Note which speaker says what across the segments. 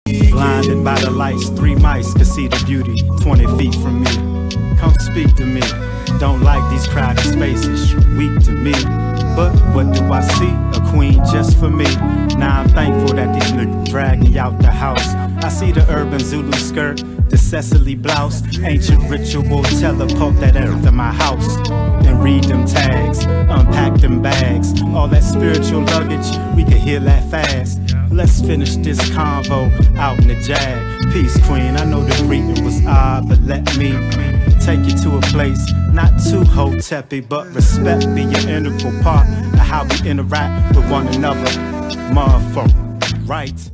Speaker 1: Blinded by the lights, 3 mice could see the beauty 20 feet from me. Come speak to me. Don't like these crowded spaces, weak to me. But what do I see? A queen just for me. Now I'm thankful that these niggas drag me out the house. I see the urban Zulu skirt, the Cecily blouse, ancient ritual teleport that into my house. And read them tags, unpack them bags. All that spiritual luggage, we could heal that fast. Let's finish this convo out in the jag. Peace, queen, I know the greeting was odd, but let me take you to a place not too hotep-y, but respect be an integral part of how we interact with one another. Motherfucker, right?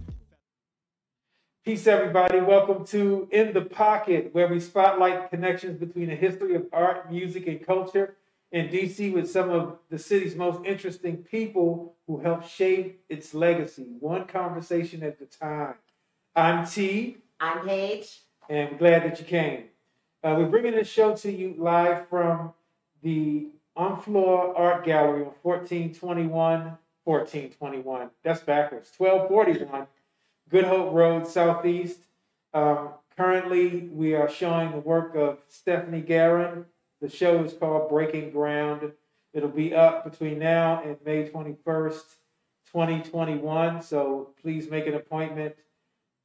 Speaker 2: Peace, everybody. Welcome to In the Pocket, where we spotlight connections between the history of art, music, and culture in DC with some of the city's most interesting people who helped shape its legacy, one conversation at a time. I'm T.
Speaker 3: I'm Paige.
Speaker 2: And we're glad that you came. We're bringing this show to you live from the Honfleur Art Gallery on 1421. That's backwards. 1241 Good Hope Road, Southeast. Currently, we are showing the work of Stephanie Guerin. The show is called Breaking Ground. It'll be up between now and May 21st, 2021. So please make an appointment.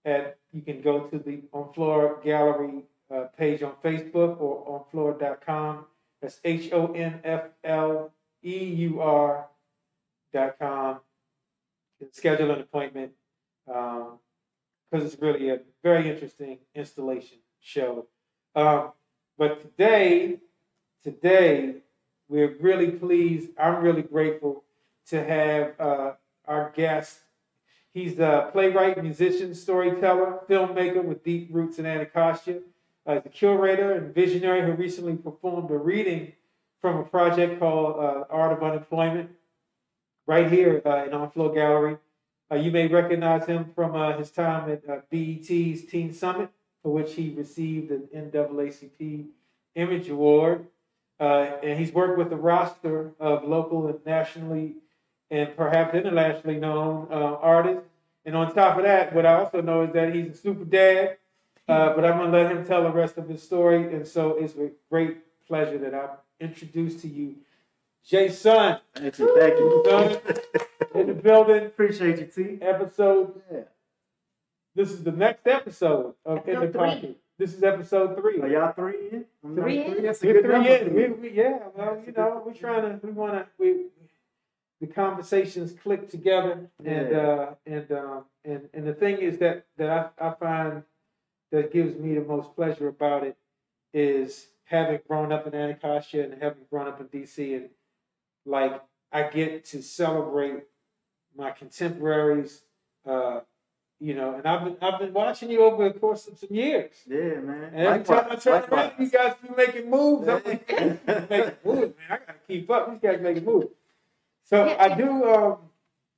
Speaker 2: You can go to the Honfleur Gallery page on Facebook or honfleur.com. That's HONFLEUR.com. You can schedule an appointment because it's really a very interesting installation show. But today, we're really pleased. I'm really grateful to have our guest. He's a playwright, musician, storyteller, filmmaker with deep roots in Anacostia. He's a curator and visionary who recently performed a reading from a project called Art of Unemployment right here in Honfleur Gallery. You may recognize him from his time at BET's Teen Summit, for which he received an NAACP Image Award. And he's worked with a roster of local and nationally and perhaps internationally known artists. And on top of that, what I also know is that he's a super dad. But I'm going to let him tell the rest of his story. And so it's with great pleasure that I introduce to you Jason.
Speaker 1: Thank you.
Speaker 2: In the building.
Speaker 1: Appreciate you, T.
Speaker 2: Episode. Yeah. This is the next episode of In the Pocket. This is episode 3.
Speaker 1: Are y'all 3 in?
Speaker 3: Three in?
Speaker 1: That's a good number.
Speaker 2: Yeah, well, you know, the conversations click together.
Speaker 1: Yeah.
Speaker 2: And the thing is that I find that gives me the most pleasure about it is having grown up in Anacostia and having grown up in DC, and like I get to celebrate my contemporaries, you know, and I've been watching you over the course of some years.
Speaker 1: Yeah, man.
Speaker 2: And every time I turn around, you guys be making moves. I'm like, making moves, man. I gotta keep up. These guys making moves. So yeah, I do.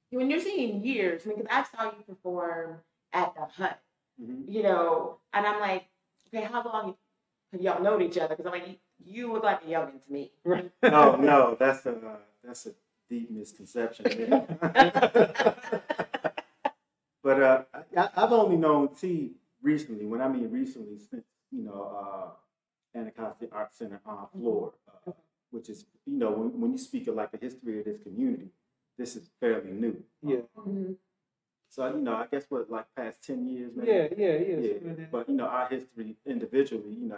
Speaker 3: When you're saying years, because I saw you perform at the Hut. You know, and I'm like, okay, how long have y'all known each other? Because I'm like, you look like a youngin' to me.
Speaker 1: No, that's a deep misconception. But I've only known T recently. When I mean recently, since Anacostia Art Center on Honfleur, which is when you speak of like the history of this community, this is fairly new.
Speaker 2: Yeah.
Speaker 1: So, I guess like past 10 years, maybe?
Speaker 2: Yeah.
Speaker 1: But, our history individually,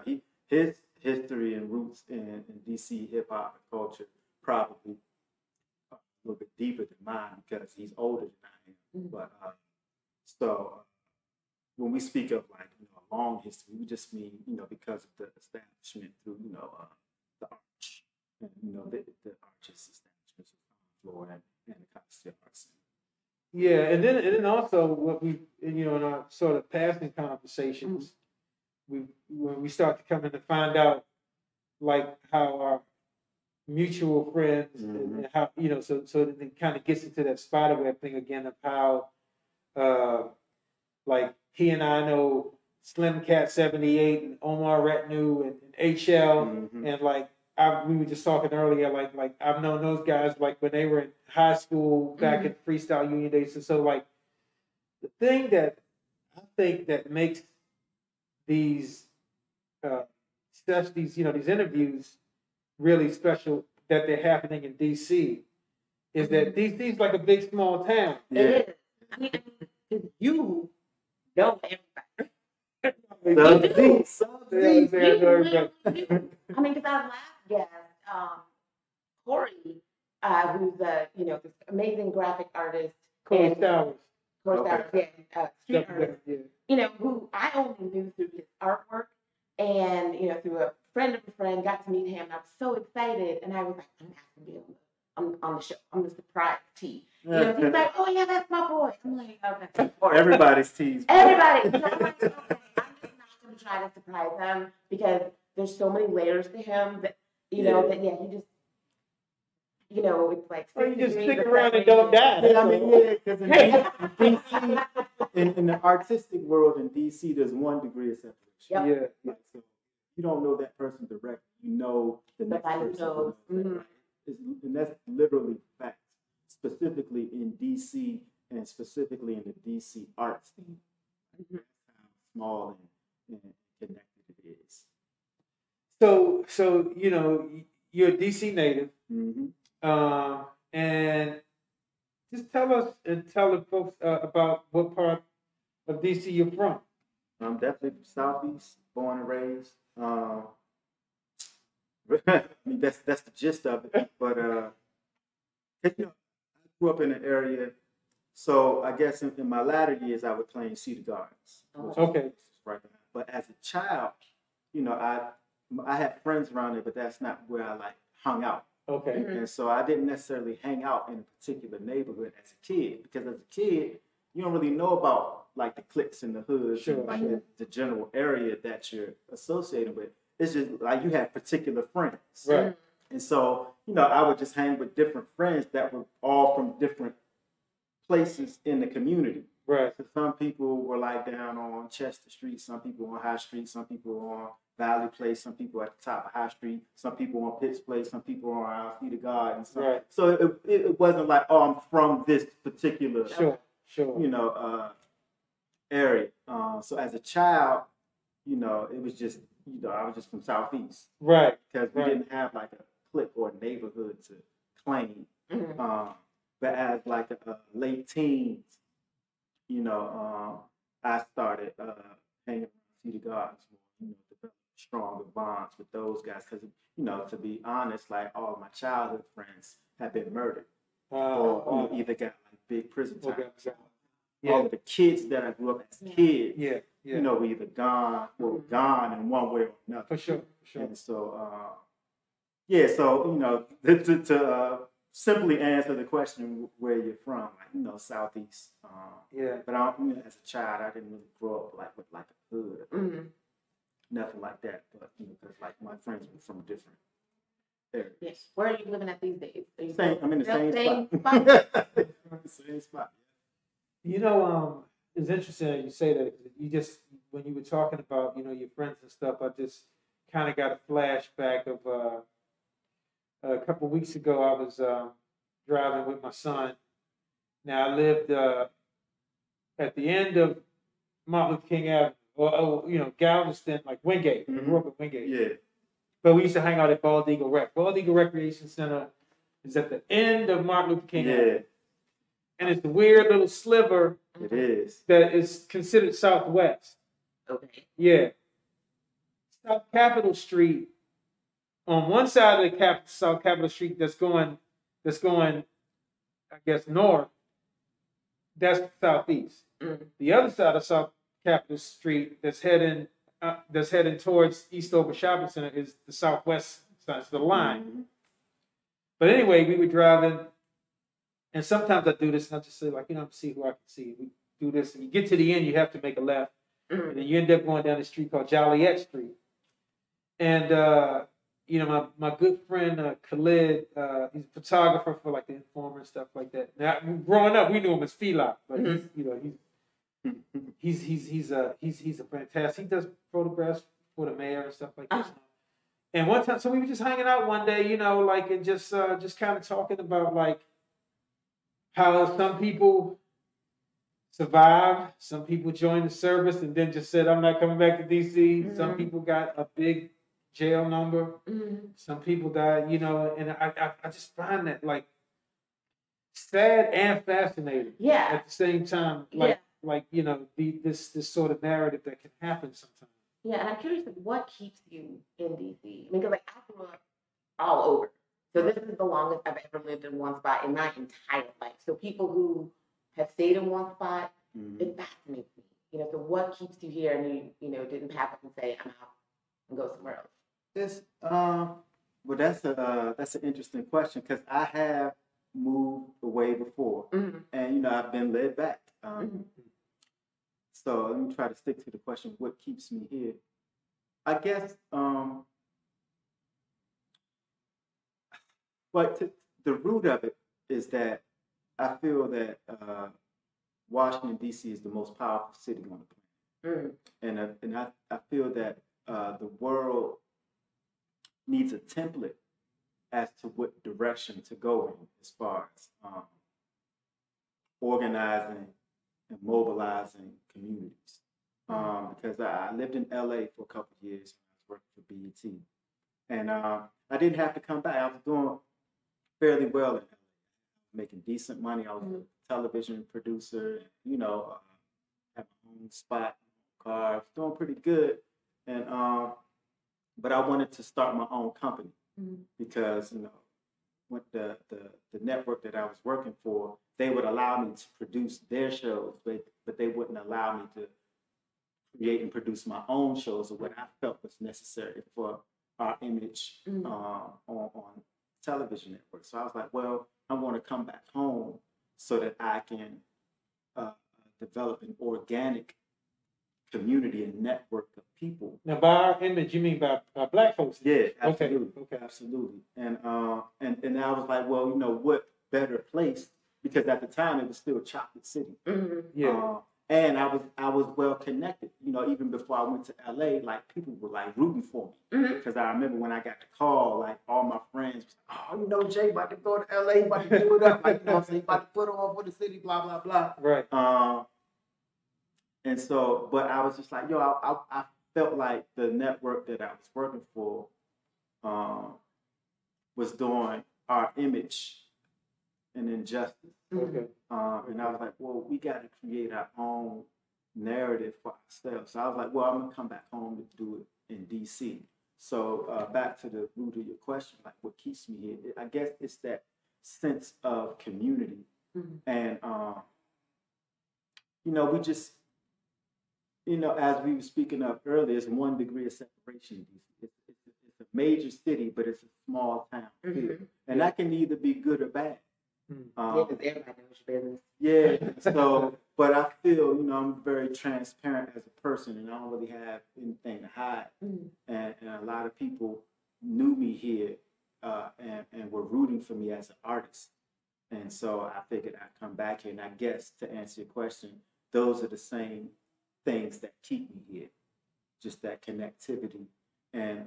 Speaker 1: his history and roots in DC hip-hop and culture probably a little bit deeper than mine because he's older than I am. But, so when we speak of like, a long history, we just mean, because of the establishment through, the arch, and, the arch's establishment of Honfleur and the Anacostia Art Center.
Speaker 2: Yeah, and then also what we in our sort of passing conversations, when we start to come in to find out like how our mutual friends and how so that it kind of gets into that spiderweb thing again of how like he and I know Slim Cat 78 and Omar Retnu and HL and like we were just talking earlier, like I've known those guys like when they were in high school back in Freestyle Union days. So like the thing that I think that makes these these interviews really special that they're happening in DC is that DC is like a big small town.
Speaker 3: Yeah. It is. I mean, you know everybody. You do. I mean, because our last guest, Corey, who's this amazing graphic artist.
Speaker 2: Corey Stowers.
Speaker 3: Street artist. Yeah. Who I only knew through his artwork and, through a friend of a friend, got to meet him. And I was so excited. And I was like, I'm asking to be on the show. I'm the surprise T. He's like, oh, yeah, that's my boy. I'm like, okay.
Speaker 4: Everybody's T's.
Speaker 3: Everybody. So I'm like, okay, I'm just not going to try to surprise him because there's so many layers to him that, he just, it's like.
Speaker 2: Or you just stick around and don't die.
Speaker 4: Because in DC, in the artistic world in DC, there's 1 degree of separation.
Speaker 2: Yeah.
Speaker 4: So you don't know that person directly. You know the next person. And that's literally facts, specifically in DC and specifically in the DC art scene. How small and connected it is.
Speaker 2: So you're a DC native. And just tell us and tell the folks about what part of DC you're from.
Speaker 4: I'm definitely from Southeast, born and raised. I mean, that's the gist of it. But I grew up in an area. So I guess in my latter years, I would claim Cedar Gardens.
Speaker 2: Okay.
Speaker 4: Right. But as a child, I had friends around there, but that's not where I hung out.
Speaker 2: Okay.
Speaker 4: And so I didn't necessarily hang out in a particular neighborhood as a kid, because as a kid, you don't really know about the cliques in the hood, the general area that you're associated with. It's just you have particular friends.
Speaker 2: Right.
Speaker 4: And so, I would just hang with different friends that were all from different places in the community.
Speaker 2: Right.
Speaker 4: So some people were down on Chester Street, some people on High Street, some people on Valley Place, some people at the top of High Street, some people on Pitts Place, some people on Cedar Gardens.
Speaker 2: Right.
Speaker 4: So it wasn't I'm from this particular area. So as a child, it was just I was just from Southeast.
Speaker 2: Right.
Speaker 4: Because we didn't have a clique or a neighborhood to claim. But as a late teens, I started hanging around Cedar Gardens more, developing stronger bonds with those guys. Because, to be honest, all of my childhood friends have been murdered or either got big prison time. All of the kids that I grew up as kids, were either gone in one way or another.
Speaker 2: For sure.
Speaker 4: And so, to simply answer the question where you're from, Southeast. But as a child, I didn't really grow up with a hood, nothing like that. But because my friends were from different areas.
Speaker 3: Yes. Where are you living at these days?
Speaker 4: I'm in the same spot. Same spot.
Speaker 2: It's interesting that you say that. You just, when you were talking about, your friends and stuff, I just kind of got a flashback of a couple of weeks ago. I was driving with my son. Now, I lived at the end of Martin Luther King Avenue, or Galveston, Wingate. I grew up in Wingate.
Speaker 4: Yeah.
Speaker 2: But we used to hang out at Bald Eagle Rec. Bald Eagle Recreation Center is at the end of Martin Luther King Avenue. And it's the weird little sliver.
Speaker 4: It is.
Speaker 2: That is considered Southwest.
Speaker 3: Okay.
Speaker 2: Yeah. South Capitol Street. On one side of the South Capitol Street that's going, I guess, north. That's Southeast. The other side of South Capitol Street that's heading towards Eastover Shopping Center is the Southwest side. It's the line. But anyway, we were driving. And sometimes I do this, and I just say, see who I can see. We do this, and you get to the end, you have to make a left. And then you end up going down the street called Joliet Street. And, my good friend, Khalid, he's a photographer for, the Informer and stuff like that. Now, growing up, we knew him as Philop, but he's a fantastic, he does photographs for the mayor and stuff like that. And one time, so we were just hanging out one day, and just kind of talking about, how some people survived. Some people joined the service and then just said, I'm not coming back to DC.
Speaker 3: Mm-hmm.
Speaker 2: Some people got a big jail number.
Speaker 3: Mm-hmm.
Speaker 2: Some people died, you know, and I just find that like sad and fascinating.
Speaker 3: Yeah.
Speaker 2: At the same time, like you know, this sort of narrative that can happen sometimes.
Speaker 3: Yeah, and I'm curious, like, what keeps you in DC? I mean, because like I grew up all over, so this is the longest I've ever lived in one spot in my entire life. So people who have stayed in one spot, it fascinates me. You know, so what keeps you here, and you know didn't pack up and say I'm out and go somewhere else?
Speaker 4: It's well, that's an interesting question because I have moved away before, and you know I've been led back. So let me try to stick to the question: what keeps me here? I guess, but the root of it is that I feel that Washington D.C. is the most powerful city on the planet, and I feel that the world needs a template as to what direction to go in as far as organizing and mobilizing communities. Because I lived in LA for a couple of years when I was working for BET. And I didn't have to come back. I was doing fairly well in LA, making decent money. I was a television producer, you know, had my own spot, car, doing pretty good. And but I wanted to start my own company because, you know, with the network that I was working for, they would allow me to produce their shows, but they wouldn't allow me to create and produce my own shows or what I felt was necessary for our image on television networks. So I was like, well, I want to come back home so that I can develop an organic community and network of people.
Speaker 2: Now, by our image, you mean by Black folks?
Speaker 4: Yeah, absolutely.
Speaker 2: Okay.
Speaker 4: Absolutely. And I was like, well, you know, what better place? Because at the time it was still Chocolate City. And I was well connected. You know, even before I went to LA, like people were like rooting for me. Because I remember when I got the call, like all my friends was like, oh, you know, Jay about to go to LA, about to do it up, like, you know what I'm saying, about to put on for the city, blah, blah, blah.
Speaker 2: Right.
Speaker 4: And so, but I was just like, yo, I felt like the network that I was working for was doing our image an injustice.
Speaker 2: Okay.
Speaker 4: And I was like, well, we got to create our own narrative for ourselves. So I was like, well, I'm going to come back home to do it in D.C. So back to the root of your question, like what keeps me here, I guess it's that sense of community. And, you know, we just, you know, as we were speaking of earlier, it's 1 degree of separation. It's a major city, but it's a small town. And that can either be good or bad.
Speaker 3: Yeah, because everybody knows your business.
Speaker 4: Yeah, so, but I feel, you know, I'm very transparent as a person and I don't really have anything to hide. And a lot of people knew me here and were rooting for me as an artist. And so I figured I'd come back here. And I guess to answer your question, those are the same things that keep me here. Just that connectivity and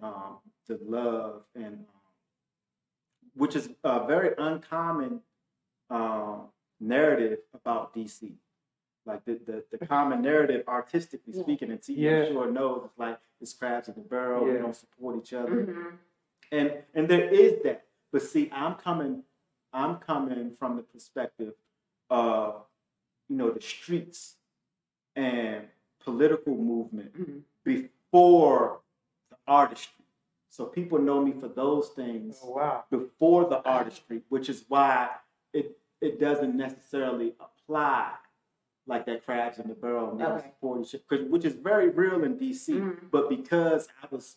Speaker 4: the love, and which is a very uncommon narrative about DC. Like the common narrative, artistically speaking, and T, I'm sure knows, it's like it's crabs in the barrel. We don't support each other, and there is that. But see, I'm coming from the perspective of, you know, the streets and political movement before the artistry. So people know me for those things before the artistry, which is why it doesn't necessarily apply like that crabs in the barrel, which is very real in DC. But because I was,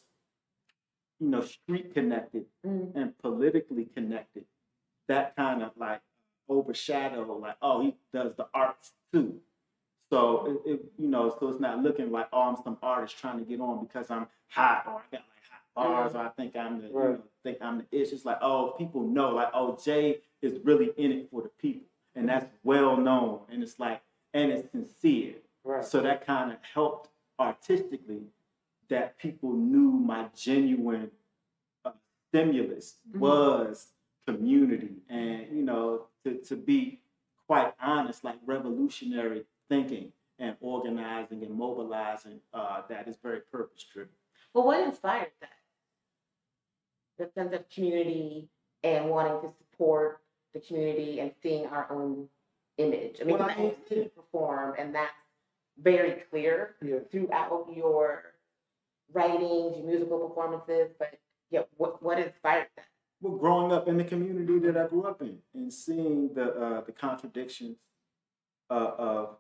Speaker 4: you know, street connected and politically connected, that kind of like overshadow, like, oh, he does the arts too. So it you know, so it's not looking like, oh, I'm some artist trying to get on because I'm hot, or I got like hot bars, or I think I'm the you know, think I'm the ish. It's like, oh, people know, like, oh, Jay is really in it for the people, and that's well known, and it's like, and it's sincere. So that kind of helped artistically, that people knew my genuine stimulus was community, and you know, to be quite honest, like revolutionary thinking and organizing and mobilizing that is very purpose-driven.
Speaker 3: Well, what inspired that? The sense of community and wanting to support the community and seeing our own image. I mean,
Speaker 4: Well,
Speaker 3: I see you perform, and that's very clear throughout your writings, your musical performances. But yeah, what inspired that?
Speaker 4: Well, growing up in the community that I grew up in and seeing the contradictions of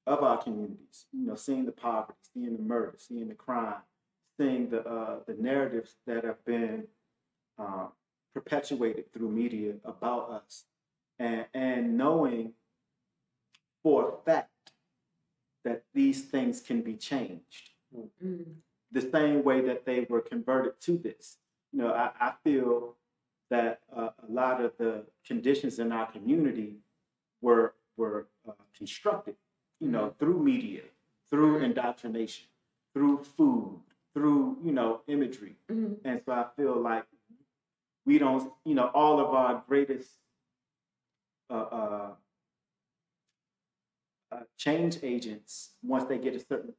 Speaker 4: our communities, you know, seeing the poverty, seeing the murder, seeing the crime, seeing the narratives that have been perpetuated through media about us, and knowing for a fact that these things can be changed. The same way that they were converted to this. You know, I feel that a lot of the conditions in our community were constructed, you know, through media, through indoctrination, through food, through, you know, imagery. And so I feel like we don't, you know, all of our greatest change agents, once they get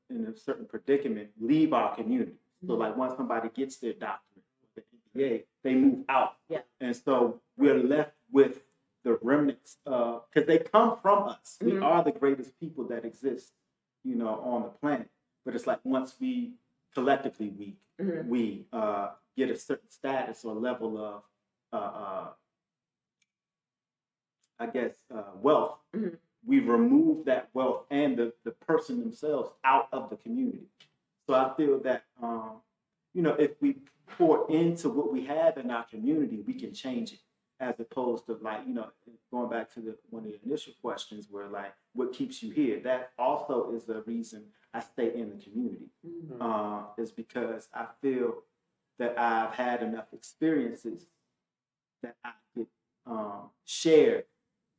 Speaker 4: in a certain predicament, leave our community. So like once somebody gets their doctorate, the MBA, they move out.
Speaker 3: Yeah.
Speaker 4: And so we're left with the remnants, because they come from us. We are the greatest people that exist, you know, on the planet. But it's like once we collectively we get a certain status or level of I guess wealth, we remove that wealth and the person themselves out of the community. So I feel that you know, if we pour into what we have in our community, we can change it. As opposed to, like, you know, going back to one of the initial questions where, like, what keeps you here? That also is the reason I stay in the community. Is because I feel that I've had enough experiences that I could share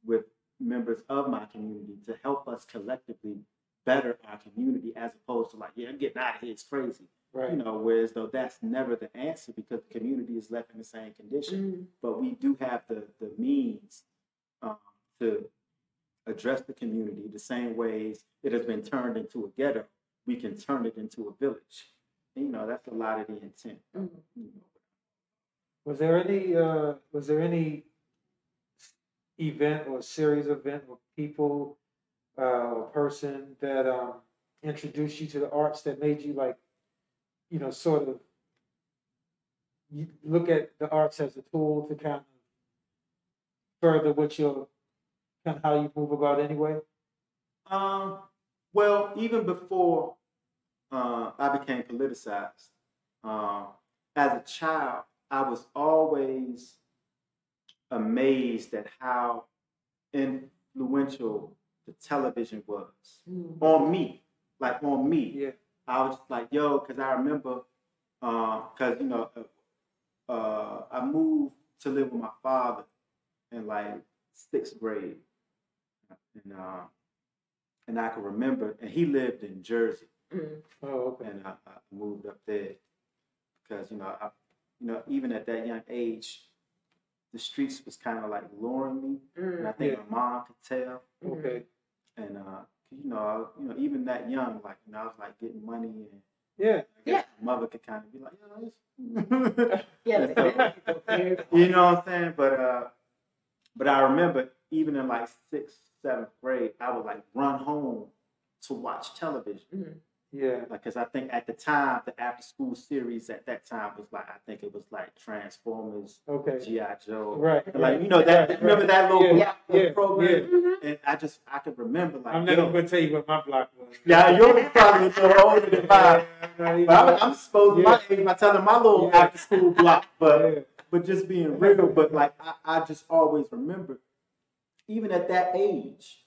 Speaker 4: with members of my community to help us collectively better our community, as opposed to like, yeah, I'm getting out of here, it's crazy. Right. You know, whereas though that's never the answer, because the community is left in the same condition. But we do have the means to address the community the same ways it has been turned into a ghetto. We can turn it into a village. And, you know, that's a lot of the intent.
Speaker 2: Was there any event or series of event or people or person that introduced you to the arts that made you, like, you know, sort of you look at the arts as a tool to kind of further what your kind of how you move about anyway?
Speaker 4: Well, even before I became politicized, as a child, I was always amazed at how influential the television was on me. Like, on me. Yeah. I was just like, yo, because I remember, because, you know, I moved to live with my father in like 6th grade. And I can remember, and he lived in Jersey.
Speaker 2: Oh, okay.
Speaker 4: And I moved up there because, you know, even at that young age, the streets was kind of like luring me. And I think my mom could tell.
Speaker 2: Okay.
Speaker 4: And, you know, even that young, like, you know, I was like getting money, and
Speaker 2: yeah,
Speaker 4: I guess my mother could kind of be like, you know, you know what I'm saying? But I remember even in like 6th, 7th grade, I would like run home to watch television.
Speaker 2: Yeah,
Speaker 4: like, because I think at the time the after school series at that time was like, I think it was like Transformers, G.I. Joe,
Speaker 2: right?
Speaker 4: And like, you know, that remember that little program?
Speaker 2: Yeah.
Speaker 4: And I could remember, like,
Speaker 2: I'm never gonna tell you what my block was.
Speaker 4: Yeah, yours probably a little older than mine. But I'm supposed to my age by telling my little after school block, but just being real. But like, I just always remember, even at that age,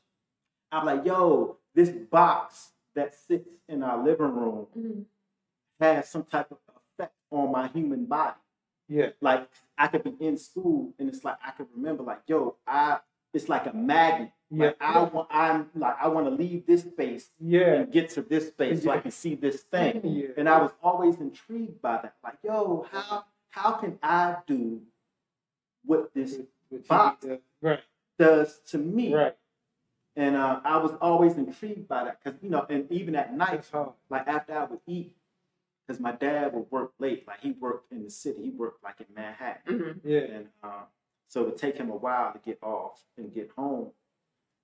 Speaker 4: I'm like, yo, this box that sits in our living room has some type of effect on my human body. Yeah. Like, I could be in school and it's like, I could remember, like, yo, it's like a magnet. Like, I want to leave this space and get to this space so I can see this thing. Yeah. And I was always intrigued by that. Like, yo, how can I do what this box does to me? Right. And I was always intrigued by that because, you know, and even at night, like after I would eat, because my dad would work late. Like he worked in the city. He worked like in Manhattan.
Speaker 2: Yeah.
Speaker 4: And so it would take him a while to get off and get home.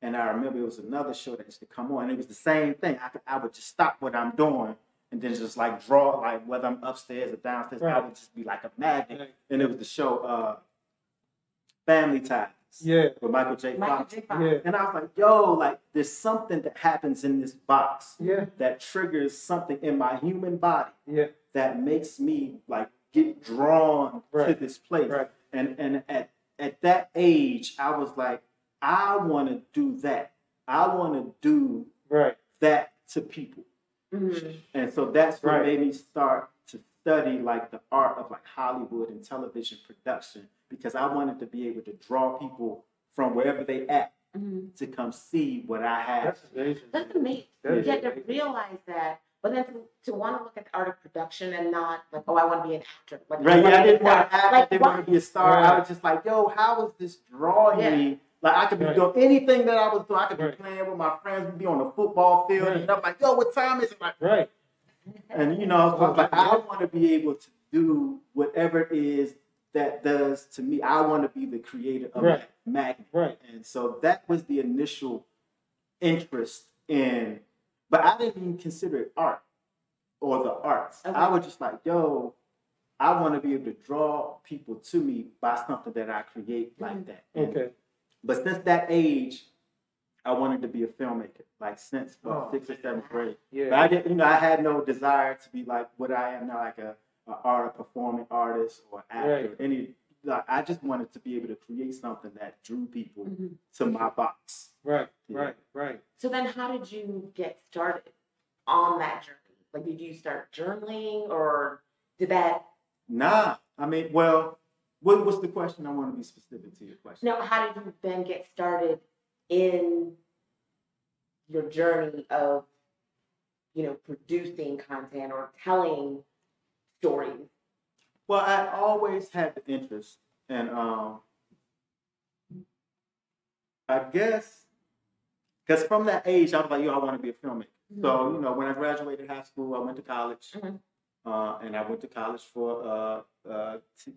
Speaker 4: And I remember it was another show that used to come on. And it was the same thing. I would just stop what I'm doing and then just like draw, like whether I'm upstairs or downstairs, I would just be like a magnet. Right. And it was the show Family Ties.
Speaker 2: Yeah.
Speaker 4: With Michael J. Fox.
Speaker 2: Yeah.
Speaker 4: And I was like, yo, like there's something that happens in this box that triggers something in my human body that makes me like get drawn to this place. Right. And at that age, I was like, I want to do that. I want to do that to people. Mm-hmm. And so that's what made me start to study like the art of like Hollywood and television production, because I wanted to be able to draw people from wherever they at to come see what I have.
Speaker 2: That's amazing.
Speaker 3: That's amazing. You get to realize that, but then to want to look at the art of production and not like, oh, I want to be an actor. Like,
Speaker 4: I didn't want to act. I didn't want to be a star. Right. I was just like, yo, how is this drawing me? Like I could be doing anything that I was doing. I could be playing with my friends, be on the football field, and I'm like, yo, what time is it? Like, and you know, so I was like, I want to be able to do whatever it is that does to me. I want to be the creator of that magnet. Right. And so that was the initial interest in, but I didn't even consider it art or the arts. Okay. I was just like, yo, I want to be able to draw people to me by something that I create like that. And, but since that age, I wanted to be a filmmaker, like since 6th or 7th grade. Yeah. But I didn't, you know, I had no desire to be like what I am now, like a performing artist or actor. Any, like, I just wanted to be able to create something that drew people to my box. Right.
Speaker 3: So then, how did you get started on that journey? Like, did you start journaling, or did that?
Speaker 4: Nah, I mean, well. What's the question? I want to be specific to your question.
Speaker 3: No, how did you then get started in your journey of, you know, producing content or telling stories?
Speaker 4: Well, I always had the interest, and I guess because from that age, I was like, yo, I want to be a filmmaker. Mm-hmm. So, you know, when I graduated high school, I went to college. Mm-hmm. And I went to college for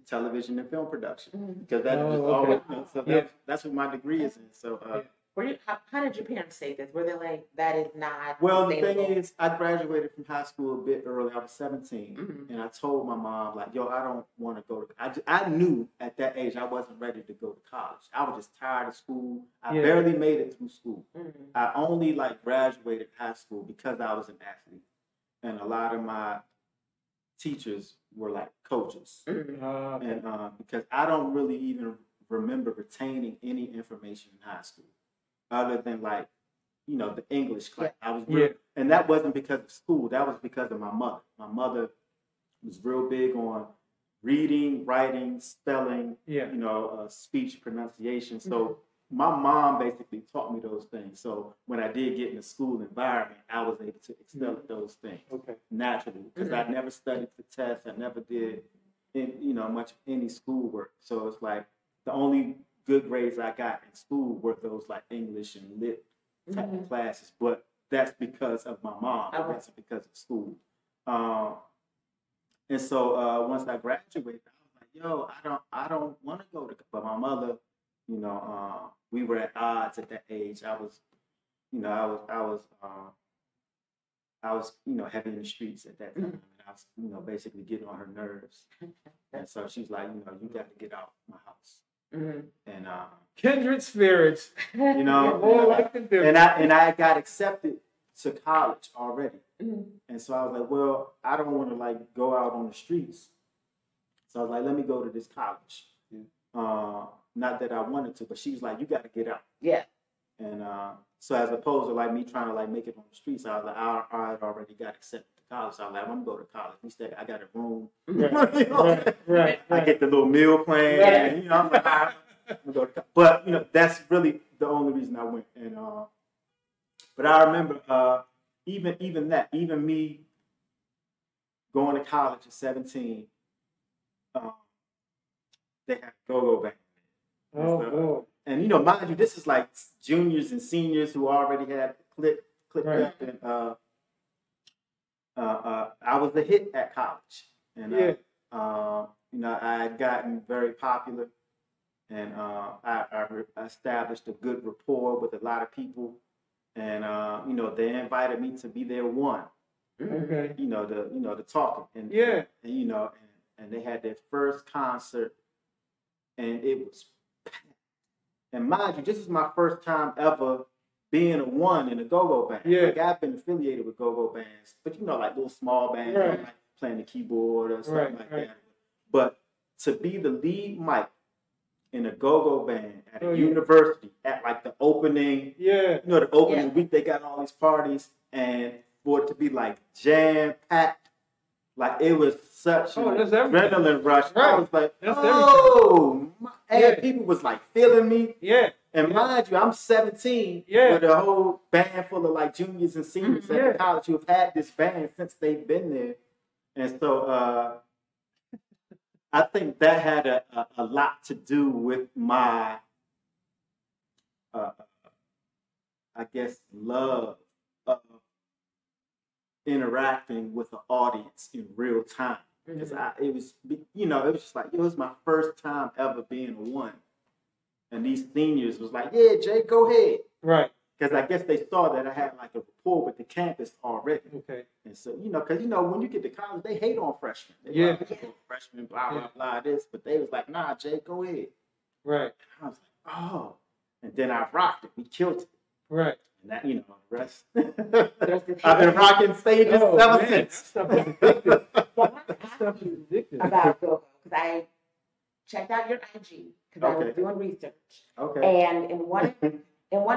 Speaker 4: television and film production because that was always, you know, so that's what my degree is in. So,
Speaker 3: how did your parents say this? Were they like, that is not?
Speaker 4: Well, the thing is, I graduated from high school a bit early. I was 17, and I told my mom, like, yo, I don't want to go to. I knew at that age I wasn't ready to go to college. I was just tired of school. I barely made it through school. I only like graduated high school because I was an athlete, and a lot of my teachers were like coaches, and because I don't really even remember retaining any information in high school, other than like, you know, the English class. I was real, and that wasn't because of school. That was because of my mother. My mother was real big on reading, writing, spelling, you know, speech, pronunciation. So my mom basically taught me those things. So when I did get in a school environment, I was able to excel at those things naturally, because I never studied for tests. I never did, you know, much of any schoolwork. So it's like the only good grades I got in school were those like English and lit type of classes. But that's because of my mom. It wasn't because of school. And so once I graduated, I was like, yo, I don't want to go to. But my mother, you know, we were at odds at that age. I was, you know, I was, you know, heavy in the streets at that time. And I was, you know, basically getting on her nerves. And so she's like, you know, you got to get out my house. And
Speaker 2: kindred spirits,
Speaker 4: you know, and I got accepted to college already. And so I was like, well, I don't want to like go out on the streets. So I was like, let me go to this college. Not that I wanted to, but she was like, you got to get out. Yeah. And so as opposed to like me trying to like make it on the streets, I was like, I had already got accepted to college. So I was like, I'm going to go to college. Instead, I got a room. You know? I get the little meal plan. And, you know, I'm like, I'm going to go to college. But, you know, that's really the only reason I went. And but I remember even me going to college at 17, they had GoGo back. and mind you, this is like juniors and seniors who already had clicked
Speaker 2: Right.
Speaker 4: up, and I was a hit at college, and I had gotten very popular, and I established a good rapport with a lot of people, and they invited me to be their one.
Speaker 2: Okay.
Speaker 4: The talking, and and they had their first concert, and it was packed. And mind you, this is my first time ever being a one in a go-go band.
Speaker 2: Yeah.
Speaker 4: Like, I've been affiliated with go-go bands, but like little small bands,
Speaker 2: Right.
Speaker 4: like playing the keyboard or something
Speaker 2: Right,
Speaker 4: like
Speaker 2: right.
Speaker 4: that. But to be the lead mic in a go-go band at a
Speaker 2: Oh, yeah.
Speaker 4: university at like the opening,
Speaker 2: Yeah.
Speaker 4: the opening
Speaker 3: Yeah.
Speaker 4: week, they got all these parties, and for it to be like jam-packed, like it was such an
Speaker 2: that's everything.
Speaker 4: adrenaline rush. I
Speaker 2: Right.
Speaker 4: was like,
Speaker 2: That's
Speaker 4: and people was like feeling me.
Speaker 2: Yeah.
Speaker 4: And mind you, I'm 17
Speaker 2: Yeah.
Speaker 4: with a whole band full of like juniors and seniors
Speaker 2: Yeah.
Speaker 4: at the college who have had this band since they've been there. And so I think that had a lot to do with my, I guess, love of interacting with the audience in real time. Because it was just like, it was my first time ever being a one. And these seniors was like, yeah, Jay, go ahead.
Speaker 2: Right.
Speaker 4: Because I guess they saw that I had like a rapport with the campus already.
Speaker 2: Okay.
Speaker 4: And so, because, when you get to college, they hate on freshmen. They
Speaker 2: Yeah.
Speaker 4: like, "Oh, freshmen, blah, blah, blah, this. But they was like, nah, Jay, go ahead.
Speaker 2: Right.
Speaker 4: And I was like, oh. And then I rocked it. We killed it.
Speaker 2: Right.
Speaker 4: And that, the rest.
Speaker 3: the
Speaker 4: I've been rocking stages ever
Speaker 2: man,
Speaker 4: since.
Speaker 2: That stuff is addictive.
Speaker 3: So I want to
Speaker 2: That
Speaker 3: ask
Speaker 2: stuff is
Speaker 3: you
Speaker 2: addictive.
Speaker 3: about GoGo because I checked out your IG because I was
Speaker 4: Okay.
Speaker 3: doing research.
Speaker 4: Okay.
Speaker 3: And in one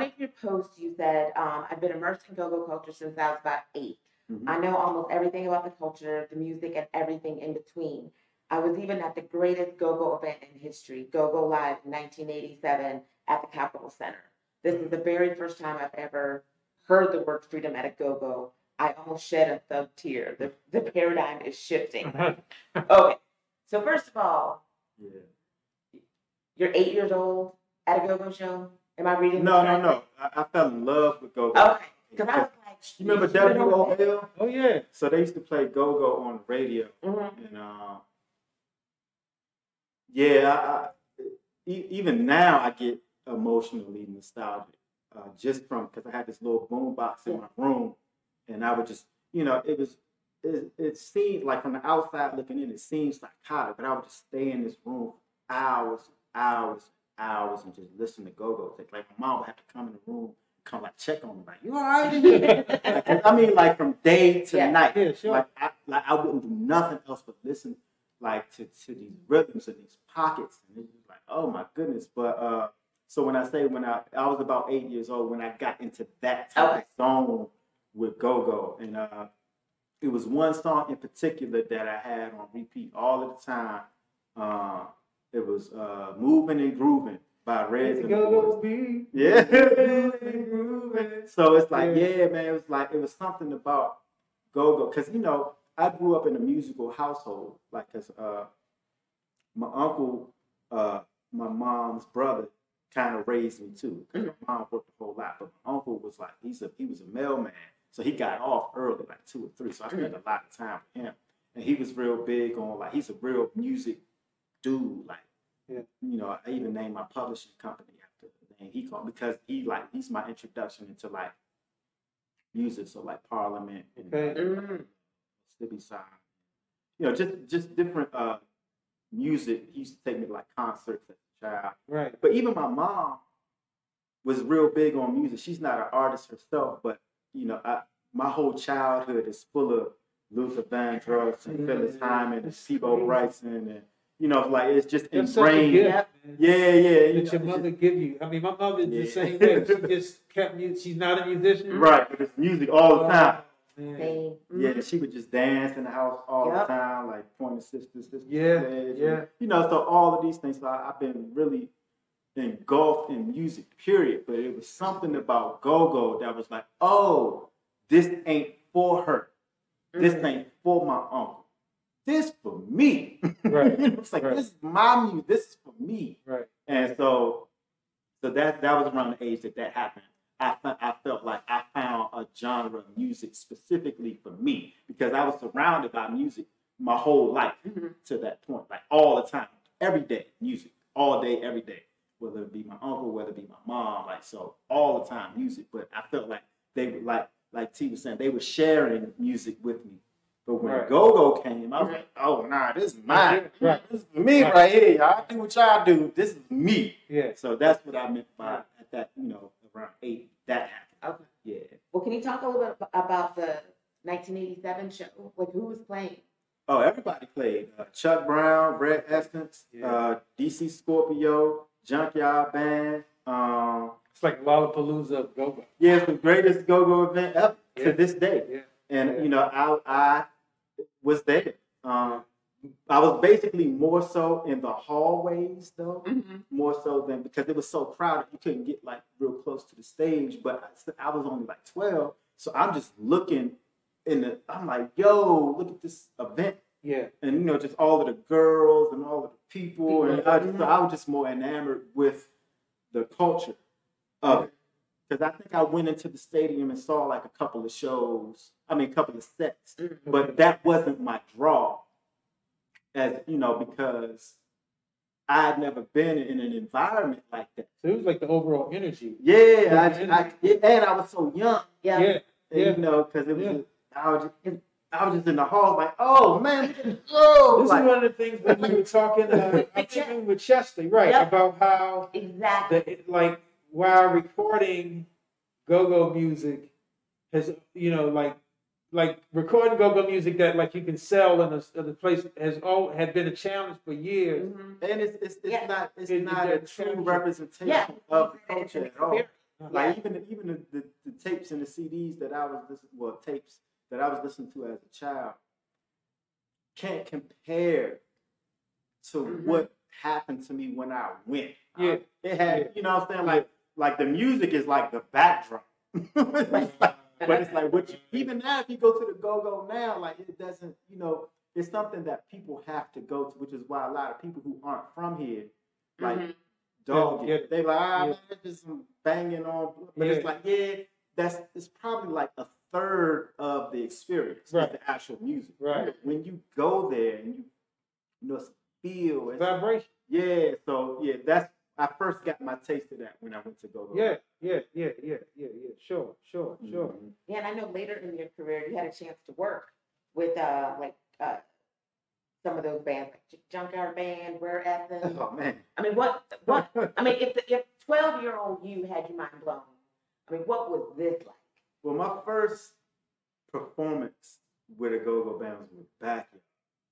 Speaker 3: of your posts, you said, I've been immersed in go-go culture since I was about 8.
Speaker 4: Mhm.
Speaker 3: I know almost everything about the culture, the music, and everything in between. I was even at the greatest go-go event in history, GoGo Live in 1987 at the Capitol Center. This is the very first time I've ever heard the word freedom at a go-go. I almost shed a thug tear. The paradigm is shifting. Okay. So first of all,
Speaker 4: Yeah.
Speaker 3: you're 8 years old at a go-go show? Am I reading this
Speaker 4: No.
Speaker 3: correctly?
Speaker 4: I fell in love with go-go.
Speaker 3: Okay. Because I was like,
Speaker 4: You remember WOL?
Speaker 2: Oh yeah.
Speaker 4: So they used to play go-go on the radio.
Speaker 3: Mm-hmm.
Speaker 4: And even now I get emotionally nostalgic, just from, because I had this little boom box in my room, and I would just, it seemed like from the outside looking in, it seems psychotic, but I would just stay in this room for hours, and just listen to go-go. Like my mom would have to come in the room, come like check on me, like, you all right in here? Like from day to night.
Speaker 2: Yeah, sure.
Speaker 4: I wouldn't do nothing else but listen to these rhythms and these pockets. And it was like, oh my goodness. But so when I was about 8 years old when I got into that type of zone with go-go. And it was one song in particular that I had on repeat all of the time. It was Moving and Grooving by Reds and
Speaker 2: Go-go
Speaker 4: Boys.
Speaker 2: beat.
Speaker 4: Yeah.
Speaker 2: Grooving.
Speaker 4: So it's like, yeah, man, it was something about go-go. Because, I grew up in a musical household. Like, because my uncle, my mom's brother, kind of raised me too. Because my mom worked a whole lot. But my uncle was like, he was a mailman. So he got off early, like 2 or 3. So I spent a lot of time with him. And he was real big on, like, he's a real music dude. Like, I even named my publishing company after the name he called, because he's my introduction into like music. So like Parliament and Mississippi Side, just different music. He used to take me to like concerts as a child.
Speaker 2: Right.
Speaker 4: But even my mom was real big on music. She's not an artist herself, but my whole childhood is full of Luther Vandross and Phyllis Hyman and Steve-O Bryson, and like it's just
Speaker 2: That's such a
Speaker 4: ingrained.
Speaker 2: gift, man.
Speaker 4: Yeah.
Speaker 2: That your mother give you. I mean, my mother's the same way. She just kept music. She's not a musician.
Speaker 4: Right, but it's music all the time.
Speaker 2: Man.
Speaker 3: Same.
Speaker 4: Yeah, she would just dance in the house all the time, like Pointer Sisters.
Speaker 2: Yeah.
Speaker 4: And, so all of these things. So I've been really engulfed in music, period. But it was something about go-go that was like, oh, this ain't for her. This ain't for my uncle. This for me.
Speaker 2: Right.
Speaker 4: It's like, this is my music. This is for me.
Speaker 2: Right.
Speaker 4: And so So that was around the age that happened. I felt like I found a genre of music specifically for me because I was surrounded by music my whole life to that point, like all the time, every day, music, all day, every day, whether it be my uncle, whether it be my mom, like so, all the time, music. But I felt like they were like T was saying, they were sharing music with me. But when GoGo came, I was like, oh, nah, this is mine. This is for me right here. Y'all do what y'all do. This is me.
Speaker 2: Yeah.
Speaker 4: So that's what I meant by at that, around 8, that happened.
Speaker 3: Okay.
Speaker 4: Yeah.
Speaker 3: Well, can you talk a little bit about the 1987 show? Like, who was playing?
Speaker 4: Oh, everybody played. Chuck Brown, Red Essence, DC Scorpio, Junkyard Band.
Speaker 2: It's like Lollapalooza of GoGo.
Speaker 4: Yeah, it's the greatest GoGo event ever to this day.
Speaker 2: Yeah.
Speaker 4: And, I was there. I was basically more so in the hallways, though, more so than because it was so crowded, you couldn't get like real close to the stage. But I was only like 12, so I'm just looking I'm like, yo, look at this event.
Speaker 2: Yeah.
Speaker 4: And, just all of the girls and all of the people. And I was just more enamored with the culture of it. Because I think I went into the stadium and saw like a couple of sets. But that wasn't my draw. As, because I had never been in an environment like that.
Speaker 2: So it was like the overall energy.
Speaker 4: Yeah. And I was so young.
Speaker 3: Yeah.
Speaker 4: And, because it was I was just in the hall like, oh man, whoa.
Speaker 2: This is one of the things that we were talking with Chester, right? Yep. About how while recording GoGo music has, like recording GoGo music that like you can sell in a place had been a challenge for years.
Speaker 4: And it's not a true representation of the culture at all. Like even the tapes and the CDs that I was tapes that I was listening to as a child can't compare to what happened to me when I went.
Speaker 2: Yeah.
Speaker 4: It had, what I'm saying? Like the music is like the backdrop. But it's like even now if you go to the GoGo now, like it doesn't, it's something that people have to go to, which is why a lot of people who aren't from here, like dog it. They like, that's just some banging on. But it's like, it's probably like a third of the experience, like the actual music.
Speaker 2: Right.
Speaker 4: When you go there and you feel
Speaker 2: it's vibration.
Speaker 4: Yeah. So that's I first got my taste of that when I went to GoGo.
Speaker 2: Yeah. Sure.
Speaker 3: Yeah, and I know later in your career you had a chance to work with some of those bands like Junkyard Band, Rare Essence.
Speaker 4: Oh man.
Speaker 3: I mean, what? I mean, if 12-year-old you had your mind blown, I mean, what was this like?
Speaker 4: Well, my first performance with a GoGo band was with Backyard.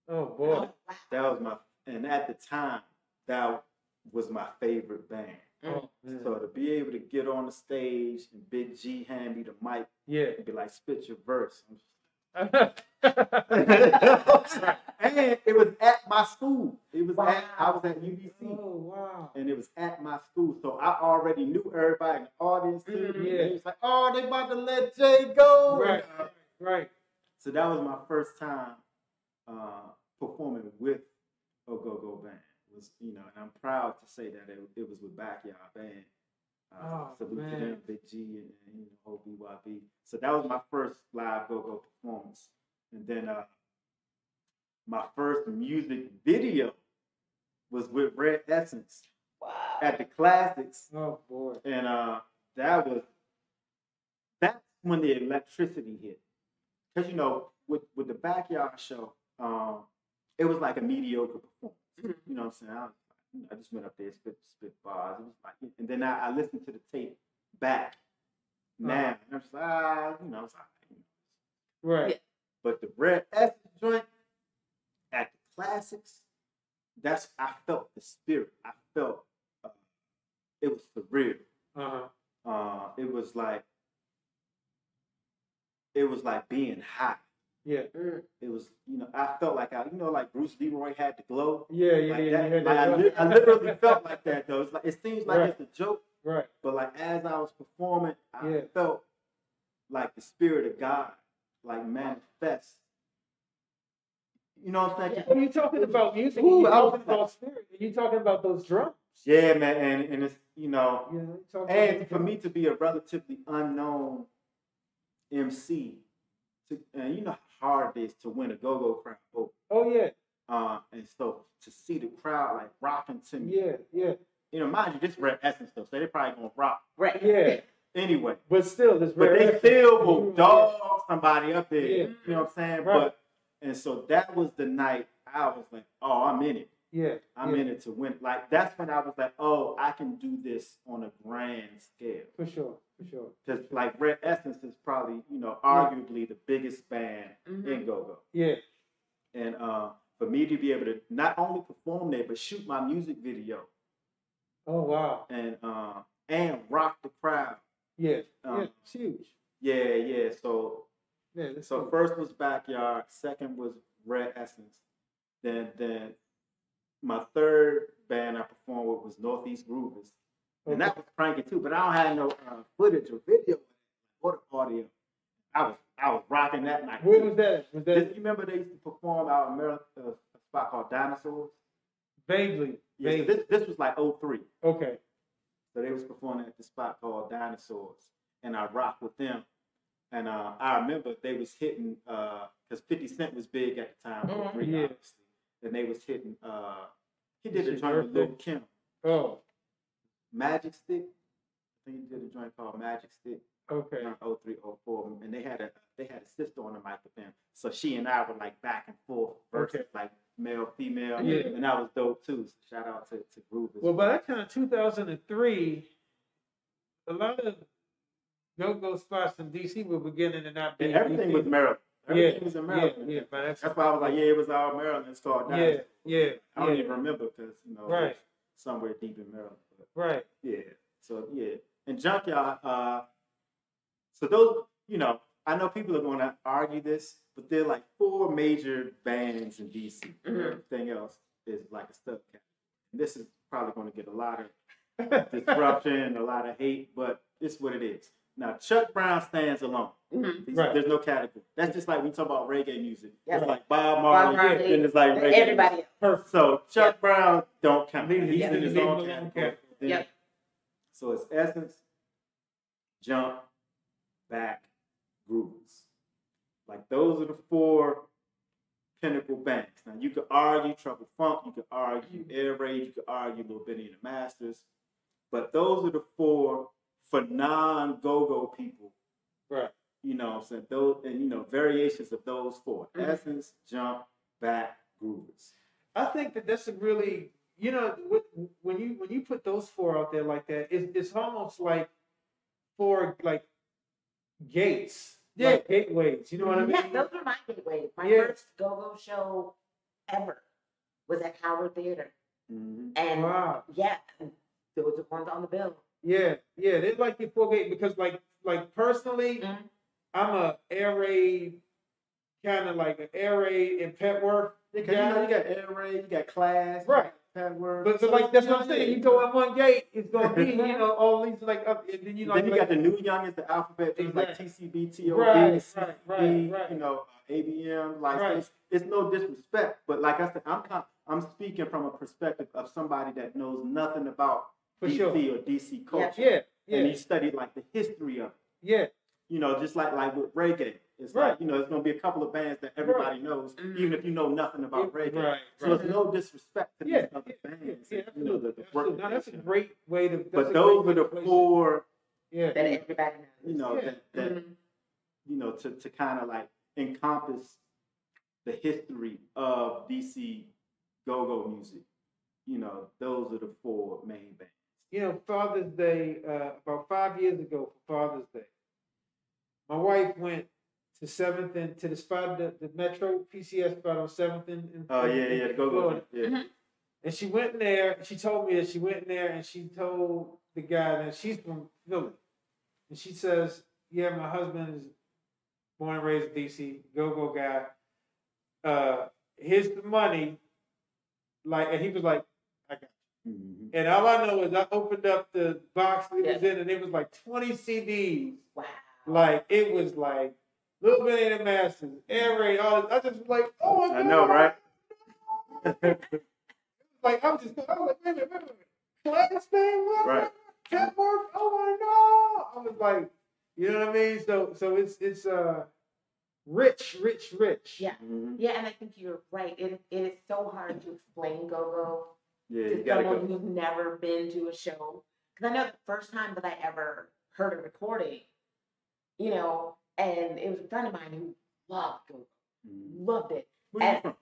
Speaker 2: Oh boy.
Speaker 4: That was and at the time, that was my favorite band.
Speaker 2: Oh,
Speaker 4: so to be able to get on the stage and Big G hand me the mic and be like, spit your verse. And it was at my school. I was at UBC.
Speaker 2: Oh, wow.
Speaker 4: And it was at my school. So I already knew everybody in the audience too. Yeah. It was like, oh, they about to let Jay go.
Speaker 2: Right.
Speaker 4: So that was my first time performing with a GoGo band. And I'm proud to say that it was with Backyard Band. Salute to them, Big G and whole BYB. So that was my first live GoGo performance. And then my first music video was with Red Essence at the Classics.
Speaker 2: Oh boy.
Speaker 4: And that's when the electricity hit. Because with the Backyard show, it was like a mediocre performance. You know what I'm saying? I just went up there, spit bars. It was like, and then I listened to the tape back now, and I'm just like, it's like,
Speaker 2: right.
Speaker 4: But the Red Essence joint at the Classics, I felt the spirit. I felt it was surreal. It was like being high.
Speaker 2: Yeah.
Speaker 4: It was, I felt like like Bruce Leroy had the glow.
Speaker 2: Yeah.
Speaker 4: I literally felt like that though. It's like it seems like it's a joke.
Speaker 2: Right.
Speaker 4: But like as I was performing, I felt like the spirit of God like manifest. You know what I'm saying?
Speaker 2: When you're talking about music, you're talking about spirit, you're talking about those drums.
Speaker 4: Yeah, man, and you know, and for me to be a relatively unknown MC, and you know how hard it is to win a go-go crowd over.
Speaker 2: Oh yeah.
Speaker 4: And so to see the crowd like rocking to me.
Speaker 2: Yeah, yeah.
Speaker 4: You know, mind you, this Red Essence stuff, so they're probably gonna rock.
Speaker 3: Right.
Speaker 2: Yeah.
Speaker 4: Anyway.
Speaker 2: But still, this
Speaker 4: but they still will dog somebody up there.
Speaker 2: Yeah.
Speaker 4: You know what I'm saying?
Speaker 2: Right.
Speaker 4: But and so that was the night I was like, oh, I'm in it.
Speaker 2: Yeah.
Speaker 4: I'm in it to win. Like that's when I was like, oh, I can do this on a grand scale.
Speaker 2: For sure. For sure.
Speaker 4: Because like Red Essence is probably, you know, arguably the biggest band in GoGo.
Speaker 2: Yeah.
Speaker 4: And for me to be able to not only perform there, but shoot my music video.
Speaker 2: Oh wow.
Speaker 4: And rock the crowd.
Speaker 2: Yeah. Yeah. It's huge.
Speaker 4: Yeah, yeah. So
Speaker 2: so
Speaker 4: first was Backyard, second was Red Essence. Then my third band I performed with was Northeast Groovers. And that was pranking too, but I don't have no footage or video or audio. I was rocking that night.
Speaker 2: Where was that? Was that?
Speaker 4: You remember they used to perform out in Maryland, a spot called Dinosaurs?
Speaker 2: Vaguely.
Speaker 4: Yeah,
Speaker 2: Vaguely.
Speaker 4: So this was like 03.
Speaker 2: Okay.
Speaker 4: So they was performing at the spot called Dinosaurs, and I rocked with them. And I remember they was hitting because 50 Cent was big at the time, 03, obviously. And they was hitting. He did a joint with Lil Kim.
Speaker 2: Oh.
Speaker 4: Magic Stick. I think he did a joint called Magic Stick.
Speaker 2: Okay.
Speaker 4: 03, 04, and they had a sister on the mic with them. So she and I were like back and forth versus like male, female, and that was dope too. So shout out to Groovers.
Speaker 2: Well, by that time, 2003, a lot of go-go spots in DC were beginning to not be.
Speaker 4: And everything was Maryland. Everything was in Maryland.
Speaker 2: Yeah.
Speaker 4: That's why I was like, it was all Maryland. It's called Dallas.
Speaker 2: Yeah.
Speaker 4: I don't even remember because you know,
Speaker 2: right,
Speaker 4: somewhere deep in Maryland. But,
Speaker 2: right.
Speaker 4: Yeah. So and Junkyard. So those, you know, I know people are going to argue this, but they're like 4 major bands in DC. Everything else is like a stub cat. And this is probably going to get a lot of disruption, a lot of hate, but it's what it is. Now, Chuck Brown stands alone. There's no category. That's just like when you talk about reggae music.
Speaker 3: Yeah.
Speaker 4: It's like Bob Marley, and it's like reggae.
Speaker 3: Everybody else.
Speaker 4: So Chuck Brown don't count. He's in his own category.
Speaker 3: Yep.
Speaker 4: So it's Essence, Jump, Back, Groovers. Like those are the 4 pinnacle bands. Now you could argue Trouble Funk, you could argue Air Raid, you could argue Lil Benny and the Masters, but those are the 4 for non-go-go people.
Speaker 2: Right.
Speaker 4: You know what I'm saying? Those, and you know, variations of those 4. Essence, Jump, Back, Groovers.
Speaker 2: I think that's a really, you know, when you put those 4 out there like that, it's almost like 4 like gates, like gateways. You know what I mean?
Speaker 3: Yeah, those were my gateways. My first go-go show ever was at Howard Theater, and there was the ones on the bill. Yeah,
Speaker 2: they're like your 4 gates because like personally, I'm a air raid kind of like an air raid in Petworth.
Speaker 4: Because you know, you got Air Raid, you got Class,
Speaker 2: right?
Speaker 4: Petworth.
Speaker 2: But like that's what I'm saying. You go in one gate, it's gonna be you know all these like up, and then you know.
Speaker 4: Then you got the new youngest, the alphabet things like TCB, TOB,
Speaker 2: right.
Speaker 4: You know, ABM. Like it's no disrespect, but like I said, I'm speaking from a perspective of somebody that knows nothing about DC or DC culture.
Speaker 2: Yeah.
Speaker 4: And you study like the history of it.
Speaker 2: Yeah.
Speaker 4: You know, just like with reggae. It's like, you know, it's going to be a couple of bands that everybody knows, even if you know nothing about reggae. So it's no disrespect to these other bands.
Speaker 2: Yeah,
Speaker 4: you know, the work.
Speaker 2: No, that's a great way to.
Speaker 4: But those are the 4.
Speaker 3: That everybody knows.
Speaker 4: You know that you know to kind of like encompass the history of DC go-go music. You know, those are the 4 main bands.
Speaker 2: You know, Father's Day, about 5 years ago for Father's Day, my wife went to 7th and to the spot, the Metro PCS spot on 7th and
Speaker 4: the go-go. Yeah.
Speaker 2: And she went in there, and she told me that she went in there and she told the guy that she's from Philly. And she says, yeah, my husband is born and raised in DC, go-go guy. Here's the money. Like, and he was like, I got you. And all I know is I opened up the box it was in, and it was like 20 CDs.
Speaker 3: Wow.
Speaker 2: Like, it was like Lil Benny and the Masters, Air Raid, all this. I just was like, oh my God.
Speaker 4: I know, right?
Speaker 2: Like, I was like, wait a minute. Class, man? What?
Speaker 4: Right.
Speaker 2: Kenworth, oh my God. I was like, you know what I mean? So it's rich.
Speaker 3: Yeah. Yeah, and I think you're right. It is so hard to explain go-go to
Speaker 4: gotta
Speaker 3: someone
Speaker 4: go.
Speaker 3: who's never been to a show. Because I know the first time that I ever heard a recording, you know, and it was a friend of mine who loved go-go, loved it.
Speaker 4: Where you from?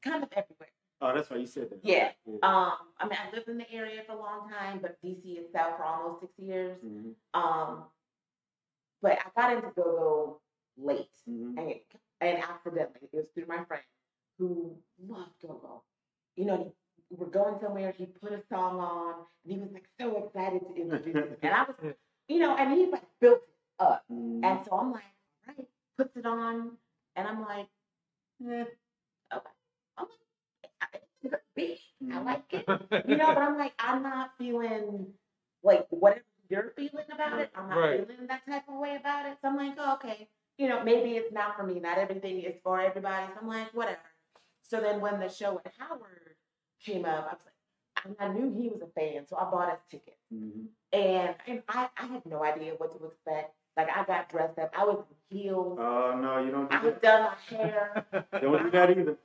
Speaker 3: Kind of everywhere.
Speaker 4: Oh, that's why you said that.
Speaker 3: Yeah. I mean, I lived in the area for a long time, but DC itself for almost 6 years. But I got into go-go late, and accidentally. It was through my friend who loved go-go. You know, we're going somewhere. He put a song on, and he was like so excited to introduce it. And I was, you know, and he like built it up. And so I'm like, all right, puts it on, and I'm like, okay. I'm like, it's a good beat. I like it. You know, but I'm like, I'm not feeling like whatever you're feeling about it. I'm not feeling that type of way about it. So I'm like, oh, okay. You know, maybe it's not for me. Not everything is for everybody. So I'm like, whatever. So then when the show at Howard came up, I was like, I knew he was a fan, so I bought his ticket. And I had no idea what to expect. Like, I got dressed up. I was in heels.
Speaker 4: Oh, no, you don't do
Speaker 3: I had done my hair.
Speaker 4: Don't do that either.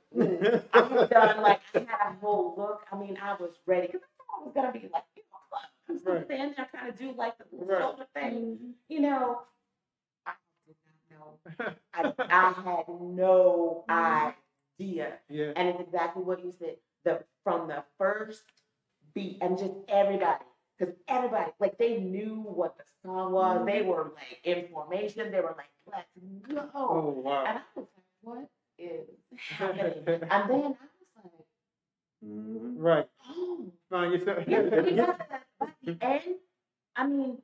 Speaker 3: I had done, like, I had a whole look. I mean, I was ready. Because I thought it was going to be like, you know, I was going to stand there kind of do, like, the shoulder thing. You know, I did not know. I had no idea.
Speaker 2: Yeah.
Speaker 3: And it's exactly what you said. From the first beat, and just everybody, because everybody, like, they knew what the song was. They were like in formation. They were like, let's go.
Speaker 2: Oh, wow.
Speaker 3: And I was like, what is happening? And then I was like,
Speaker 2: right.
Speaker 3: oh,
Speaker 2: Find yourself.
Speaker 3: by the end, I mean,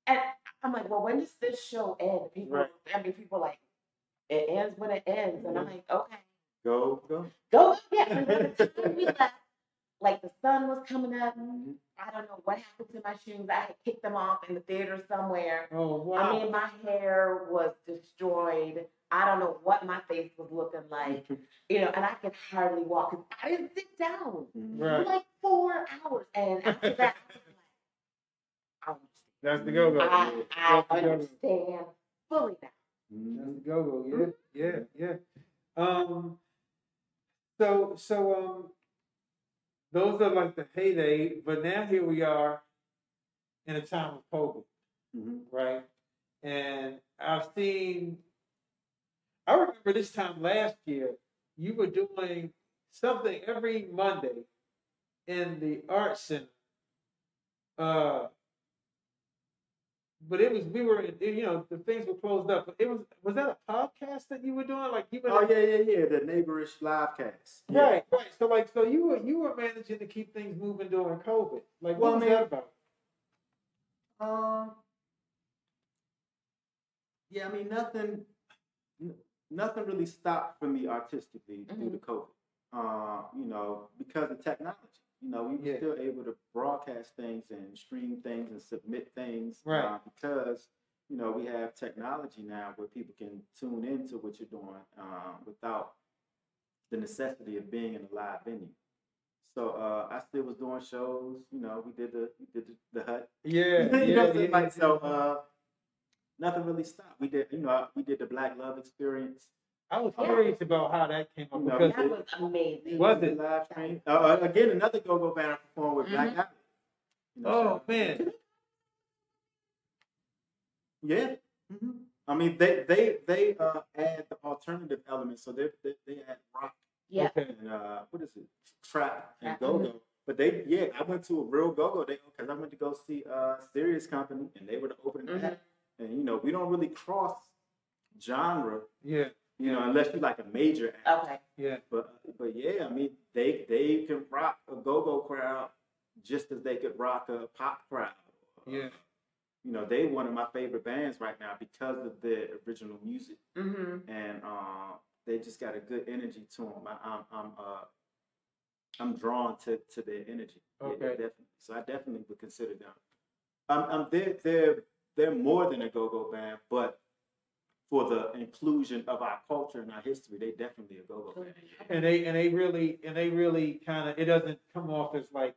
Speaker 3: and I'm like, well, when does this show end? People, I mean, people are like, it ends when it ends. And I'm like, okay.
Speaker 4: Go.
Speaker 3: Yeah. And by the time we left, like, the sun was coming up. I don't know what happened to my shoes. I had kicked them off in the theater somewhere.
Speaker 2: Oh, wow.
Speaker 3: I mean, my hair was destroyed. I don't know what my face was looking like. You know, and I could hardly walk because I didn't sit down for like 4 hours. And after that, I was like,
Speaker 2: that's the go-go.
Speaker 3: I understand fully now.
Speaker 2: That's the go-go. Yeah. So those are like the heyday, but now here we are in a time of COVID, right? And I remember this time last year, you were doing something every Monday in the art center. But we were, you know, the things were closed up. But was that a podcast that you were doing? Like you were.
Speaker 4: Oh yeah, the neighborish live cast.
Speaker 2: Right. So you were managing to keep things moving during COVID. Like, what was that about?
Speaker 4: Yeah, I mean, nothing really stopped for me artistically due to COVID. You know, because of technology. You know, we were still able to broadcast things and stream things and submit things because, you know, we have technology now where people can tune into what you're doing without the necessity of being in a live venue. So I still was doing shows. You know, we did the hut. So nothing really stopped. We did the Black Love Experience.
Speaker 2: I was curious about how that came up.
Speaker 3: That was amazing.
Speaker 2: Was it?
Speaker 4: Live stream. Again, another go-go band I performed with Black Allery. You know,
Speaker 2: oh, man.
Speaker 4: Yeah. I mean, they add the alternative elements. So they add rock.
Speaker 3: Yeah.
Speaker 2: Okay.
Speaker 4: And what is it? Trap and go-go. But I went to a real go-go because I went to go see Serious Company, and they were the opening act. And, you know, we don't really cross genre.
Speaker 2: Yeah.
Speaker 4: You know, unless you like a major act.
Speaker 3: Okay.
Speaker 2: Yeah.
Speaker 4: But yeah, I mean, they can rock a go-go crowd just as they could rock a pop crowd.
Speaker 2: Yeah.
Speaker 4: You know, they one of my favorite bands right now because of their original music, and they just got a good energy to them. I'm drawn to their energy.
Speaker 2: Okay.
Speaker 4: Yeah, definitely. So I definitely would consider them. They're more than a go-go band, but for the inclusion of our culture and our history, they definitely a go-go band.
Speaker 2: And they really kind of, it doesn't come off as like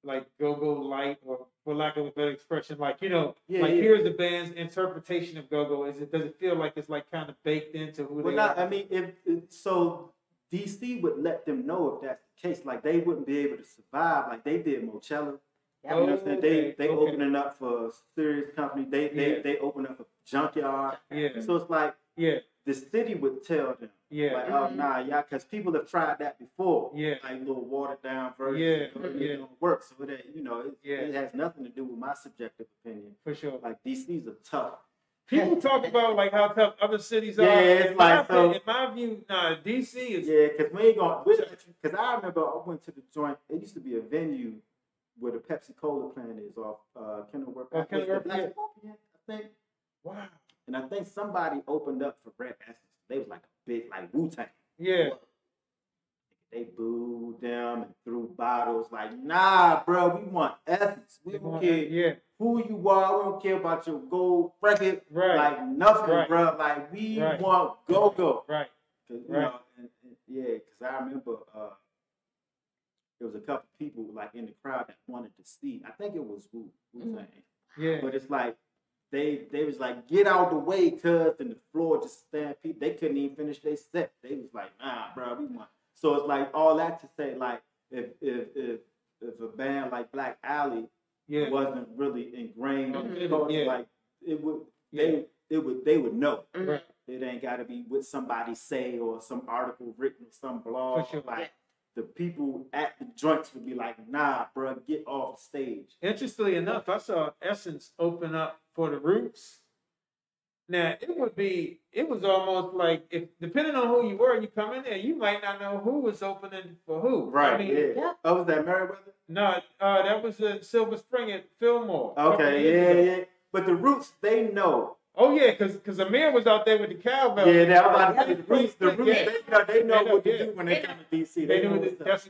Speaker 2: like go-go light, or for lack of a better expression, like
Speaker 4: Yeah.
Speaker 2: here's the band's interpretation of go-go? Does it feel like it's like kind of baked into who they are?
Speaker 4: I mean, so DC would let them know if that's the case. Like they wouldn't be able to survive. Like they did Mochella. You know what I'm saying? They opening up for a serious company. They open up a junkyard.
Speaker 2: Yeah.
Speaker 4: So it's like the city would tell them.
Speaker 2: Yeah.
Speaker 4: Like, oh nah, yeah, because people have tried that before.
Speaker 2: Yeah.
Speaker 4: Like little watered down versions. It don't work. So it has nothing to do with my subjective opinion.
Speaker 2: For sure.
Speaker 4: Like DC's are tough.
Speaker 2: People talk about like how tough other cities are.
Speaker 4: Yeah, it's
Speaker 2: in my view, DC is.
Speaker 4: Yeah, because we ain't gonna. Because I remember I went to the joint. It used to be a venue where the Pepsi Cola plant is off Kenilworth.
Speaker 2: I
Speaker 4: think.
Speaker 2: Wow.
Speaker 4: And I think somebody opened up for Red Essence. They was like a big like Wu-Tang.
Speaker 2: Yeah.
Speaker 4: They booed them and threw bottles. Like, nah, bro, we want Essence. We don't care who you are. We don't care about your gold record.
Speaker 2: Right.
Speaker 4: Like nothing, bro. Like we want GoGo.
Speaker 2: Right.
Speaker 4: Because I remember there was a couple people like in the crowd that wanted to see. I think it was Wu-Tang.
Speaker 2: Yeah.
Speaker 4: But it's like they was like, get out the way, cuz, and the floor just stampede. They couldn't even finish their set. They was like, nah, bro, we want. So it's like all that to say, like, if a band like Black Allery wasn't really ingrained in the culture, like it would they would know.
Speaker 2: Right.
Speaker 4: It ain't gotta be what somebody say or some article written or some blog.
Speaker 2: For sure.
Speaker 4: Like the people at the joints would be like, nah, bro, get off the stage.
Speaker 2: Interestingly enough, I saw Essence open up for the Roots. Now it was almost like, if depending on who you were, you come in there, you might not know who was opening for who.
Speaker 4: Right.
Speaker 2: I mean,
Speaker 4: Oh, was that Merriweather?
Speaker 2: No, that was Silver Spring at Fillmore.
Speaker 4: Okay, yeah. But the Roots, they know.
Speaker 2: Oh yeah, because Amir was out there with the cowbell.
Speaker 4: Yeah, that was about to say the Roots. They know what to do when they come to DC.
Speaker 2: They know
Speaker 4: that's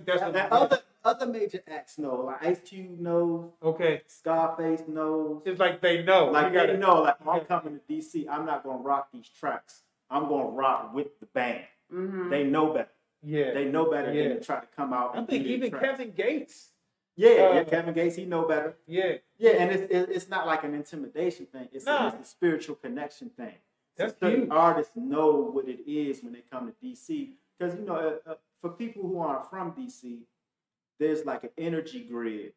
Speaker 4: other major acts know. Like Ice Cube knows.
Speaker 2: Okay.
Speaker 4: Scarface knows.
Speaker 2: It's like they know.
Speaker 4: Like they know. Like I'm coming to DC, I'm not gonna rock these tracks. I'm gonna rock with the band.
Speaker 3: Mm-hmm.
Speaker 4: They know better.
Speaker 2: Yeah.
Speaker 4: They know better than to try to come out.
Speaker 2: I think even Kevin Gates.
Speaker 4: Yeah, Kevin Gates, he know better.
Speaker 2: Yeah.
Speaker 4: Yeah, and it's not like an intimidation thing. It's a spiritual connection thing.
Speaker 2: That's
Speaker 4: certain
Speaker 2: huge.
Speaker 4: artists know what it is when they come to DC. Because, for people who aren't from DC, there's like an energy grid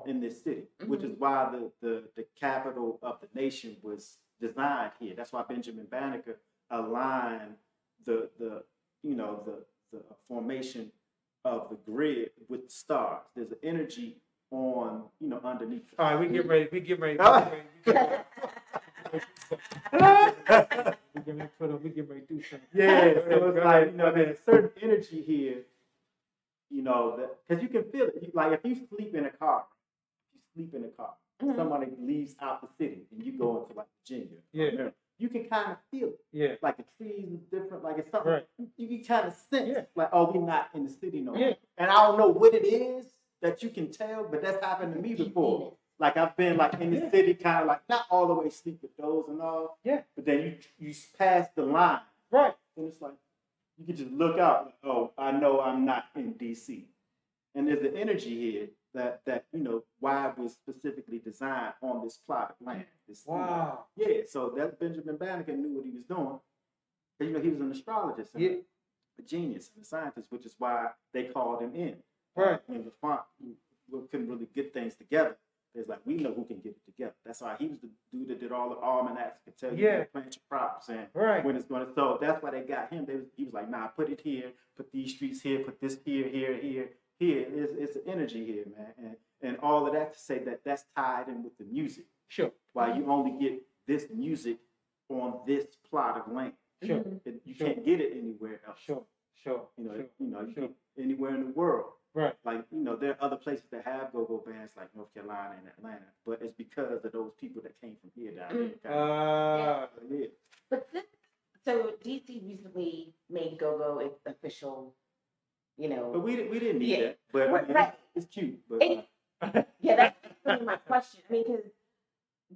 Speaker 4: in this city, which is why the capital of the nation was designed here. That's why Benjamin Banneker aligned the formation of the grid with the stars. There's an energy on, underneath.
Speaker 2: All right, we get ready. We get ready to do something.
Speaker 4: Yeah, so it's like, there's a certain energy here, that, because you can feel it. Like if you sleep in a car, somebody leaves out the city and you go into like Virginia, Maryland, you can kind of feel it.
Speaker 2: Yeah.
Speaker 4: Like the trees are different, like it's something you can kind of sense. Like, oh, we're not in the city no more.
Speaker 2: Yeah.
Speaker 4: And I don't know what it is that you can tell, but that's happened to me before. Like I've been like in the city, kind of like not all the way sleep with those and all. Yeah. But then you pass the line.
Speaker 2: Right.
Speaker 4: And it's like you can just look out. Like, oh, I know I'm not in DC. And there's the energy here that why it was specifically designed on this plot of land.
Speaker 2: Wow.
Speaker 4: So that Benjamin Banneker knew what he was doing. And, he was an astrologist and a genius and a scientist, which is why they called him in.
Speaker 2: Right.
Speaker 4: When the font couldn't really get things together. It's like, we know who can get it together. That's why he was the dude that did all the almanacs, could tell you to plant your crops and when it's going to. So that's why they got him. He was like, nah, put it here, put these streets here, put this here. It's an energy here, man. And all of that to say that that's tied in with the music. Sure. Why you only get this music on this plot of land. Sure. You can't get it anywhere else. Sure. You can get anywhere in the world. Right. Like, there are other places that have go-go bands like North Carolina and Atlanta, but it's because of those people that came from here down there.
Speaker 3: But so DC recently made go-go its official,
Speaker 4: But we didn't need that. But it's cute. But
Speaker 3: that's really my question. I mean, because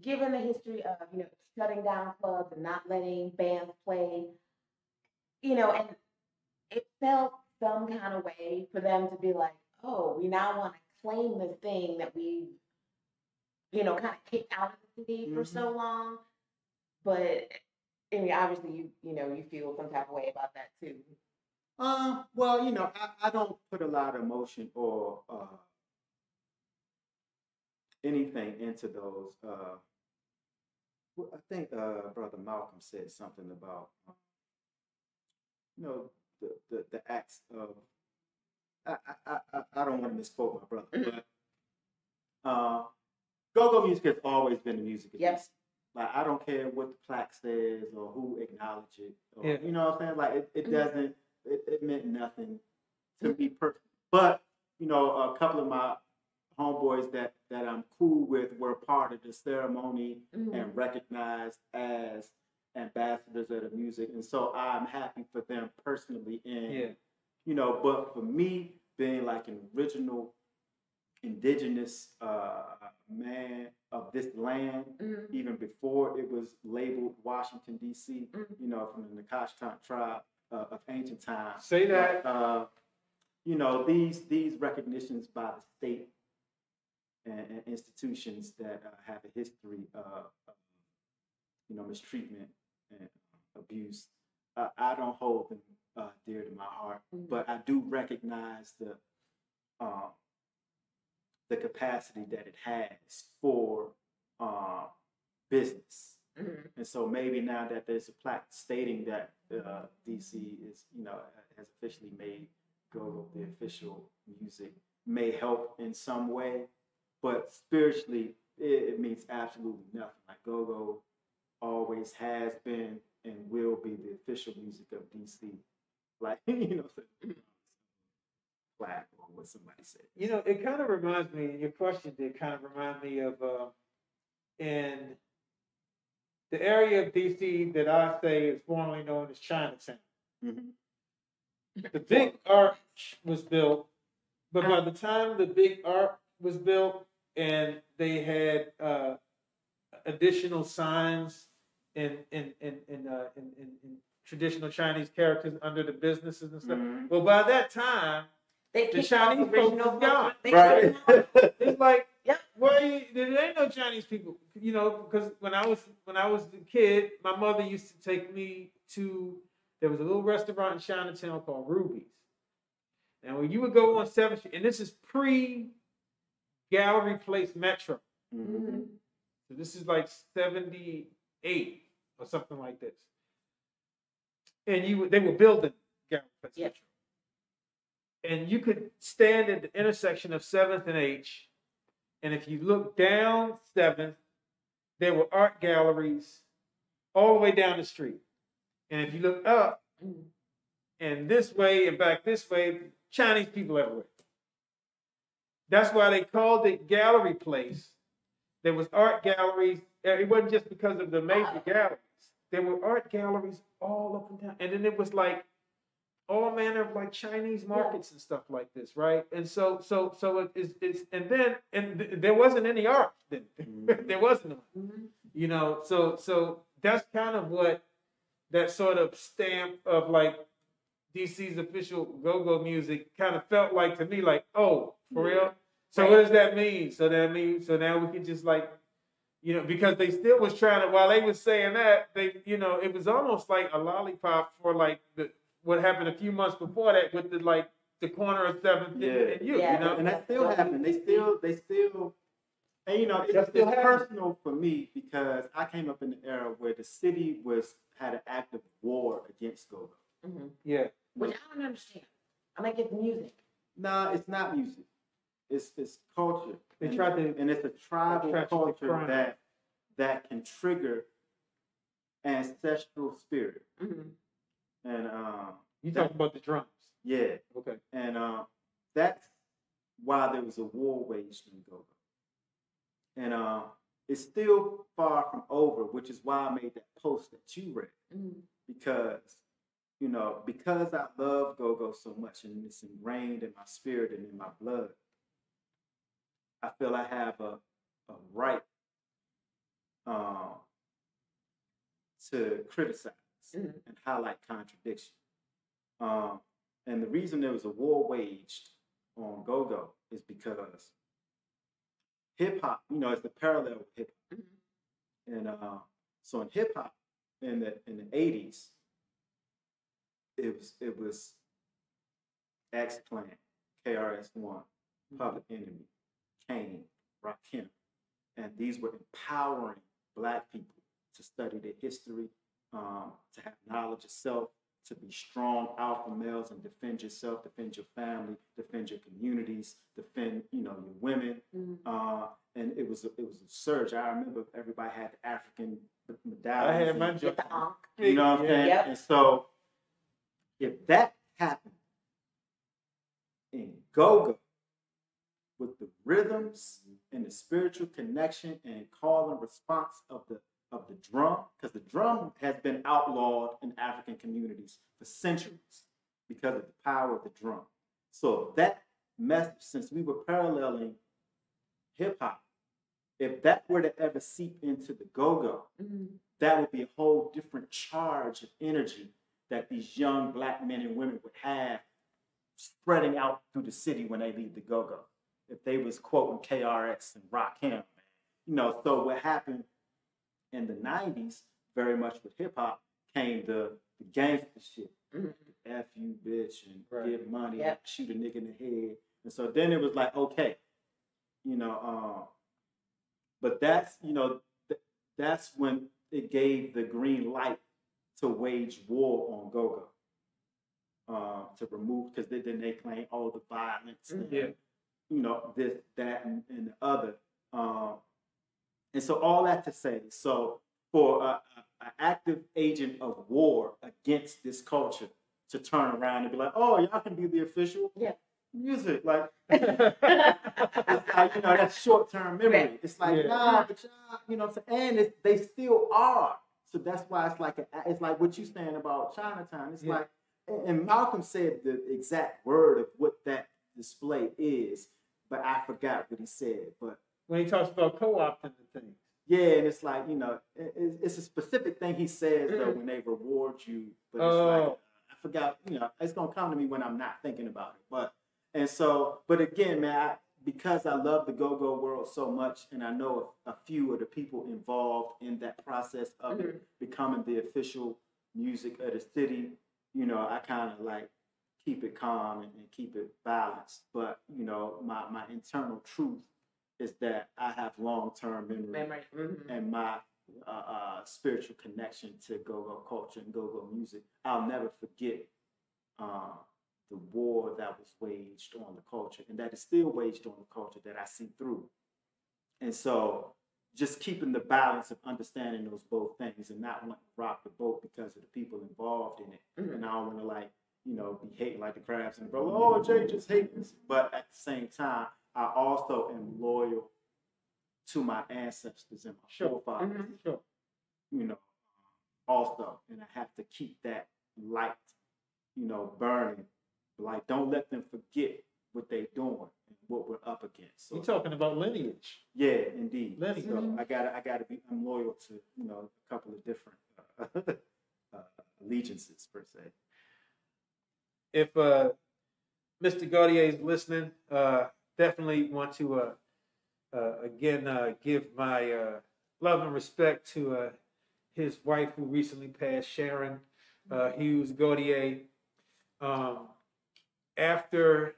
Speaker 3: given the history of, shutting down clubs and not letting bands play, and it felt some kind of way for them to be like, oh, we now want to claim the thing that we, you know, kind of kicked out of the city for so long. But I mean, obviously, you feel some type of way about that too.
Speaker 4: Well, I don't put a lot of emotion or anything into those. I think Brother Malcolm said something about the acts of. I don't want to misquote my brother, but go-go music has always been the music of DC. Like, I don't care what the plaque says or who acknowledged it. Or, you know what I'm saying? Like, it doesn't. It meant nothing to me personally. But a couple of my homeboys that I'm cool with were part of the ceremony and recognized as ambassadors of the music, and so I'm happy for them personally. And but for me, being like an original indigenous man of this land, even before it was labeled Washington D.C., from the Anacostia tribe of ancient times.
Speaker 2: Say that.
Speaker 4: These recognitions by the state and institutions that have a history of mistreatment and abuse, I don't hold them dear to my heart, but I do recognize the capacity that it has for business. And so maybe now that there's a plaque stating that DC is, has officially made GoGo the official music, may help in some way, but spiritually, it means absolutely nothing. Like, GoGo always has been and will be the official music of DC. Like, plaque or what somebody said.
Speaker 2: It kind of reminds me, your question did kind of remind me of in the area of DC that I say is formerly known as Chinatown. The big arch was built, but by the time the big arch was built and they had additional signs in traditional Chinese characters under the businesses and stuff. Well, by that time, the Chinese folks was gone. Right? It's like, there ain't no Chinese people, because when I was a kid, my mother used to take me to. There was a little restaurant in Chinatown called Ruby's, and when you would go on 7th Street, and this is pre-Gallery Place Metro, so this is like 78 or something like this, and they were building Gallery Place Metro. And you could stand at the intersection of 7th and H, and if you look down 7th, there were art galleries all the way down the street. And if you look up and this way and back this way, Chinese people everywhere. That's why they called it Gallery Place. There was art galleries. It wasn't just because of the major galleries. There were art galleries all up and down. And then it was like all manner of like Chinese markets and stuff like this, right? And so there wasn't any art then. There wasn't one. So that's kind of what that sort of stamp of like DC's official GoGo music kind of felt like to me, like, oh, for real? So what does that mean? So now we can just like, because they still was trying to, while they was saying that, it was almost like a lollipop for like what happened a few months before that with the corner of 7th and you,
Speaker 4: and that still happened. They still, and it's personal for me because I came up in the era where the city had an active war against GoGo.
Speaker 3: Which I don't understand. I'm like, it's music.
Speaker 4: No, it's not music. It's culture.
Speaker 2: They
Speaker 4: and,
Speaker 2: try to,
Speaker 4: and it's a tribal culture that can trigger ancestral spirit. And
Speaker 2: you talking about the drums?
Speaker 4: Yeah.
Speaker 2: Okay.
Speaker 4: And that's why there was a war waged in GoGo. And it's still far from over, which is why I made that post that you read. Because, because I love GoGo so much and it's ingrained in my spirit and in my blood, I feel I have a right to criticize and highlight contradiction. And the reason there was a war waged on GoGo is because hip hop, you know, it's the parallel with hip hop. And so in hip hop in the 80s, it was X-Plan, KRS-One, Public Enemy, Kane, Rakim, and these were empowering Black people to study their history, to have knowledge of self, to be strong alpha males and defend yourself, defend your family, defend your communities, defend, you know, your women. And it was a surge. I remember everybody had the African medallions.
Speaker 2: I had my
Speaker 3: Get the ankh.
Speaker 4: You know what I'm saying?
Speaker 3: Yep.
Speaker 4: And so if that happened in GoGo with the rhythms and the spiritual connection and call and response of the drum, because the drum has been outlawed in African communities for centuries because of the power of the drum. So that message, since we were paralleling hip hop, if that were to ever seep into the go-go, that would be a whole different charge of energy that these young Black men and women would have spreading out through the city when they leave the go-go. If they was quoting KRS and Rakim, you know, so what happened in the 90s, very much with hip hop, came the gangster shit. F you, bitch, and give money, and shoot a nigga in the head. And so then it was like, okay, you know, but that's, you know, that's when it gave the green light to wage war on GoGo. To remove, because then they claim all the violence, and, you know, this, that, and the other. And so all that to say, so for an active agent of war against this culture to turn around and be like, oh, y'all can be the official music, like, it's like, you know, that's short-term memory. It's like, nah, but y'all, you know what I'm saying? And they still are. So that's why it's like what you saying about Chinatown. It's like, and Malcolm said the exact word of what that display is, but I forgot what he said. But
Speaker 2: when he talks about co-opting the thing.
Speaker 4: Yeah, and it's like, you know, it's a specific thing he says, though, when they reward you. But it's like, I forgot, you know, it's going to come to me when I'm not thinking about it. But again, man, because I love the go-go world so much, and I know a few of the people involved in that process of it becoming the official music of the city, you know, I kind of like keep it calm and keep it balanced. But, you know, my internal truth is that I have long-term memory. And my spiritual connection to go-go culture and go-go music. I'll never forget the war that was waged on the culture, and that is still waged on the culture that I see through. And so just keeping the balance of understanding those both things and not wanting to rock the boat because of the people involved in it. And I don't want to, like, you know, be hating like the crabs and bro, oh, Jay just hating us. But at the same time, I also am loyal to my ancestors and my forefathers, you know, also. And I have to keep that light, you know, burning. Like, don't let them forget what they're doing and what we're up against. So,
Speaker 2: you're talking about lineage.
Speaker 4: Yeah, indeed.
Speaker 2: Lineage.
Speaker 4: So I gotta be, I'm loyal to, you know, a couple of different allegiances, per se.
Speaker 2: If Mr. Gautier is listening, definitely want to again give my love and respect to his wife who recently passed, Sharon Hughes Gautier. After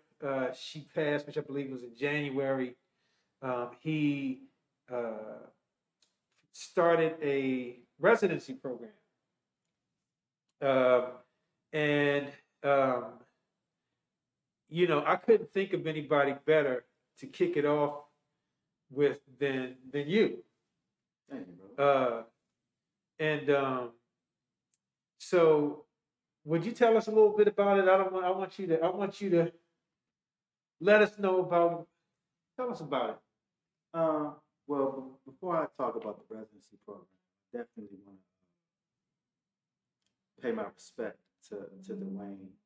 Speaker 2: she passed, which I believe was in January, he started a residency program. You know, I couldn't think of anybody better to kick it off with than you.
Speaker 4: Thank you, bro.
Speaker 2: So would you tell us a little bit about it? I want you to let us know about. Tell us about it.
Speaker 4: Well, before I talk about the residency program, I definitely want to pay my respect to Dwayne and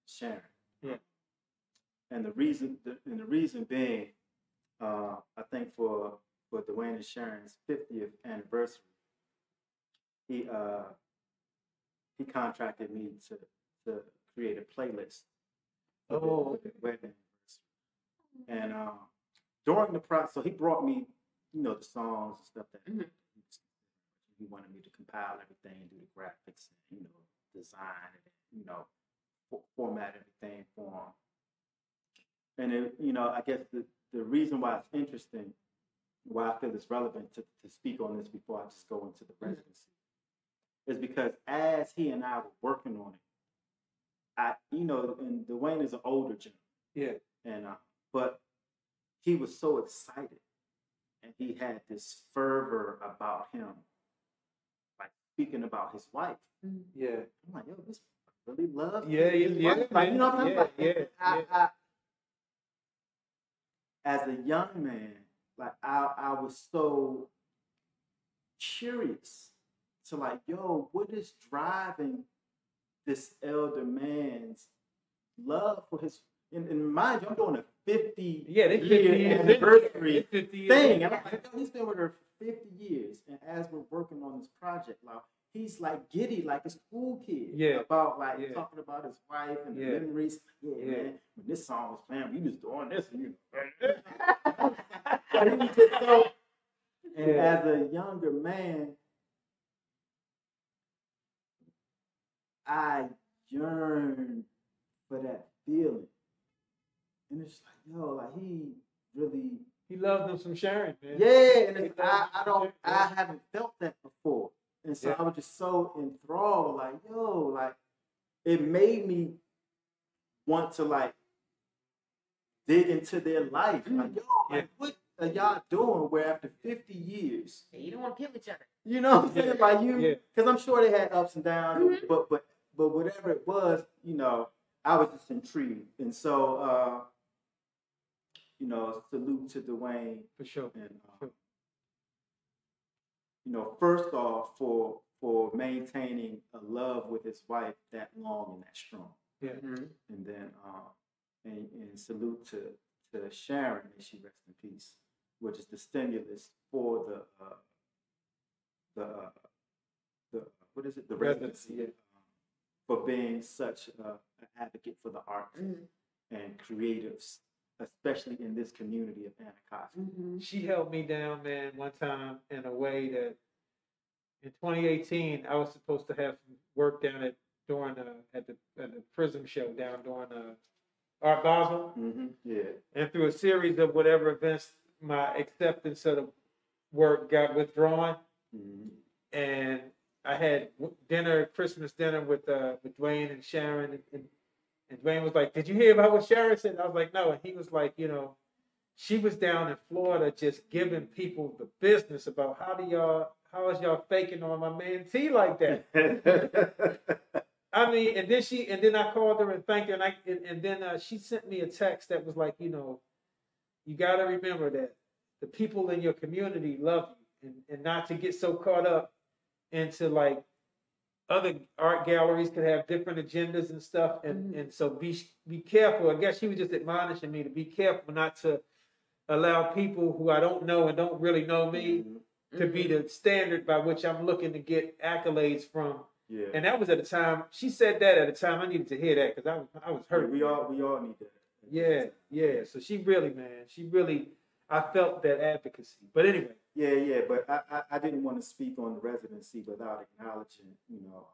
Speaker 4: Sharon.
Speaker 2: Yeah.
Speaker 4: And the reason being, I think for Dwayne and Sharon's 50th anniversary, he contracted me to create a playlist for the wedding anniversary. And during the process, so he brought me, you know, the songs and stuff that he wanted me to compile everything, do the graphics, and, you know, design and, you know, format everything for him. And it, you know, I guess the reason why it's interesting, why I feel it's relevant to speak on this before I just go into the residency, is because as he and I were working on it, you know, and Dwayne is an older gentleman.
Speaker 2: Yeah.
Speaker 4: And but he was so excited, and he had this fervor about him, like speaking about his wife.
Speaker 2: Yeah.
Speaker 4: I'm like, yo, this really love.
Speaker 2: Yeah, yeah,
Speaker 4: like, you know what I'm
Speaker 2: yeah,
Speaker 4: saying?
Speaker 2: yeah.
Speaker 4: As a young man, like I was so curious to like, yo, what is driving this elder man's love for his? And mind you, I'm doing a 50-year anniversary thing. And I'm like, yo, he's been with her for 50 years. And as we're working on this project, like, he's like giddy, like a school kid.
Speaker 2: Yeah.
Speaker 4: About like talking about his wife and the memories. Yeah, man. When this song was playing, we just doing this. And, you know. He was just so, and as a younger man, I yearned for that feeling. And it's like, yo, like he
Speaker 2: loved them some Sharon, man.
Speaker 4: Yeah, and it's, I haven't felt that before. And so I was just so enthralled, like, yo, like, it made me want to like dig into their life. Like, yo, like, what are y'all doing where after 50 years
Speaker 3: you don't want to kill each other?
Speaker 4: You know what I'm saying? Like you, because I'm sure they had ups and downs, but whatever it was, you know, I was just intrigued. And so you know, salute to Dwayne.
Speaker 2: For sure.
Speaker 4: And you know, first off, for maintaining a love with his wife that long and that strong.
Speaker 2: Yeah.
Speaker 4: And then and salute to Sharon, may she rest in peace, which is the stimulus for the what is it? The residency. For being such an advocate for the arts and creatives, especially in this community of Anacostia.
Speaker 2: She held me down, man, one time in a way that in 2018 I was supposed to have some work down at the Prism show down during Art Basel.
Speaker 4: Yeah.
Speaker 2: And through a series of whatever events, my acceptance of the work got withdrawn. And I had Christmas dinner with Dwayne and Sharon, and Dwayne was like, "Did you hear about what Sharon said?" And I was like, "No." And he was like, "You know, she was down in Florida just giving people the business about how is y'all faking on my man T like that?" I mean, and then I called her and thanked her, and then she sent me a text that was like, you know, you got to remember that the people in your community love you, and not to get so caught up into like other art galleries could have different agendas and stuff, and so be careful. I guess she was just admonishing me to be careful not to allow people who I don't know and don't really know me to be the standard by which I'm looking to get accolades from.
Speaker 4: Yeah. And
Speaker 2: that was at a time, she said that at a time I needed to hear that because I was hurt.
Speaker 4: We all need that.
Speaker 2: Yeah. So she really, I felt that advocacy. But anyway.
Speaker 4: Yeah. But I didn't want to speak on the residency without acknowledging, you know,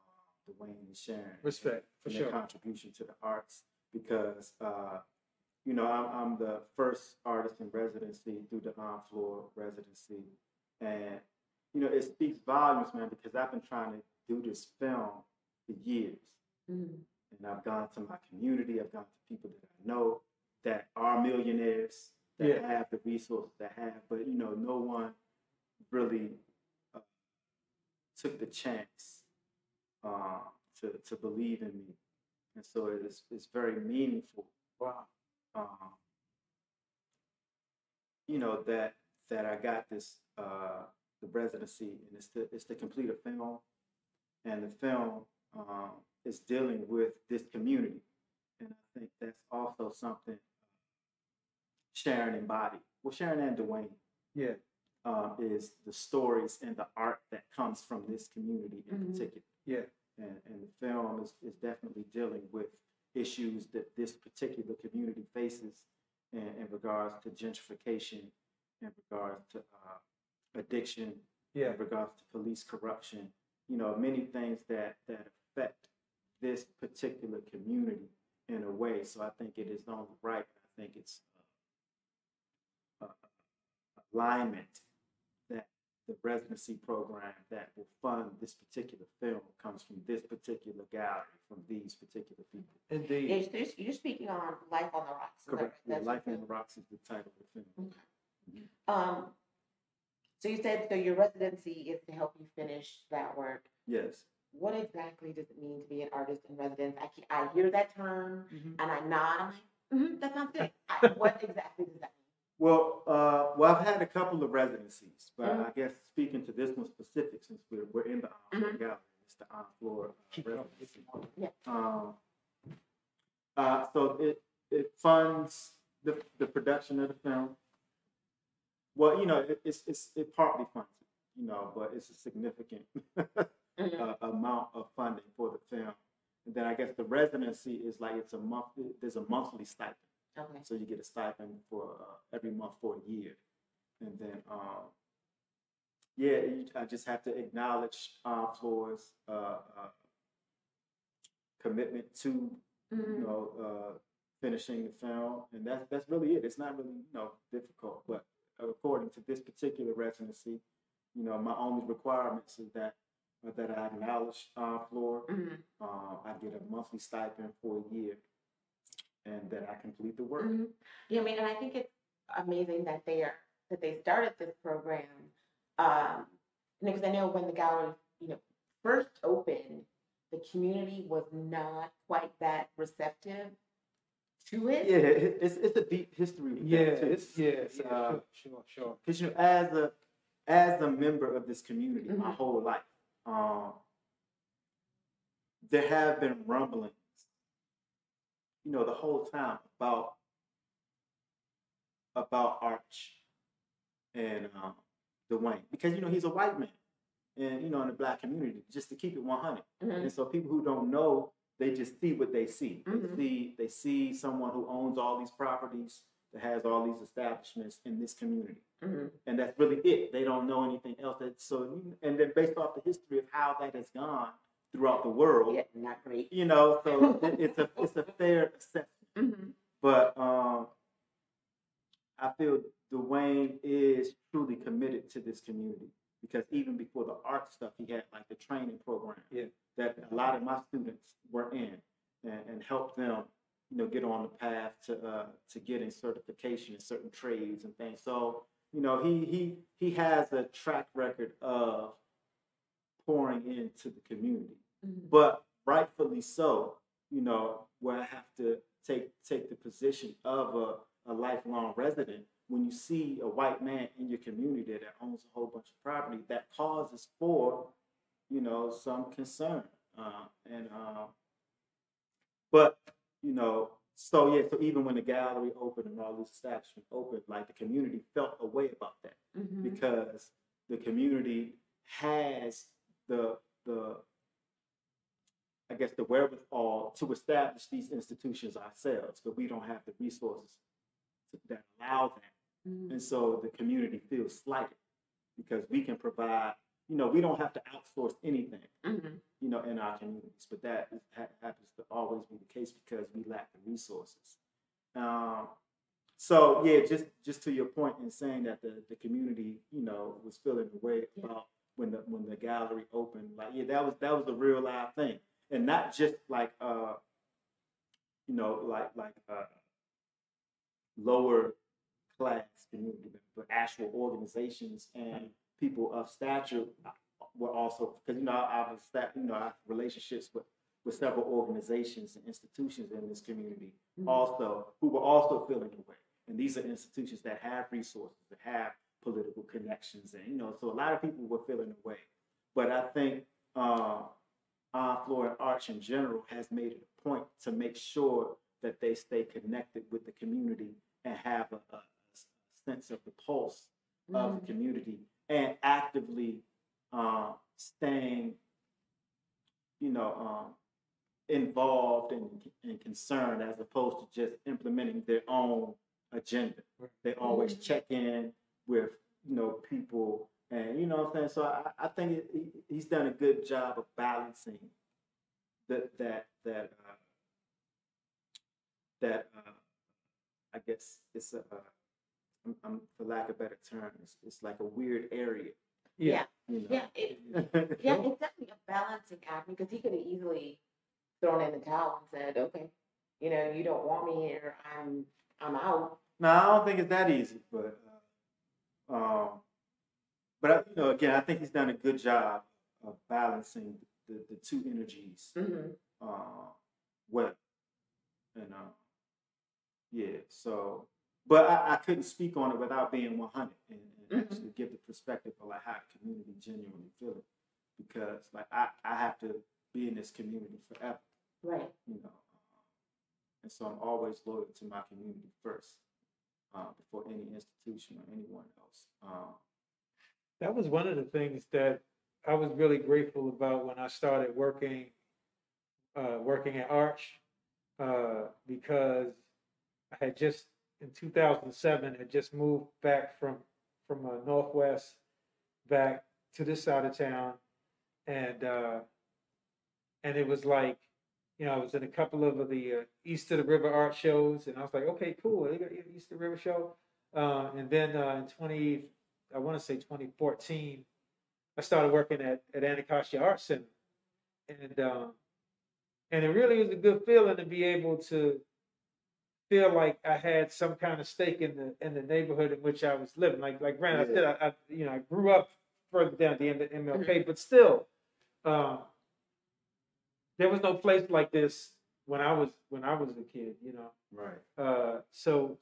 Speaker 4: Dwayne and Sharon.
Speaker 2: Respect, for sure.
Speaker 4: Their contribution to the arts because, you know, I'm the first artist in residency through the Honfleur residency. And, you know, it speaks volumes, man, because I've been trying to do this film for years. And I've gone to my community, I've gone to people that I know that are millionaires, that have the resources that have, but, you know, no one really took the chance to believe in me. And so it's very meaningful.
Speaker 2: Wow.
Speaker 4: You know, that I got this, the residency, and it's to complete a film. And the film is dealing with this community. And I think that's also something Sharon embodied. Well, Sharon and Dwayne.
Speaker 2: Yeah.
Speaker 4: Is the stories and the art that comes from this community in particular.
Speaker 2: Yeah.
Speaker 4: And the film is definitely dealing with issues that this particular community faces in regards to gentrification, in regards to addiction,
Speaker 2: Yeah.
Speaker 4: in regards to police corruption, many things that affect this particular community in a way. So I think it is only right. I think it's alignment that the residency program that will fund this particular film comes from this particular gallery, from these particular people.
Speaker 2: Indeed.
Speaker 3: You're speaking on Life on the Rocks.
Speaker 4: Correct.
Speaker 3: That's
Speaker 4: Life
Speaker 3: your
Speaker 4: on the Rocks is the title of the film.
Speaker 3: Okay. So you said, so your residency is to help you finish that work.
Speaker 4: Yes.
Speaker 3: What exactly does it mean to be an artist in residence? I hear that term and I nod. I'm like, that sounds good. What exactly does that mean?
Speaker 4: Well, I've had a couple of residencies, but I guess speaking to this one specific, since we're in the Honfleur Gallery, it's the Honfleur residency.
Speaker 3: Yeah.
Speaker 4: So it funds the production of the film. Well, it partly funds it, but it's a significant amount of funding for the film. And then I guess the residency is like there's a monthly stipend.
Speaker 3: Okay.
Speaker 4: So you get a stipend for every month for a year. And then, I just have to acknowledge Honfleur's commitment to, finishing the film. And that's really it. It's not really, difficult. But according to this particular residency, my only requirements is that I acknowledge Honfleur. I get a monthly stipend for a year, and that I complete the work.
Speaker 3: Yeah, I mean, and I think it's amazing that they started this program. Because I know when the gallery, first opened, the community was not quite that receptive to it.
Speaker 4: Yeah, it's a deep history.
Speaker 2: Sure.
Speaker 4: Because as a member of this community, my whole life, there have been rumblings, the whole time about Arch and Dwayne, because he's a white man, and in the Black community, just to keep it 100. And so people who don't know, they just see what they see. They see someone who owns all these properties, that has all these establishments in this community, and that's really it. They don't know anything else. And then based off the history of how that has gone throughout the world,
Speaker 3: Yeah, not great.
Speaker 4: So it's a fair assessment. But I feel Dwayne is truly committed to this community, because even before the art stuff, he had like the training program that a lot of my students were in, and helped them, get on the path to getting certification in certain trades and things. So, he has a track record of pouring into the community, but rightfully so, where I have to take the position of a lifelong resident. When you see a white man in your community that owns a whole bunch of property, that causes for, some concern. So even when the gallery opened and all these establishments opened, like the community felt a way about that, because the community has the wherewithal to establish these institutions ourselves, but we don't have the resources that allow that. And so the community feels slighted, because we can provide, we don't have to outsource anything, in our communities, but that happens to always be the case because we lack the resources. Just to your point in saying that the community, was feeling the way about when the gallery opened, that was a real live thing, and not just like lower class community, but actual organizations and people of stature were also, because I have relationships with several organizations and institutions in this community also, who were also feeling the way. And these are institutions that have resources, that have political connections, and so a lot of people were feeling the way. But I think Honfleur and Arch in general has made it a point to make sure that they stay connected with the community and have a sense of the pulse of the community, and actively staying, involved and concerned, as opposed to just implementing their own agenda. They always check in with, people, and you know what I'm saying. So I think he's done a good job of balancing that I guess it's for lack of a better term, it's like a weird area.
Speaker 3: Yeah.
Speaker 4: Yeah,
Speaker 3: it's definitely a balancing act, because he could have easily thrown in the towel and said, okay, you don't want me here, I'm out.
Speaker 4: No, I don't think it's that easy, but again, I think he's done a good job of balancing the two energies well, and yeah. So, but I couldn't speak on it without being 100 and actually give the perspective of like how the community genuinely feel it, because like I have to be in this community forever,
Speaker 3: right?
Speaker 4: And so I'm always loyal to my community first, before any institution or anyone else.
Speaker 2: That was one of the things that I was really grateful about when I started working at Arch, because I had just in 2007 had just moved back from Northwest back to this side of town, and it was like, I was in a couple of the East of the River art shows, and I was like, okay, cool, they got East of the River show, and then in 2014, I started working at Anacostia Art Center, and it really was a good feeling to be able to feel like I had some kind of stake in the neighborhood in which I was living. Like Brandy, I said, I grew up further down at the end of MLK, but still, there was no place like this when I was a kid,
Speaker 4: Right.
Speaker 2: So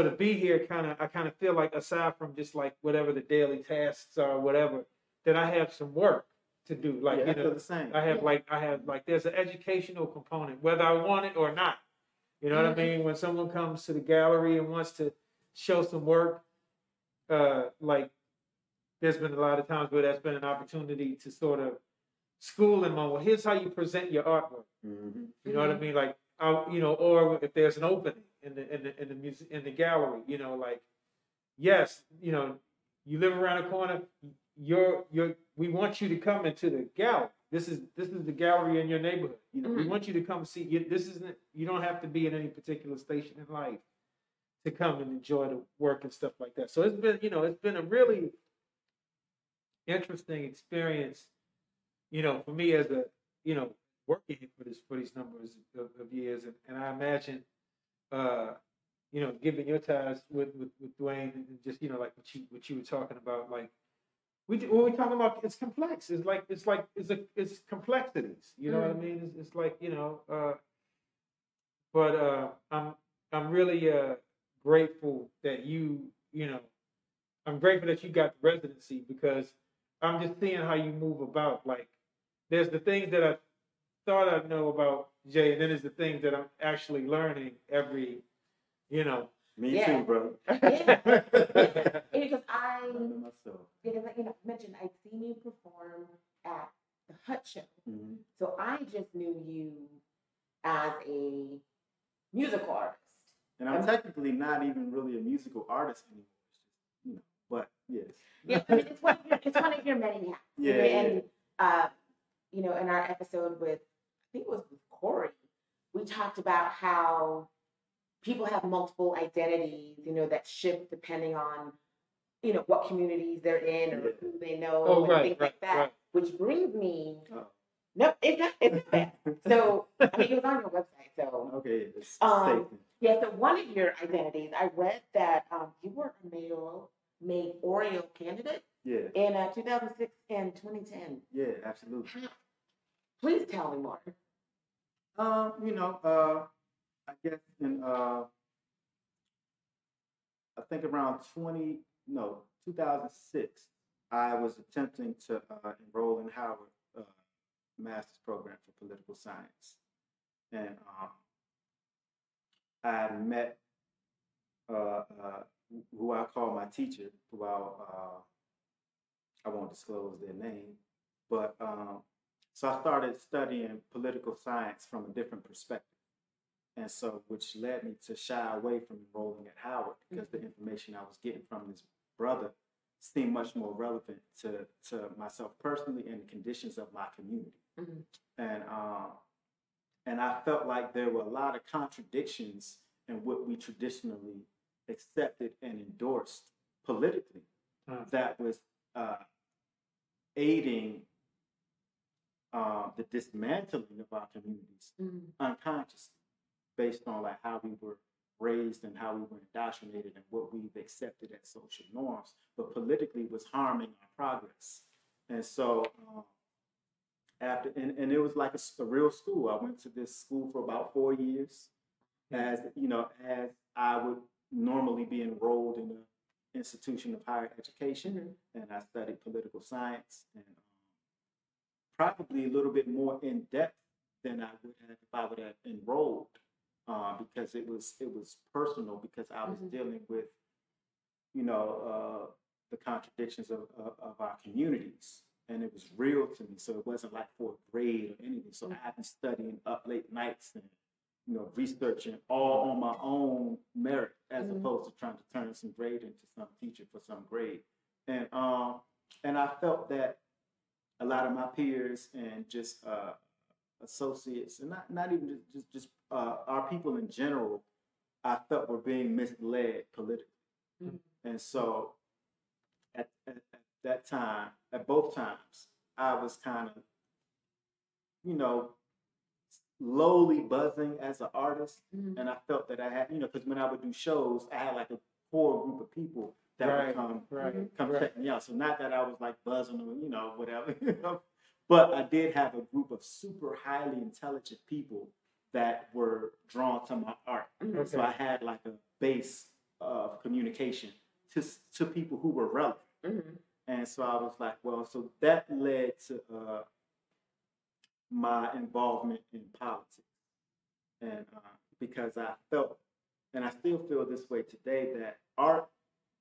Speaker 2: to be here, I kind of feel like, aside from just like whatever the daily tasks are, whatever, that I have some work to do. Like,
Speaker 4: I feel the same.
Speaker 2: I have there's an educational component, whether I want it or not. You know what I mean? When someone comes to the gallery and wants to show some work, like there's been a lot of times where that's been an opportunity to sort of school them on, well, here's how you present your artwork. You know what I mean? Like, or if there's an opening in the gallery, like, yes, you live around the corner, we want you to come into the gallery. This is the gallery in your neighborhood. We want you to come see. You don't have to be in any particular station in life to come and enjoy the work and stuff like that. So it's been a really interesting experience, for me as a, working for these numbers of years, and I imagine, given your ties with Dwayne, and just like what you were talking about, like what we're talking about, it's complex. It's complexities. You know what I mean? It's like but I'm really grateful that I'm grateful that you got the residency, because I'm just seeing how you move about. Like, there's the things that I thought I know about Jay, and then there's the things that I'm actually learning every,
Speaker 4: Me too, bro.
Speaker 3: Because I mentioned I'd seen you perform at the Hut Show, so I just knew you as a musical artist.
Speaker 4: And I'm technically not even really a musical artist anymore, but yes.
Speaker 3: Yeah, I mean, it's one of your many hats.
Speaker 4: Yeah,
Speaker 3: and in our episode with, I think it was with Corey, we talked about how people have multiple identities, that shift depending on, what communities they're in or who they know, and things like that. Right. Which brings me, no, it's not bad. So, I mean, it was on your website, so.
Speaker 4: Okay, it's
Speaker 3: safe. Yeah, so one of your identities, I read that you were a mayoral candidate in 2006 and 2010.
Speaker 4: Yeah, absolutely.
Speaker 3: Please tell me more.
Speaker 4: I guess in I think around 2006, I was attempting to enroll in Howard master's program for political science, and I met who I call my teacher, who I won't disclose their name, but so I started studying political science from a different perspective. And so, which led me to shy away from enrolling at Howard because the information I was getting from this brother seemed much more relevant to myself personally and the conditions of my community. And I felt like there were a lot of contradictions in what we traditionally accepted and endorsed politically that was aiding the dismantling of our communities unconsciously, based on like how we were raised and how we were indoctrinated and what we've accepted as social norms, but politically was harming our progress. And so after, and it was like a real school. I went to this school for about 4 years, as you know, as I would normally be enrolled in an institution of higher education, and I studied political science, and probably a little bit more in depth than I would have if I would have enrolled, because it was personal, because I was dealing with, you know, the contradictions of our communities, and it was real to me. So it wasn't like for a grade or anything. So I'd be studying up late nights and, you know, researching all on my own merit, as opposed to trying to turn some grade into some teacher for some grade. And I felt that a lot of my peers and just associates, and not even just our people in general, I felt were being misled politically. And so at that time, at both times, I was kind of, you know, lowly buzzing as an artist. And I felt that I had, you know, because when I would do shows, I had like a core group of people that would come check me out. So not that I was like buzzing or, you know, whatever, you know, but I did have a group of super highly intelligent people that were drawn to my art. So I had like a base of communication to people who were relevant. And so I was like, well, so that led to my involvement in politics. And because I felt, and I still feel this way today, that art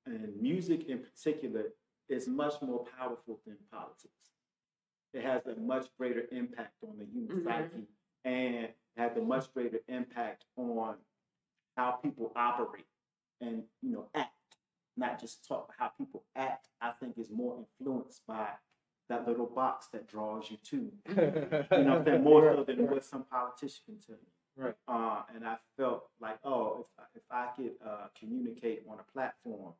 Speaker 4: and music in particular is much more powerful than politics. It has a much greater impact on the human psyche, and has a much greater impact on how people operate and, you know, act. Not just talk, but how people act, I think, is more influenced by that little box that draws you to. You know, that more so than what some politician can tell you. And I felt like, oh, if I could communicate on a platform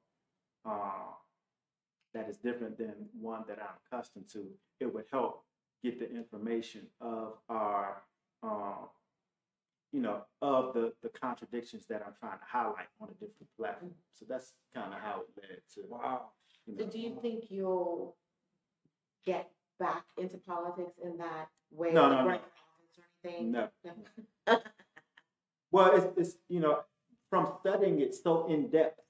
Speaker 4: that is different than one that I'm accustomed to, it would help get the information of our, you know, of the contradictions that I'm trying to highlight on a different platform. So that's kind of how it led to. Wow. You know,
Speaker 3: so do you think you'll get back into politics in that way?
Speaker 4: No,
Speaker 3: like
Speaker 4: no.
Speaker 3: Or anything?
Speaker 4: No. Well, it's you know, from studying it so in depth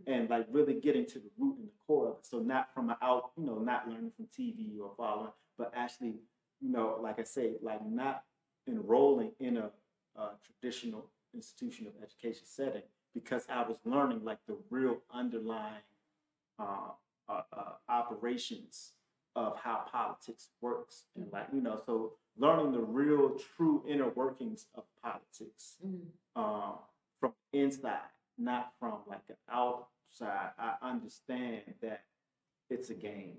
Speaker 4: and like really getting to the root and the core of it. So not from you know, not learning from TV or following, but actually, you know, like I say, like not enrolling in a traditional institution of education setting, because I was learning like the real underlying operations of how politics works, and like, you know, so learning the real true inner workings of politics from inside, not from like an outside. I understand that it's a game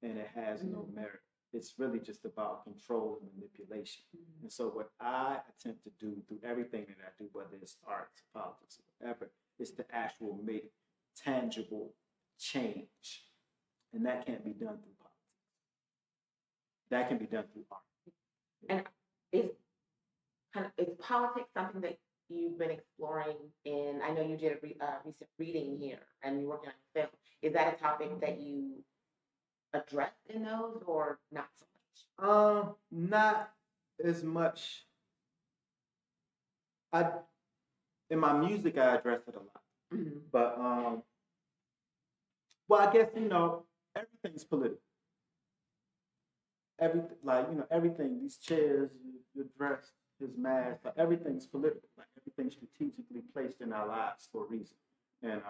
Speaker 4: and it has no merit. It's really just about control and manipulation. And so what I attempt to do through everything that I do, whether it's art, politics, or whatever, is to actually make tangible change. And that can't be done through politics. That can be done through art.
Speaker 3: And is politics something that you've been exploring in? I know you did a recent reading here and you're working on a film. Is that a topic that you addressed in those, or not so much?
Speaker 4: Not as much. In my music I address it a lot. But well, I guess, you know, everything's political. Everything, like, you know, everything, these chairs, your dress, his mask, like everything's political. Like everything's strategically placed in our lives for a reason. And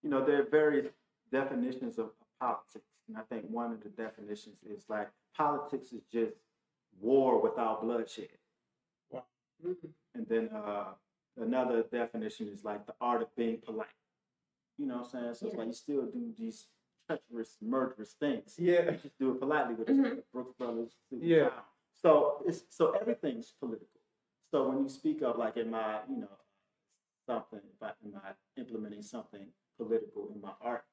Speaker 4: you know, there are various definitions of politics. And I think one of the definitions is like politics is just war without bloodshed. Wow. And then another definition is like the art of being polite. You know what I'm saying? So it's like you still do these treacherous, murderous things.
Speaker 2: Yeah.
Speaker 4: You just do it politely with the Brooks Brothers.
Speaker 2: Yeah.
Speaker 4: So everything's political. So when you speak of like in my, something, am I implementing something political in my art,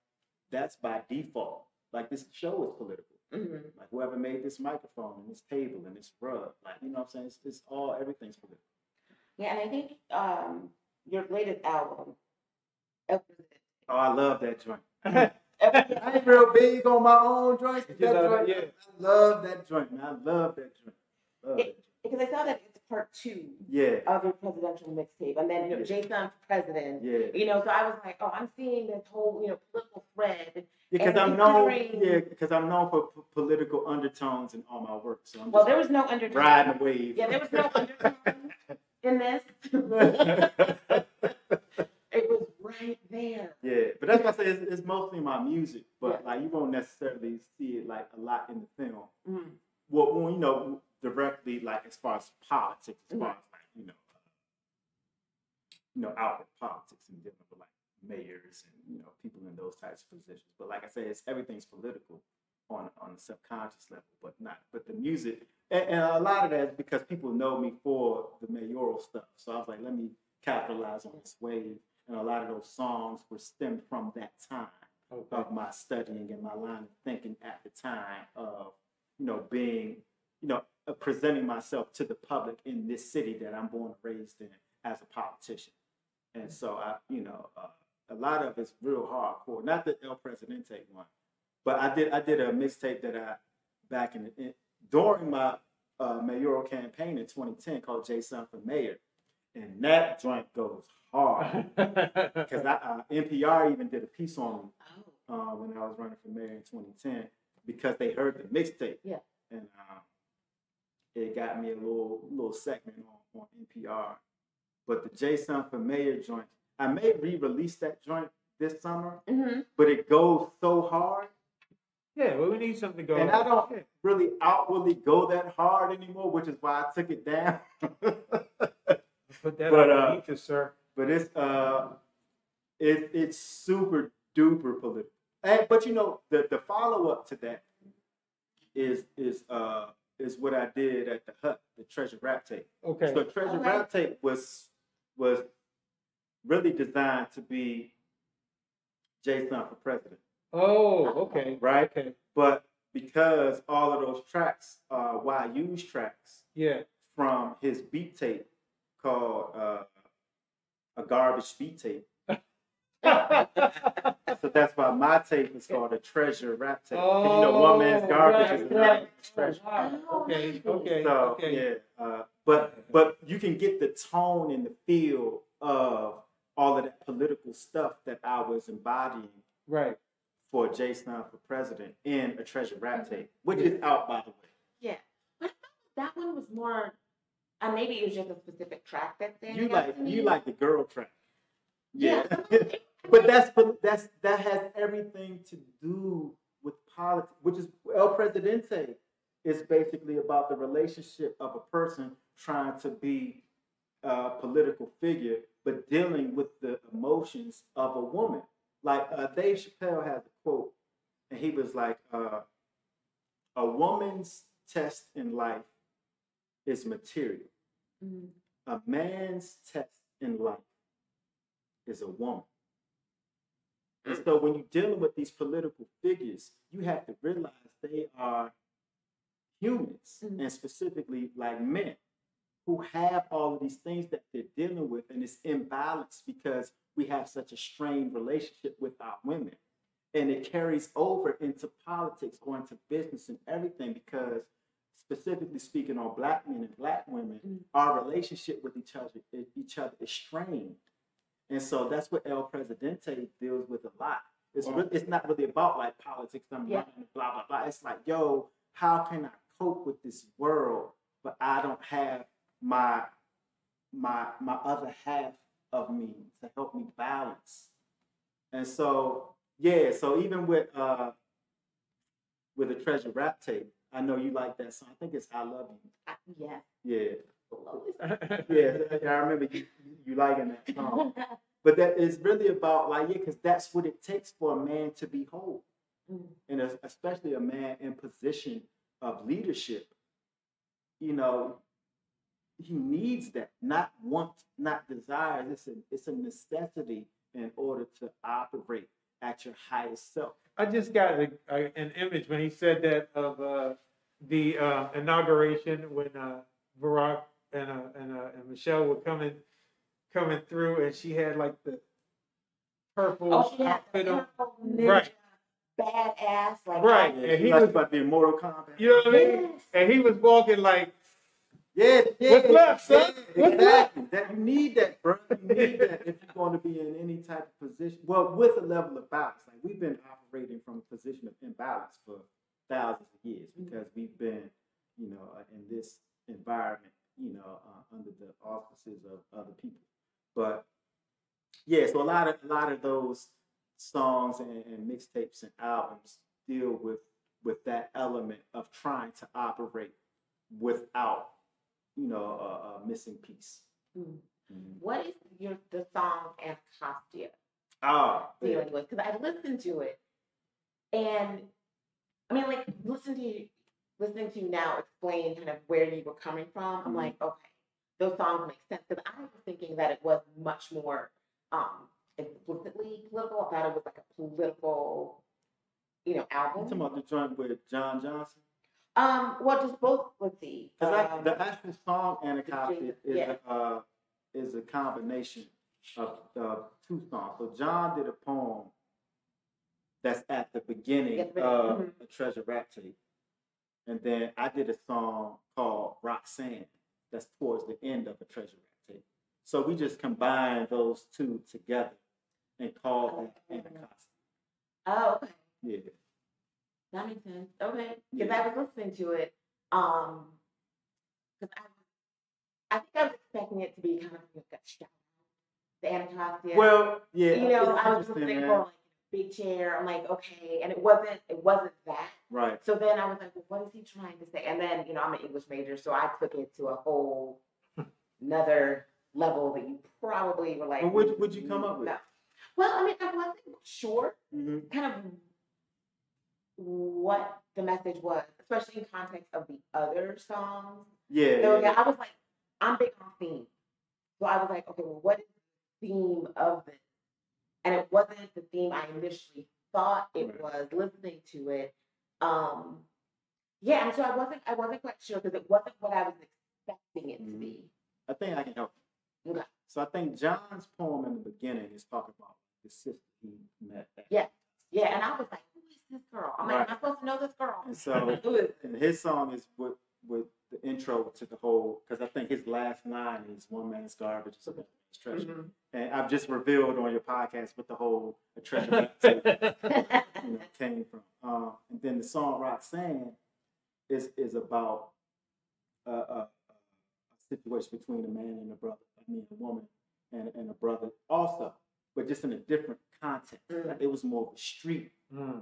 Speaker 4: that's by default. Like this show is political. Like whoever made this microphone and this table and this rug, like, you know what I'm saying? It's all, everything's political.
Speaker 3: Yeah, and I think your latest album, El Presidente.
Speaker 4: Oh, I love that joint. I ain't real big on my own joints. But that joint,
Speaker 2: yeah.
Speaker 4: I love that joint, man. I love that joint. Love that joint.
Speaker 3: Because I saw that it's part 2 of your presidential mixtape, and then Jason for President.
Speaker 4: Yeah.
Speaker 3: So I was like, oh, I'm seeing this whole political thread.
Speaker 4: Because I'm known for political undertones in all my work. So I'm
Speaker 3: there was no undertone.
Speaker 4: Riding the wave.
Speaker 3: Yeah, there was no undertone in this. It was right there.
Speaker 4: Yeah, but that's why I say it's mostly my music, but like you won't necessarily see it like a lot in the film. Well, when, directly like as far as politics, as far as like outward politics and dealing with like mayors and people in those types of positions. But like I said, everything's political on a subconscious level, but the music and a lot of that is because people know me for the mayoral stuff. So I was like, let me capitalize on this wave. And a lot of those songs were stemmed from that time of my studying and my line of thinking at the time of, being, presenting myself to the public in this city that I'm born and raised in as a politician. And so a lot of it's real hardcore. Not the El Presidente one, but I did a mixtape that back during my mayoral campaign in 2010 called Jason for Mayor. And that joint goes hard because NPR even did a piece on me when I was running for mayor in 2010 because they heard the mixtape. Yeah, and it got me a little segment on NPR. But the Jason for Mayor joint, I may re-release that joint this summer, but it goes so hard.
Speaker 2: Yeah, well, we need something to go.
Speaker 4: And I don't really outwardly go that hard anymore, which is why I took it down.
Speaker 2: Put that underneath it, sir.
Speaker 4: But it's super duper political. But the follow up to that is what I did at the Hut, the Treasure Rap Tape.
Speaker 2: Okay.
Speaker 4: So Treasure Rap Tape was really designed to be Jason for President.
Speaker 2: Oh, okay.
Speaker 4: Right?
Speaker 2: Okay.
Speaker 4: But because all of those tracks are YU's tracks from his beat tape called a garbage beat tape. So that's why my tape is called a treasure rap tape.
Speaker 2: Oh,
Speaker 4: one man's garbage is another man's treasure.
Speaker 2: Okay.
Speaker 4: So but you can get the tone and the feel of all of that political stuff that I was embodying.
Speaker 2: Right.
Speaker 4: For Jason for President in a treasure rap tape, which is out by the way.
Speaker 3: Yeah, but I thought that one was more. Maybe it was just a specific track that's there.
Speaker 4: You like the girl track. Yeah. But that has everything to do with politics, which is El Presidente is basically about the relationship of a person trying to be a political figure, but dealing with the emotions of a woman. Like Dave Chappelle has a quote, and he was like, a woman's test in life is material. A man's test in life is a woman. And so when you're dealing with these political figures, you have to realize they are humans, and specifically like men who have all of these things that they're dealing with, and it's imbalanced because we have such a strained relationship with our women. And it carries over into politics or into business and everything because specifically speaking on Black men and Black women, our relationship with each other is strained. And so that's what El Presidente deals with a lot. It's not really about like politics, I'm running, blah, blah, blah. It's like, yo, how can I cope with this world, but I don't have my other half of me to help me balance. And so, so even with the Treasure Rap Tape, I know you like that song. I think it's I Love You.
Speaker 3: Yeah.
Speaker 4: Yeah. Yeah, I remember you liking that song. But that is really about like, yeah, because that's what it takes for a man to be whole. And especially a man in position of leadership. You know, he needs that, not want, not desire. It's a necessity in order to operate at your highest self.
Speaker 2: I just got an image when he said that of the inauguration when Barack and Michelle were coming through, and she had like the purple outfit on, right?
Speaker 3: Badass, like
Speaker 2: right,
Speaker 4: Yeah,
Speaker 2: and he
Speaker 4: was
Speaker 2: was
Speaker 4: about to be in Mortal Kombat.
Speaker 2: You know what I mean?
Speaker 3: Yes.
Speaker 2: And he was walking like,
Speaker 4: yeah,
Speaker 2: what's left, son? What's left?
Speaker 4: Exactly. That you need that, bro. You need that if you're going to be in any type of position. Well, with a level of balance. Like we've been operating from a position of imbalance for thousands of years because we've been, you know, in this environment, you know, under the auspices of other people. But yeah, so a lot of those songs and mixtapes and albums deal with that element of trying to operate without, you know, a missing piece.
Speaker 3: What is the song Anacostia
Speaker 4: Dealing
Speaker 3: with? Because I listened to it, and I mean, like listening to you now explain kind of where you were coming from. I'm like, okay, those songs make sense because I was thinking that it was much more explicitly political. I thought it was like a political, you know, album.
Speaker 4: You talking about the joint with John Johnson?
Speaker 3: Well, just both. Let's see.
Speaker 4: The actual song Anacostia is a combination of two songs. So John did a poem that's at the beginning of a Treasure rap tape, and then I did a song called Roxanne that's towards the end of a Treasure rap tape. So we just combined those two together and called it Anacostia.
Speaker 3: Oh, okay.
Speaker 4: Yeah.
Speaker 3: That makes sense. Okay. Because I was listening to it, because I think I was expecting it to be kind of like a shout out, the Anacostia.
Speaker 4: Well, yeah.
Speaker 3: You know, I was listening for like a big chair. I'm like, okay, and it wasn't that.
Speaker 4: Right.
Speaker 3: So then I was like, well, what is he trying to say? And then, you know, I'm an English major, so I took it to a whole another level that you probably were like.
Speaker 4: Well, would you come up with?
Speaker 3: No. Well, I mean, I wasn't sure kind of what the message was, especially in context of the other songs.
Speaker 4: Yeah.
Speaker 3: So yeah, I was like, I'm big on theme. So I was like, okay, well, what is the theme of this? And it wasn't the theme I initially thought it was listening to it. Yeah, and so I wasn't quite sure because it wasn't what I was expecting it to be.
Speaker 4: I think I can help you.
Speaker 3: Okay.
Speaker 4: So I think John's poem in the beginning is talking about the sister he met.
Speaker 3: Yeah, and I was like, who is this girl? I'm like, am I supposed to know this girl?
Speaker 4: And so and his song is with the intro to the whole, because I think his last line is "One man's garbage is another man's treasure." And I've just revealed on your podcast what the whole treasure came from. And then the song Roxanne is about a situation between a man and a brother. I mean, a woman and a brother also, but just in a different context. Like it was more of a street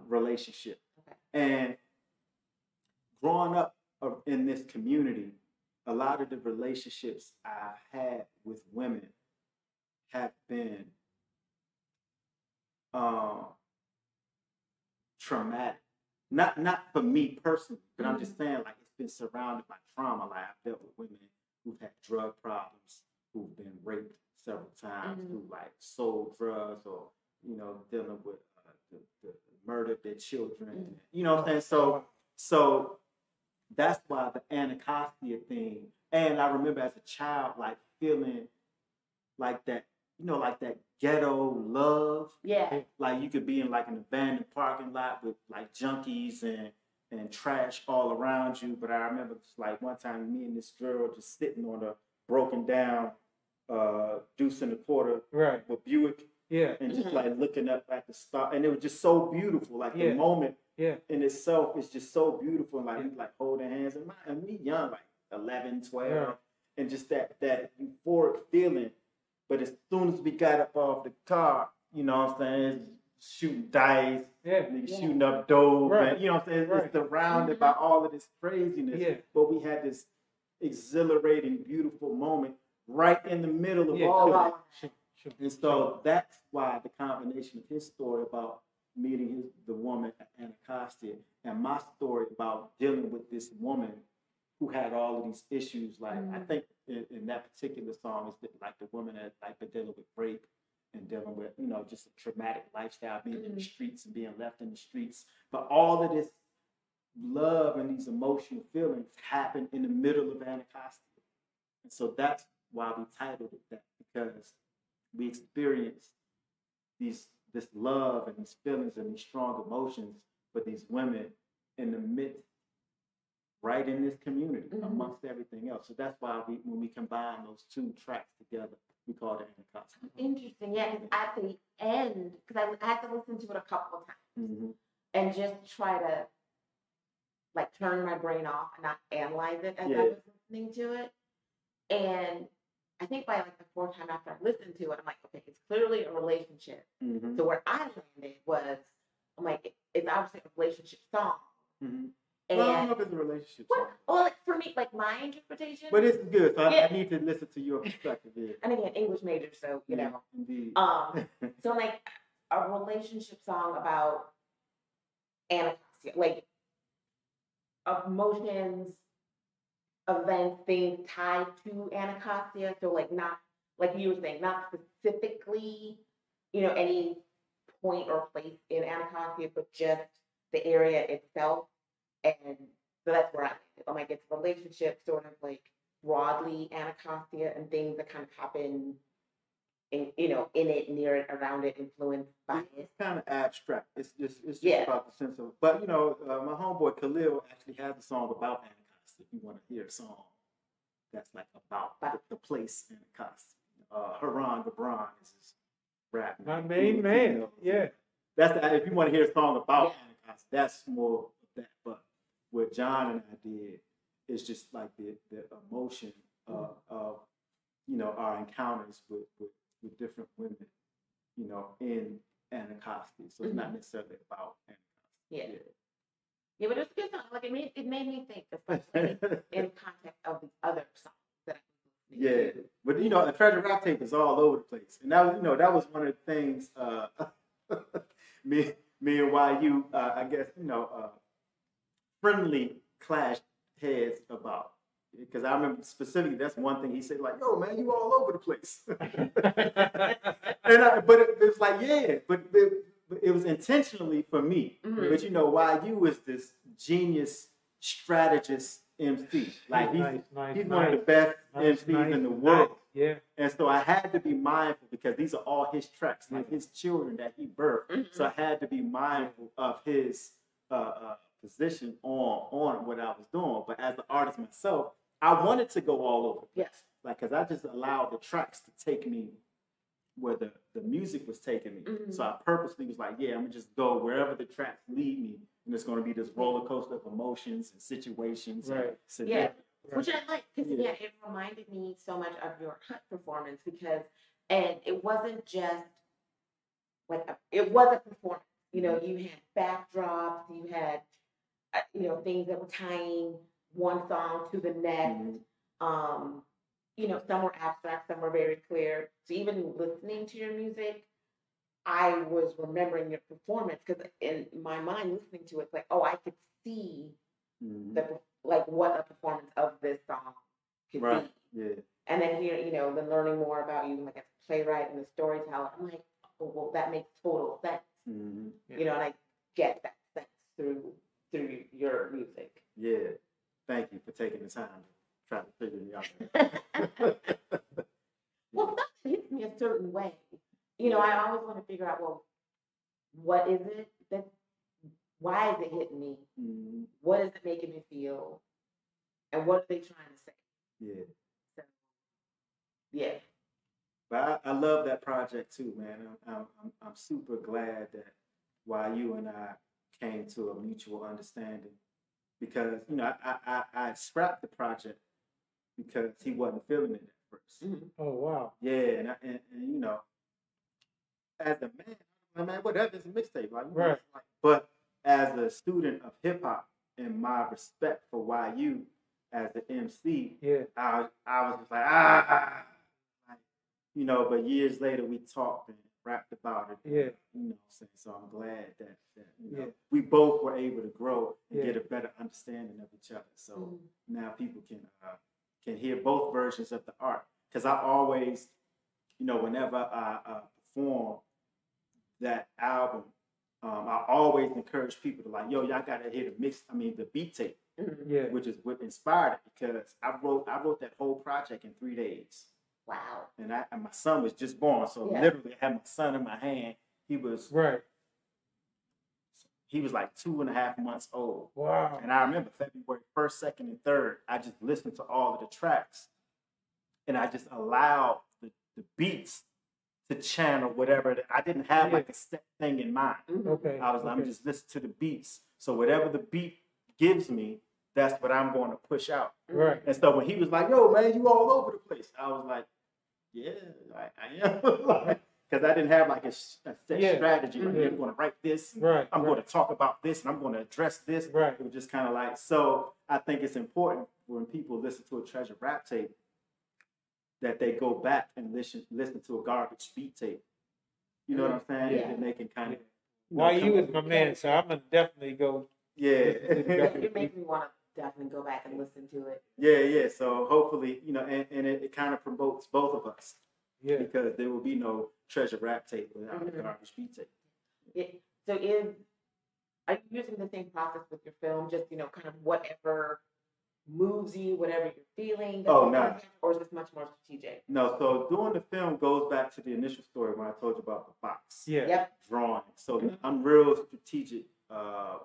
Speaker 4: relationship. Okay. And growing up in this community, a lot of the relationships I've had with women have been traumatic. Not for me personally, but I'm just saying, like, it's been surrounded by trauma. Like, I've dealt with women who've had drug problems, who've been raped several times, who like sold drugs, or you know, dealing with the murder of their children. You know what I'm saying? So that's why the Anacostia thing. And I remember as a child, like feeling like that, you know, like that ghetto love.
Speaker 3: Yeah.
Speaker 4: Like you could be in like an abandoned parking lot with like junkies and trash all around you. But I remember just like one time me and this girl just sitting on a broken down deuce and a quarter with Buick. Yeah. And just like looking up at the star. And it was just so beautiful. Like the moment in itself is just so beautiful. And like we like holding hands. And we young, like 11, 12. Yeah. And just that euphoric feeling. But as soon as we got up off the car, you know what I'm saying? Shooting dice, shooting up dope. And, you know what I'm saying? It's surrounded by all of this craziness. Yeah. But we had this exhilarating, beautiful moment right in the middle of all of it. And so that's why the combination of his story about meeting the woman Anacostia and my story about dealing with this woman who had all of these issues. Like I think in that particular song is like the woman that like been dealing with rape and dealing with, you know, just a traumatic lifestyle, being in the streets and being left in the streets. But all of this love and these emotional feelings happen in the middle of Anacostia. And so that's why we titled it that, because we experienced this love and these feelings and these strong emotions for these women in the midst, right in this community, amongst everything else. So that's why when we combine those two tracks together, we call it Anacostia.
Speaker 3: Interesting, yeah. Because at the end, because I had to listen to it a couple of times and just try to like turn my brain off and not analyze it as I was listening to it. And I think by like the fourth time after I listened to it, I'm like, okay, it's clearly a relationship. So where I landed was, I'm like, it's obviously a relationship song. And
Speaker 4: well, I don't know if it's a relationship song.
Speaker 3: Well, like for me, like my interpretation.
Speaker 4: But it's good. So I need to listen to your perspective here.
Speaker 3: And again, English major, so you know.
Speaker 4: Indeed.
Speaker 3: So like a relationship song about Anacostia, like emotions, events, things tied to Anacostia. So like not like you were saying, not specifically, you know, any point or place in Anacostia, but just the area itself. And so that's where I landed. I'm like, it's a relationship, sort of like broadly Anacostia and things that kind of happen in, you know, in it, near it, around it, influenced by it.
Speaker 4: It's kind of abstract. It's just about the sense of. But you know, my homeboy Khalil actually has a song about Anacostia. If you want to hear a song that's like about the place Anacostia. Haran Gabran is his rap.
Speaker 2: My main man. Yeah.
Speaker 4: That's if you want to hear a song about Anacostia, that's more of that. But what John and I did is just like the emotion of you know, our encounters with different women, you know, in Anacostia. So it's not necessarily about Anacostia.
Speaker 3: Yeah, but it's a good song. Like it made me think, especially in context of the other songs that I was listening to.
Speaker 4: But you know, a treasure rap tape is all over the place, and that was, you know, that was one of the things me and YU, I guess, you know, friendly clashed heads about. Because I remember specifically, that's one thing he said, like, "Yo, man, you all over the place." But it was like, but it was intentionally for me. But you know, YU was this genius strategist MC. Like he's one of the best MCs in the world.
Speaker 2: Yeah.
Speaker 4: And so I had to be mindful, because these are all his tracks, like his children that he birthed. So I had to be mindful of his position on what I was doing. But as an artist myself, I wanted to go all over.
Speaker 3: Yes.
Speaker 4: Like, because I just allowed the tracks to take me where the music was taking me. So I purposely was like, I'm going to just go wherever the tracks lead me. And it's going to be this roller coaster of emotions and situations.
Speaker 2: Right.
Speaker 3: Which I like, because it reminded me so much of your Hut performance, and it wasn't just like, it was a performance. You know, you had backdrops, you had, you know, things that were tying one song to the next. You know, some were abstract, some were very clear. So even listening to your music, I was remembering your performance, because in my mind, listening to it, it's like, oh, I could see like what a performance of this song could be. And then here, you know, then learning more about you, like as a playwright and a storyteller, I'm like, oh, well, that makes total sense. You know, and I get that sense through your music.
Speaker 4: Yeah. Thank you for taking the time to try to figure me out.
Speaker 3: Well, something hits me a certain way. You know, I always want to figure out, well, what is it why is it hitting me? What is it making me feel? And what are they trying to say? So,
Speaker 4: But I love that project too, man. I'm super glad that YU and I came to a mutual understanding. Because, you know, I scrapped the project because he wasn't feeling it at first.
Speaker 2: Oh, wow.
Speaker 4: Yeah, and you know, as a man, whatever, it's a mixtape. Like, but as a student of hip hop and my respect for YU, as the MC,
Speaker 2: Yeah.
Speaker 4: I was just like, like, you know, but years later we talked and rapped about it.
Speaker 2: Yeah.
Speaker 4: You know what I'm saying? So I'm glad that you know,
Speaker 2: Yeah.
Speaker 4: we both were able to grow and
Speaker 2: Yeah.
Speaker 4: get a better understanding of each other. So now people can hear both versions of the art. Because I always, you know, whenever I perform that album, I always encourage people to like, yo, y'all gotta hear the beat tape,
Speaker 2: Yeah.
Speaker 4: which is what inspired it, because I wrote that whole project in 3 days.
Speaker 3: Wow.
Speaker 4: And my son was just born, so literally I had my son in my hand. He was
Speaker 2: Right.
Speaker 4: He was like 2.5 months old.
Speaker 2: Wow.
Speaker 4: And I remember February 1st, 2nd, and 3rd, I just listened to all of the tracks, and I just allowed the beats to channel whatever. I didn't have like a set thing in mind.
Speaker 2: Okay.
Speaker 4: I was like, I'm just listening to the beats. So whatever the beat gives me, that's what I'm going to push out.
Speaker 2: Right.
Speaker 4: And so when he was like, yo, man, you all over the place, I was like, yeah, I am. Because I didn't have like a set strategy. Like, I'm going to write this.
Speaker 2: Right.
Speaker 4: I'm going to talk about this, and I'm going to address this.
Speaker 2: Right.
Speaker 4: It was just kind of like, so I think it's important when people listen to a treasure rap tape that they go back and listen to a garbage beat tape. You know what I'm saying?
Speaker 3: Yeah.
Speaker 4: And they can kind of.
Speaker 2: Why you is my man, so I'm gonna definitely go.
Speaker 4: Yeah.
Speaker 3: You make me want to definitely go back and listen to it.
Speaker 4: Yeah. So hopefully, you know, and it kind of promotes both of us.
Speaker 2: Yeah.
Speaker 4: Because there will be no treasure rap tape without a garbage beat tape.
Speaker 3: Yeah. So are you using the same process with your film? Just, you know, kind of whatever moves you, whatever you're feeling?
Speaker 4: Oh, no.
Speaker 3: Or is this much more strategic?
Speaker 4: No, so doing the film goes back to the initial story when I told you about the box.
Speaker 2: Yeah.
Speaker 3: Yep.
Speaker 4: Drawing. So I'm real strategic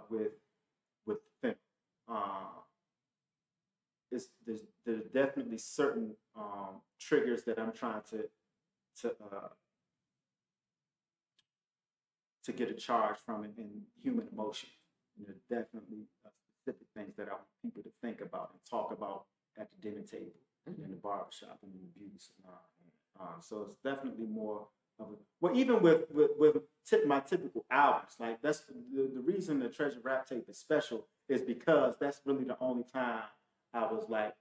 Speaker 4: with the film. There's definitely certain triggers that I'm trying to get a charge from in human emotion. And there's definitely specific things that I want people to think about and talk about at the dinner table, in the barbershop, and in the beauty salon. So it's definitely more of a, well, even with my typical albums, like that's the reason the treasure rap tape is special is because that's really the only time I was like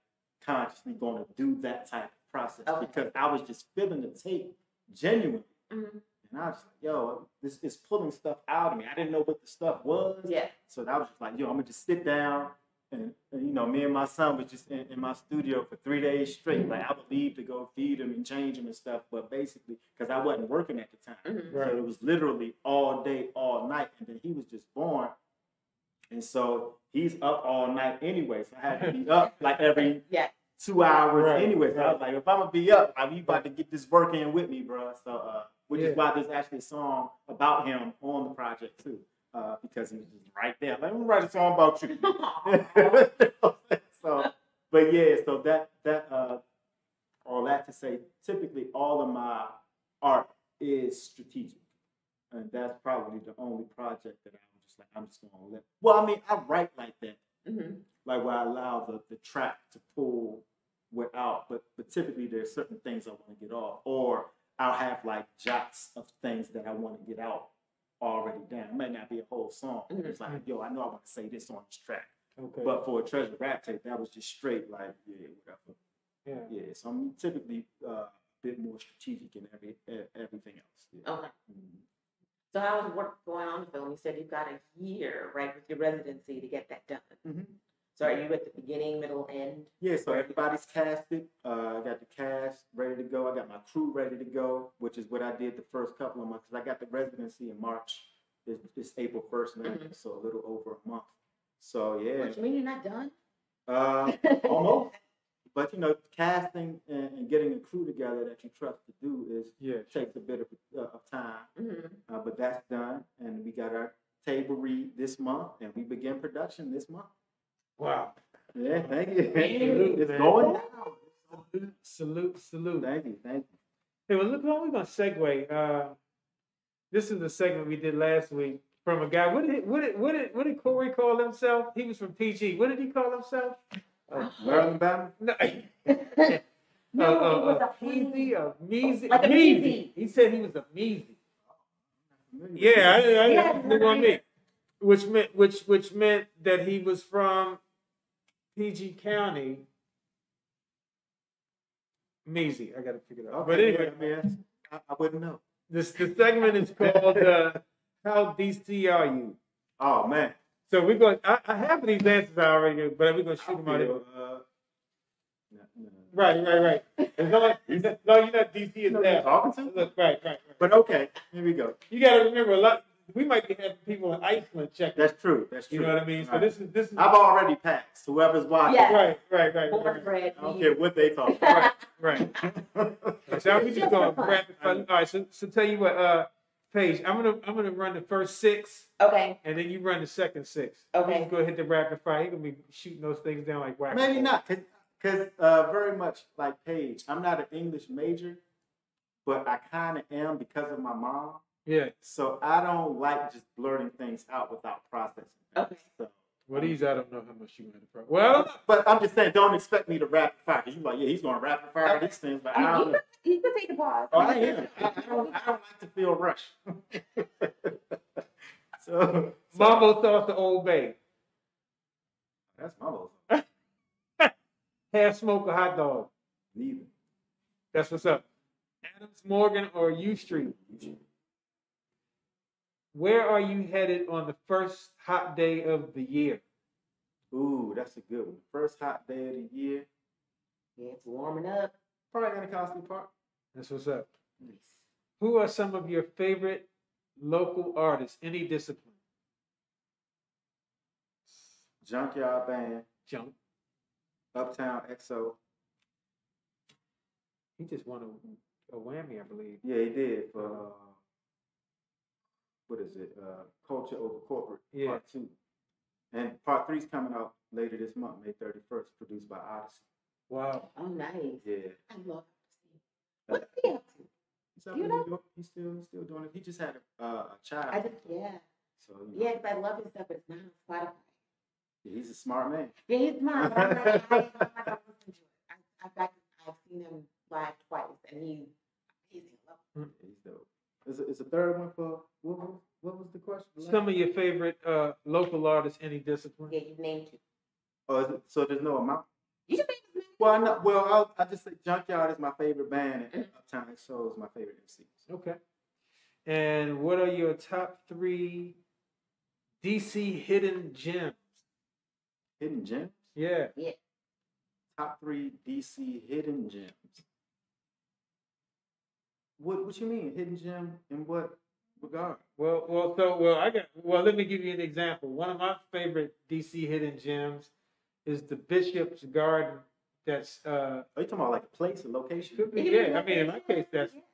Speaker 4: consciously going to do that type of process, because I was just feeling the tape genuinely. And I was like, yo, this is pulling stuff out of me. I didn't know what the stuff was.
Speaker 3: Yeah.
Speaker 4: So I was just like, yo, I'm going to just sit down. And you know, me and my son was just in my studio for 3 days straight. Like, I would leave to go feed him and change him and stuff. But basically, because I wasn't working at the time.
Speaker 2: Right.
Speaker 4: So it was literally all day, all night. And then he was just born. And so he's up all night anyway. So I had to be up like every 2 hours anyway. So I was like, if I'm going to be up, like, you about to get this work in with me, bro. So, which is why there's actually a song about him on the project too, because he was just right there. Like, let me write a song about you. So, but yeah, so that all that to say, typically all of my art is strategic, and that's probably the only project that I'm just gonna let. Well, I mean, I write like that, like where I allow the track to pull without, but typically there's certain things I want to get off, or I'll have like jots of things that I want to get out already down. It might not be a whole song. It's like, yo, I know I want to say this on this track.
Speaker 2: Okay.
Speaker 4: But for a treasure rap tape, that was just straight like, yeah, whatever. Yeah. So I'm typically a bit more strategic in everything else. Yeah.
Speaker 3: Okay. So how was work going on the film? You said you've got a year, right, with your residency to get that done. So are you at the beginning, middle, end? Yeah,
Speaker 4: so everybody's casted. I got the cast ready to go. I got my crew ready to go, which is what I did the first couple of months. Because I got the residency in March. It's April 1st now, so a little over a month. So, yeah.
Speaker 3: What, you mean you're not done?
Speaker 4: Almost. But, you know, casting and getting a crew together that you trust to do takes a bit of time. But that's done. And we got our table read this month, and we begin production this month.
Speaker 2: Wow.
Speaker 4: Yeah, thank you. It's going down.
Speaker 2: Salute.
Speaker 4: Thank you.
Speaker 2: Hey, well, look, we're going to segue. This is the segment we did last week from a guy. What did Corey call himself? He was from PG. What did he call himself?
Speaker 4: Maryland Bama?
Speaker 2: No.
Speaker 3: No, he was a
Speaker 2: Peasy, a Measy.
Speaker 3: Like a Measy.
Speaker 2: He said he was a Measy. Yeah, I look on me. Which meant that he was from PG County. Measy, I gotta figure it out.
Speaker 4: Okay,
Speaker 2: But anyway,
Speaker 4: man, I wouldn't know.
Speaker 2: the segment is called "How DC Are You?"
Speaker 4: Oh man.
Speaker 2: So we're going. I have these answers already, but we're gonna shoot them out. Right. No, you're not DC is that.
Speaker 4: Talking to?
Speaker 2: Look, right.
Speaker 4: But okay, here we go.
Speaker 2: You got to remember a lot. We might be having people in Iceland check.
Speaker 4: That's true.
Speaker 2: You know what I mean? So
Speaker 4: Right.
Speaker 2: this is.
Speaker 4: I've already passed. Whoever's watching.
Speaker 3: Yeah.
Speaker 2: Right.
Speaker 3: Born bred.
Speaker 4: I don't care what they talk about.
Speaker 2: Right. So we just going rapid fire. All right. So tell you what, Paige, I'm gonna run the first 6.
Speaker 3: Okay.
Speaker 2: And then you run the second 6.
Speaker 3: Okay.
Speaker 2: We just go hit the rapid fire. He's gonna be shooting those things down like whack.
Speaker 4: Maybe not, because very much like Paige, I'm not an English major, but I kind of am because of my mom.
Speaker 2: Yeah.
Speaker 4: So I don't like just blurting things out without processing.
Speaker 3: Okay.
Speaker 4: So,
Speaker 2: Well, these I don't know how much you went to. Well,
Speaker 4: but I'm just saying, don't expect me to rapid fire because you're like, yeah, he's going to rapid fire these things, but I don't know.
Speaker 3: You can take a pause.
Speaker 4: Oh, I am. I don't like to feel rushed. So
Speaker 2: Mambo sauce to Old Bay.
Speaker 4: that's Mambo's.
Speaker 2: Half smoke or hot dog.
Speaker 4: Neither.
Speaker 2: That's what's up. Adams Morgan or U Street. Where are you headed on the first hot day of the year?
Speaker 4: Ooh, that's a good one. First hot day of the year.
Speaker 3: Yeah, it's warming up.
Speaker 4: Probably Anacostia Park.
Speaker 2: That's what's up.
Speaker 3: Nice.
Speaker 2: Who are some of your favorite local artists? Any discipline?
Speaker 4: Junkyard Band.
Speaker 2: Junk.
Speaker 4: Uptown XO.
Speaker 2: He just won a whammy, I believe.
Speaker 4: Yeah, he did for what is it? Culture Over Corporate,
Speaker 2: Yeah.
Speaker 4: Part 2. And Part 3 is coming out later this month, May 31st, produced by Odyssey.
Speaker 2: Wow.
Speaker 3: Oh, nice.
Speaker 4: Yeah.
Speaker 3: I love to. What's he up to?
Speaker 4: He's up
Speaker 3: You
Speaker 4: in
Speaker 3: know?
Speaker 4: New York. He's still doing it. He just had a child.
Speaker 3: Yeah.
Speaker 4: So you know,
Speaker 3: Yeah, because I love his stuff, but it's not on Spotify.
Speaker 4: he's a smart man.
Speaker 3: Yeah, he's smart, but I'm like, I listen to it. I've seen him live twice, and he's amazing. I love him.
Speaker 4: He's dope. Is a third one for what was the question?
Speaker 2: Some of your favorite local artists, any discipline?
Speaker 3: Yeah, you named two.
Speaker 4: Oh, is it, so there's no amount?
Speaker 3: You should make his name.
Speaker 4: Well, no, well, I just say Junkyard is my favorite band, and Uptown XO is my favorite MCs.
Speaker 2: Okay. And what are your top 3 DC hidden gems?
Speaker 4: Hidden gems?
Speaker 2: Yeah.
Speaker 3: Yeah.
Speaker 4: Top 3 DC hidden gems. What you mean hidden gem in what regard?
Speaker 2: Well, let me give you an example. One of my favorite DC hidden gems is the Bishop's Garden. That's
Speaker 4: Are you talking about like a place, a location?
Speaker 2: could be, yeah. I mean, in my case,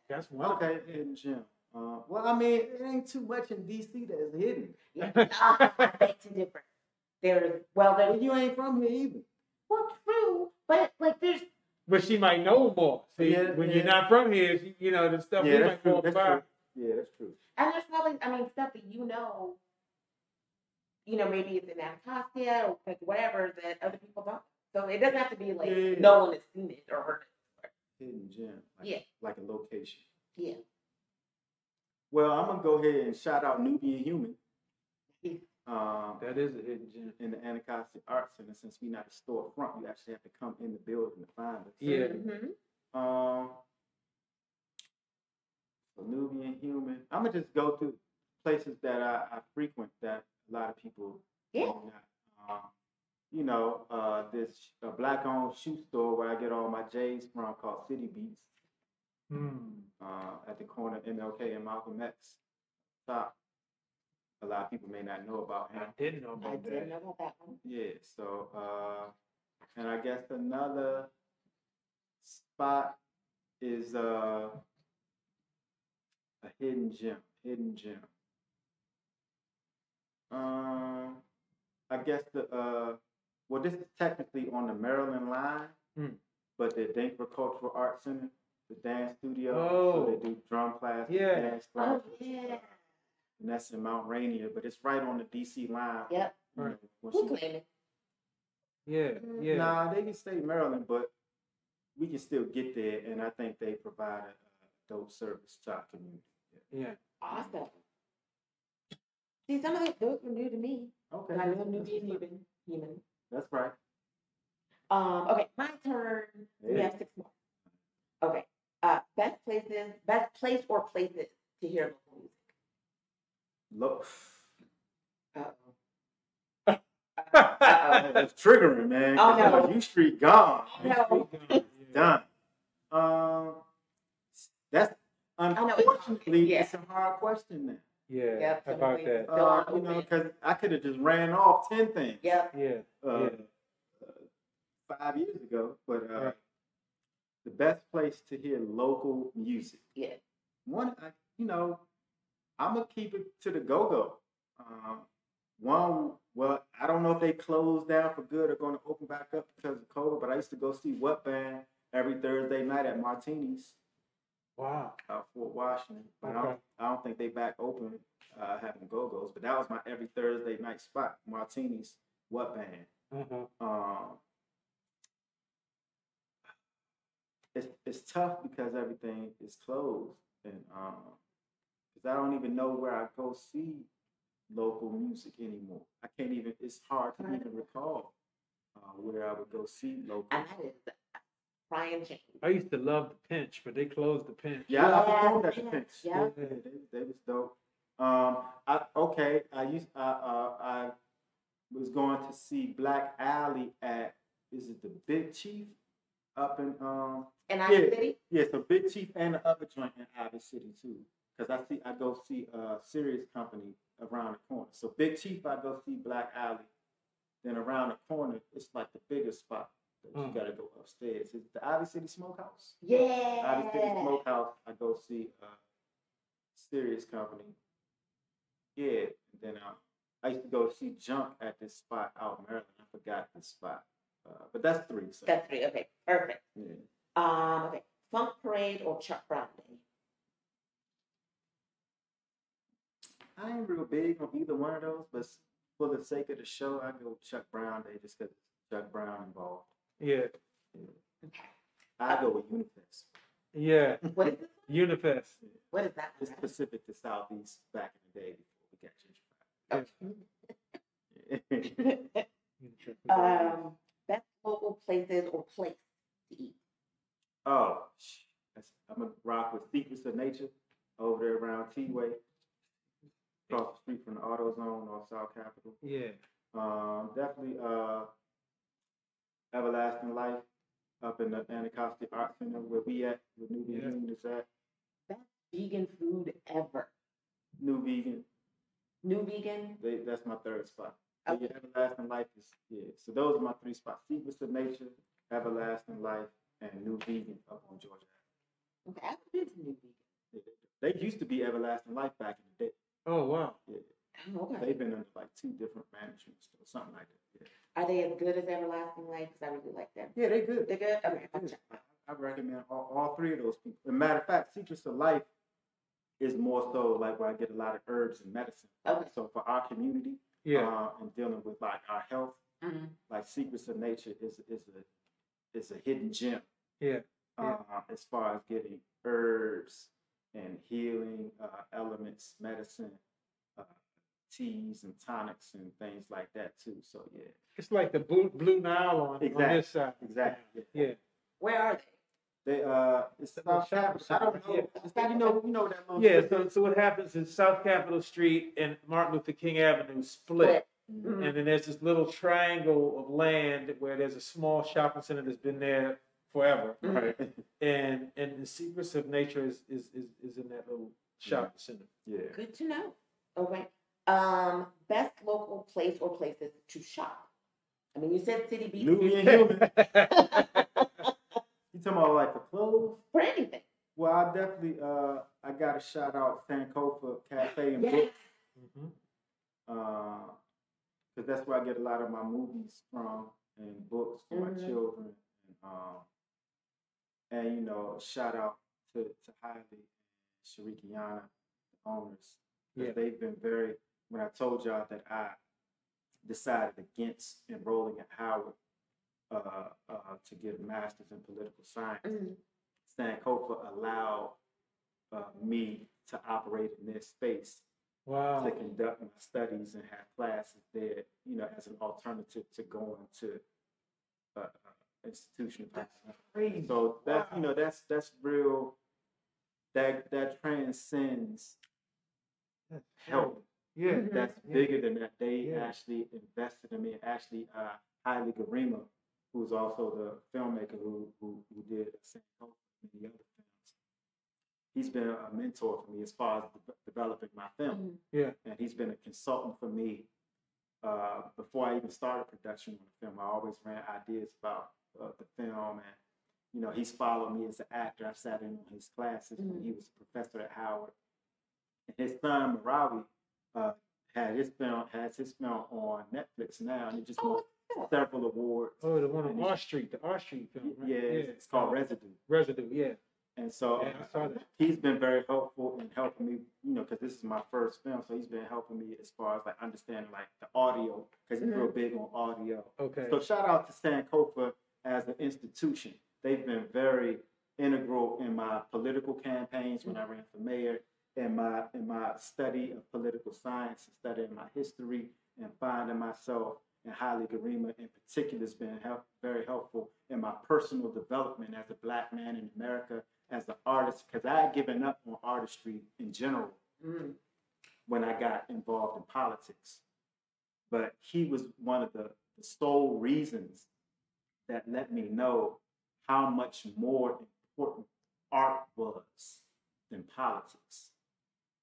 Speaker 2: that's one.
Speaker 4: Okay, hidden gem. Well, I mean, it ain't too much in DC that is hidden.
Speaker 3: Yeah. I beg to differ. There's
Speaker 4: Well, you ain't from here either.
Speaker 3: true, but like there's
Speaker 2: But she might know more. See,
Speaker 4: Yeah,
Speaker 2: when
Speaker 4: yeah.
Speaker 2: you're not from here, the stuff
Speaker 4: Yeah,
Speaker 2: you
Speaker 4: that's
Speaker 2: might
Speaker 4: true.
Speaker 2: know
Speaker 4: That's
Speaker 2: about.
Speaker 4: true. Yeah, that's true.
Speaker 3: and there's probably stuff that maybe it's in Anacostia or like whatever that other people don't. So it doesn't have to be like
Speaker 4: Yeah.
Speaker 3: no one has seen it or heard it.
Speaker 4: Hidden gem.
Speaker 3: Yeah.
Speaker 4: Like a location.
Speaker 3: Yeah.
Speaker 4: Well, I'm gonna go ahead and shout out Nubian Human.
Speaker 2: That is a hidden gem.
Speaker 4: In the Anacostia Art Center, since we're not a storefront, you actually have to come in the building to find us.
Speaker 2: Yeah.
Speaker 3: Mm-hmm.
Speaker 4: So Nubian Human. I'm gonna just go through places that I frequent that a lot of people
Speaker 3: Yeah.
Speaker 4: don't know. This black-owned shoe store where I get all my J's from called City Beats. At the corner of MLK and Malcolm X. Stop. A lot of people may not know about him.
Speaker 2: I didn't know
Speaker 3: I
Speaker 2: about
Speaker 3: didn't know
Speaker 2: that.
Speaker 3: about that one.
Speaker 4: Yeah, so and I guess another spot is a hidden gem. I guess this is technically on the Maryland line, but the Denver Cultural Arts Center, the dance studio, so they do drum classes, dance classes.
Speaker 3: Oh yeah.
Speaker 4: And that's in Mount Rainier, but it's right on the DC line.
Speaker 3: Yep.
Speaker 2: Right.
Speaker 3: Who claim it?
Speaker 2: Yeah.
Speaker 4: Nah, they can stay in Maryland, but we can still get there, and I think they provide a dope service to our community.
Speaker 2: Yeah.
Speaker 3: Awesome. See, some of those were new to me.
Speaker 4: Okay.
Speaker 3: And I know Nubian human.
Speaker 4: That's right.
Speaker 3: Okay, my turn. We have 6 more. Okay. Best place or places to hear local music.
Speaker 4: Look.
Speaker 3: Uh-oh.
Speaker 4: It's triggering, man.
Speaker 3: Oh, no.
Speaker 4: U Street gone.
Speaker 3: No.
Speaker 4: Done. That's unfortunately it's a hard question now.
Speaker 2: Yeah,
Speaker 3: Yep,
Speaker 2: about that.
Speaker 4: You know, because I could have just ran off 10 things.
Speaker 3: Yep.
Speaker 2: Yeah.
Speaker 4: 5 years ago, but
Speaker 2: Right.
Speaker 4: the best place to hear local music.
Speaker 3: Yeah.
Speaker 4: One, I'm gonna keep it to the GoGo. One, well, I don't know if they closed down for good or going to open back up because of COVID, but I used to go see What Band every Thursday night at Martini's.
Speaker 2: Wow.
Speaker 4: Fort Washington. But
Speaker 2: Okay.
Speaker 4: I don't think they back open having Go-Go's, but that was my every Thursday night spot. Martini's, What Band.
Speaker 2: Uh-huh.
Speaker 4: It's tough because everything is closed, and because I don't even know where I go see local music anymore. I can't even. It's hard to even recall where I would go see local.
Speaker 3: And that is Brian James.
Speaker 2: I used to love the Pinch, but they closed the Pinch.
Speaker 4: Yeah, I
Speaker 3: Yeah,
Speaker 4: performed at the
Speaker 3: yeah,
Speaker 4: Pinch.
Speaker 3: yeah.
Speaker 4: They was dope. I was going to see Black Alley at, is it the Big Chief up in
Speaker 3: Ivy City?
Speaker 4: Yeah, so Big Chief and the other joint in Ivy City too. Because I go see Serious Company around the corner. So Big Chief, I go see Black Alley. Then around the corner, it's like the biggest spot. You gotta go upstairs. It's the Ivy City Smokehouse.
Speaker 3: Yeah.
Speaker 4: Ivy City Smokehouse. I go see Serious Company. Yeah, and then I used to go see Junk at this spot out in Maryland. I forgot this spot, but that's 3. So.
Speaker 3: That's 3. Okay, perfect.
Speaker 4: Yeah.
Speaker 3: Okay, Funk Parade or Chuck Brown Day?
Speaker 4: I ain't real big on either one of those, but for the sake of the show, I go Chuck Brown Day just because Chuck Brown involved.
Speaker 2: Yeah.
Speaker 4: I go with Unifest.
Speaker 2: Yeah.
Speaker 3: What is it?
Speaker 2: Unifest.
Speaker 3: What is that?
Speaker 4: It's specific to Southeast back in the day before we got gentrified.
Speaker 3: Best local places or place to eat.
Speaker 4: Oh, I'm gonna rock with Secrets of Nature over there around T-Way, across the street from the AutoZone or South Capitol.
Speaker 2: Yeah.
Speaker 4: Definitely Everlasting Life up in the Anacostia Art Center where we at, where New Vegan is at.
Speaker 3: Best vegan food ever.
Speaker 4: New Vegan.
Speaker 3: New Vegan?
Speaker 4: That's my 3rd spot.
Speaker 3: Okay.
Speaker 4: Yeah, Everlasting Life is, so those are my 3 spots. Secrets of Nature, Everlasting Life, and New Vegan up on Georgia Avenue.
Speaker 3: Okay, I've been to New Vegan.
Speaker 4: They used to be Everlasting Life back in the day.
Speaker 2: Oh, wow.
Speaker 4: Yeah.
Speaker 3: Oh, okay.
Speaker 4: They've been under like 2 different managements or something like that. Yeah.
Speaker 3: Are they as good as Everlasting Life? Because I really like them.
Speaker 4: Yeah, they good.
Speaker 3: They're good? Okay, I'll check.
Speaker 4: I recommend all 3 of those people. As a matter of fact, Secrets of Life is more so like where I get a lot of herbs and medicine.
Speaker 3: Okay.
Speaker 4: So for our community, and dealing with like our health, like Secrets of Nature is a hidden gem.
Speaker 2: Yeah.
Speaker 4: As far as getting herbs and healing elements, medicine, teas and tonics and things like that too. So yeah.
Speaker 2: It's like the Blue Nile on this side.
Speaker 4: Exactly.
Speaker 2: Yeah.
Speaker 3: Where are they?
Speaker 4: They it's South Capitol. I don't know. You know that little.
Speaker 2: Yeah. So what happens is South Capitol Street and Martin Luther King Avenue split.
Speaker 3: Mm-hmm.
Speaker 2: And then there's this little triangle of land where there's a small shopping center that's been there forever.
Speaker 4: Right.
Speaker 2: And the Secrets of Nature is in that little shopping center.
Speaker 4: Yeah.
Speaker 3: Good to know. Okay. Best local place or places to shop. I mean, you said City Beach.
Speaker 4: Louis and Human. You talking about like for clothes?
Speaker 3: For anything.
Speaker 4: Well, I definitely I got to shout out Sankofa Cafe and Books. Because that's where I get a lot of my movies from and books for my children. And you know, shout out to Hailey and Sharikiana, the owners. Because they've been very, when I told y'all that I decided against enrolling at Howard to get a master's in political science, Sankofa allowed me to operate in this space.
Speaker 2: Wow.
Speaker 4: To conduct my studies and have classes there, you know, as an alternative to going to institution.
Speaker 2: Crazy.
Speaker 4: So that's real. That transcends help.
Speaker 2: Yeah.
Speaker 4: That's bigger than that. They actually invested in me. Actually, Haile Garima, who's also the filmmaker who did St. Hope and many other films. He's been a mentor for me as far as developing my film.
Speaker 2: Yeah.
Speaker 4: And he's been a consultant for me before I even started production on the film. I always ran ideas about the film, and he's followed me as an actor. I've sat in on his classes when he was a professor at Howard. And his son Marawi has his film on Netflix now, and it just won several awards.
Speaker 2: Oh, the one on R Street, the R Street film, right?
Speaker 4: Yeah, it's called Residue.
Speaker 2: Residue, yeah.
Speaker 4: And so
Speaker 2: I saw that.
Speaker 4: He's been very helpful in helping me, because this is my first film, so he's been helping me as far as like understanding like the audio, because he's real big on audio.
Speaker 2: Okay.
Speaker 4: So shout out to Sankofa as an institution. They've been very integral in my political campaigns when I ran for mayor, in my study of political science, and studying my history, and finding myself. And Haile Garima in particular has been very helpful in my personal development as a Black man in America, as an artist, because I had given up on artistry in general when I got involved in politics. But he was one of the sole reasons that let me know how much more important art was than politics.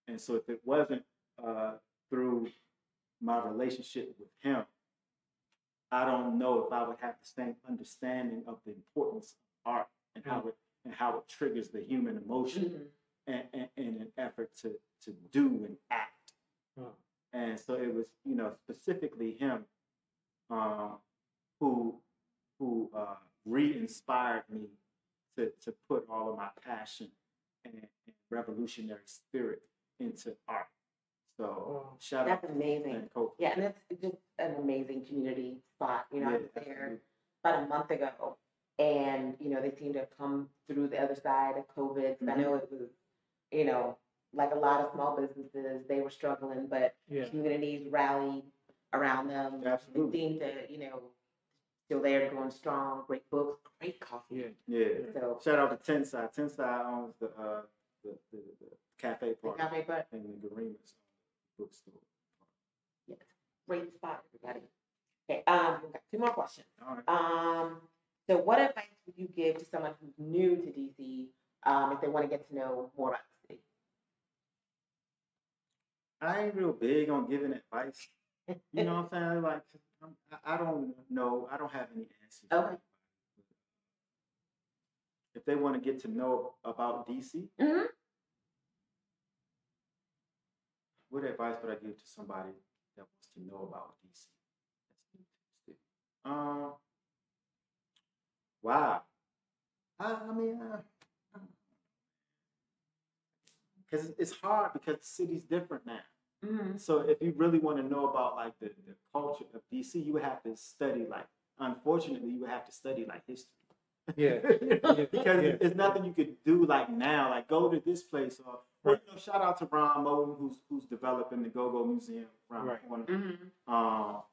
Speaker 4: And so if it wasn't through my relationship with him, I don't know if I would have the same understanding of the importance of art and how it triggers the human emotion and an effort to do and act. And so it was, specifically him who re-inspired me to put all of my passion and revolutionary spirit into art. So shout out.
Speaker 3: That's amazing. Yeah, and it's just an amazing community spot. I was there about a month ago, and they seem to have come through the other side of COVID. I know it was, like a lot of small businesses, they were struggling, but communities rallied around them.
Speaker 4: Absolutely.
Speaker 3: They seem to, still there, going strong. Great books, great coffee.
Speaker 4: Yeah.
Speaker 3: So
Speaker 4: shout out to Tensai. Tensai owns the cafe part.
Speaker 3: the cafe part.
Speaker 4: And the Garima's bookstore.
Speaker 3: Yes. Great spot, everybody. Okay, we've got 2 more questions.
Speaker 4: All right.
Speaker 3: So what advice would you give to someone who's new to DC if they want to get to know more about the city?
Speaker 4: I ain't real big on giving advice. You know what I'm saying? Like, I don't know. I don't have any answers.
Speaker 3: Okay.
Speaker 4: If they want to get to know about DC, what advice would I give to somebody that wants to know about DC? Wow. I mean, because it's hard because the city's different now. So if you really want to know about like the culture of DC, you would have to study unfortunately, you would have to study like history. Because it's nothing you could do like now, like go to this place or shout out to Ron Moten who's developing the GoGo Museum around the corner.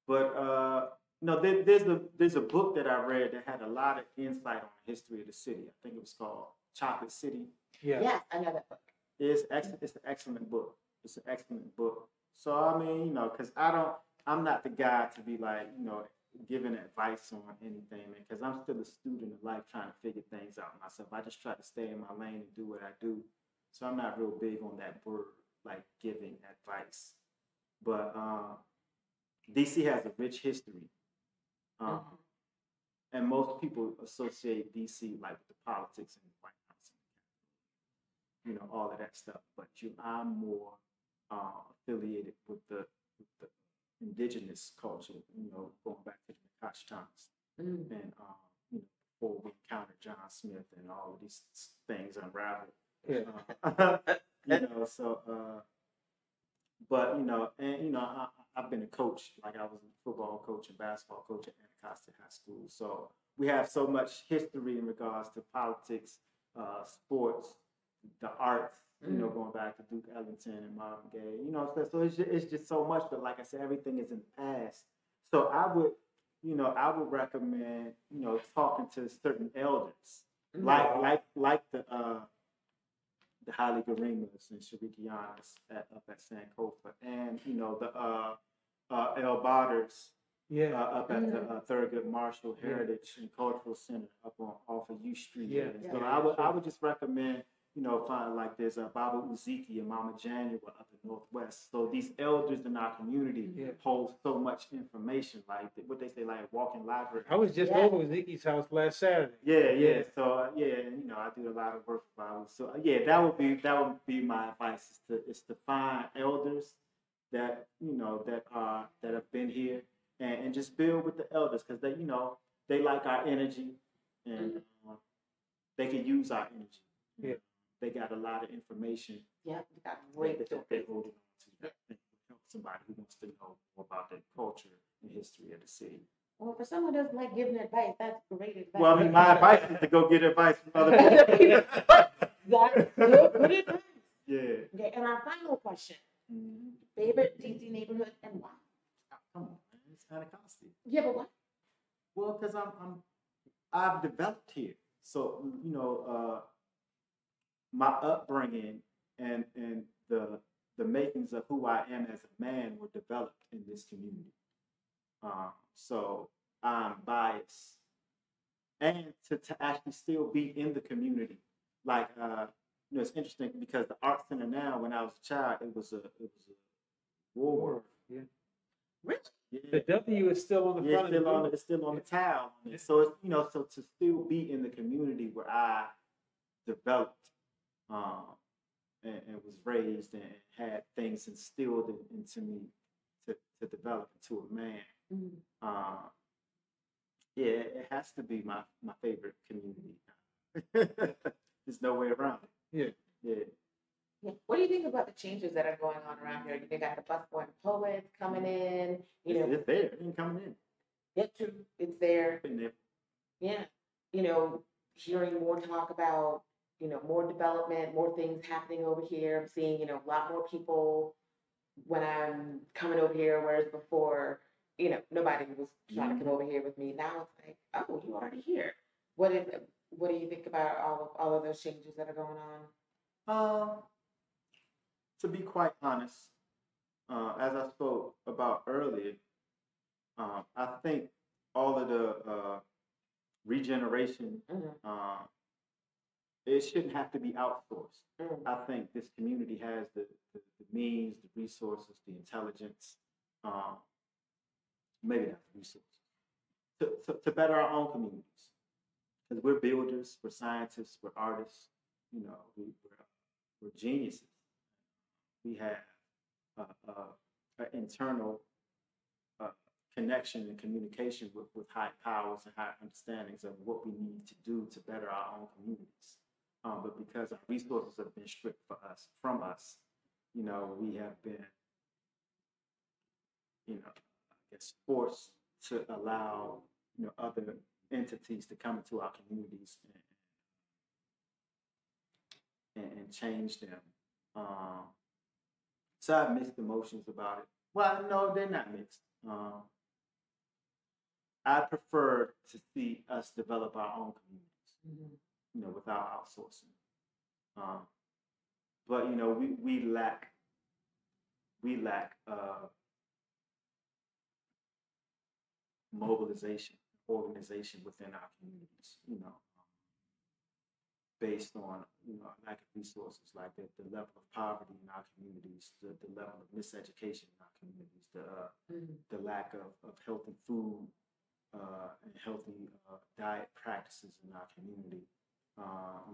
Speaker 4: But there's a book that I read that had a lot of insight on the history of the city. I think it was called Chocolate City.
Speaker 3: Yeah, I know that book.
Speaker 4: It's an excellent book. It's an excellent book. So I mean, because I'm not the guy to be like, giving advice on anything, man, because I'm still a student of life trying to figure things out myself. I just try to stay in my lane and do what I do. So I'm not real big on that word, like giving advice. But DC has a rich history. And most people associate DC like with the politics and the White House and all of that stuff. But I'm more affiliated with the indigenous culture, going back to the Anacostia times. And before we encountered John Smith and all of these things unraveled. I've been a coach, like I was a football coach and basketball coach at Anacostia High School. So we have so much history in regards to politics, sports, the arts, going back to Duke Ellington and Marvin Gaye, so it's just so much. But like I said, everything is in the past. So I would, you know, I would recommend, you know, talking to certain elders,
Speaker 2: Mm-hmm.
Speaker 4: like the Haile Garimas and Sharikianas up at Sankofa, and you know the El Baders up at the Thurgood Marshall Heritage and Cultural Center up on off of U Street.
Speaker 2: Yeah.
Speaker 4: So I would just recommend, you know, find like there's Baba Uziki and Mama January up in Northwest. So these elders in our community hold so much information, like what they say, like walking library.
Speaker 2: I was just over Ziki's house last Saturday.
Speaker 4: Yeah. So and you know, I do a lot of work with Bible. So that would be my advice is to find elders that you know that have been here and just build with the elders because they, you know, they like our energy and they can use our energy.
Speaker 2: Yeah.
Speaker 4: They got a lot of information.
Speaker 3: Yeah, you got great
Speaker 4: that
Speaker 3: stories.
Speaker 4: they hold on to. That help somebody who wants to know more about the culture and history of the city.
Speaker 3: Well, for someone who doesn't like giving advice, that's great advice.
Speaker 4: Well, I mean, my advice is to go get advice from other people.
Speaker 3: That's good advice.
Speaker 4: Yeah.
Speaker 3: Okay, and our final question: favorite DC neighborhood and why?
Speaker 4: Oh, come on, man. It's Anacostia.
Speaker 3: Yeah, but why?
Speaker 4: Well, because I've developed here, so you know, my upbringing and the makings of who I am as a man were developed in this community. So I'm biased, and to actually still be in the community, like you know, it's interesting because the art center now, when I was a child, it was a war.
Speaker 2: Yeah.
Speaker 3: Really?
Speaker 4: Yeah.
Speaker 2: The W is still on the front of the building.
Speaker 4: It's still on the towel. So it's, you know, so to still be in the community where I developed and was raised and had things instilled into me to develop into a man. Yeah, it has to be my favorite community. There's no way around it. Yeah.
Speaker 3: What do you think about the changes that are going on around here? You got the busboy poets coming in. You know,
Speaker 4: It's there. It ain't coming in.
Speaker 3: Yeah, true. It's there.
Speaker 4: Been there.
Speaker 3: Yeah. You know, hearing more talk about, you know, more development, more things happening over here. I'm seeing, you know, a lot more people when I'm coming over here, whereas before, you know, nobody was trying to come over here with me. Now it's like, oh, you're already here. What do you think about all of those changes that are going on?
Speaker 4: To be quite honest, as I spoke about earlier, I think all of the regeneration, it shouldn't have to be outsourced. I think this community has the means, the resources, the intelligence, maybe not the resources, to better our own communities. Because we're builders, we're scientists, we're artists, you know, we're geniuses. We have an internal connection and communication with high powers and high understandings of what we need to do to better our own communities. But because our resources have been stripped from us, you know, we have been, you know, I guess forced to allow, you know, other entities to come into our communities and change them. So I have mixed emotions about it. Well, no, they're not mixed. I prefer to see us develop our own communities, you know, without outsourcing. But you know, we lack mobilization, organization within our communities. You know, based on, you know, lack of resources, like the level of poverty in our communities, the level of miseducation in our communities, the lack of healthy food and healthy diet practices in our community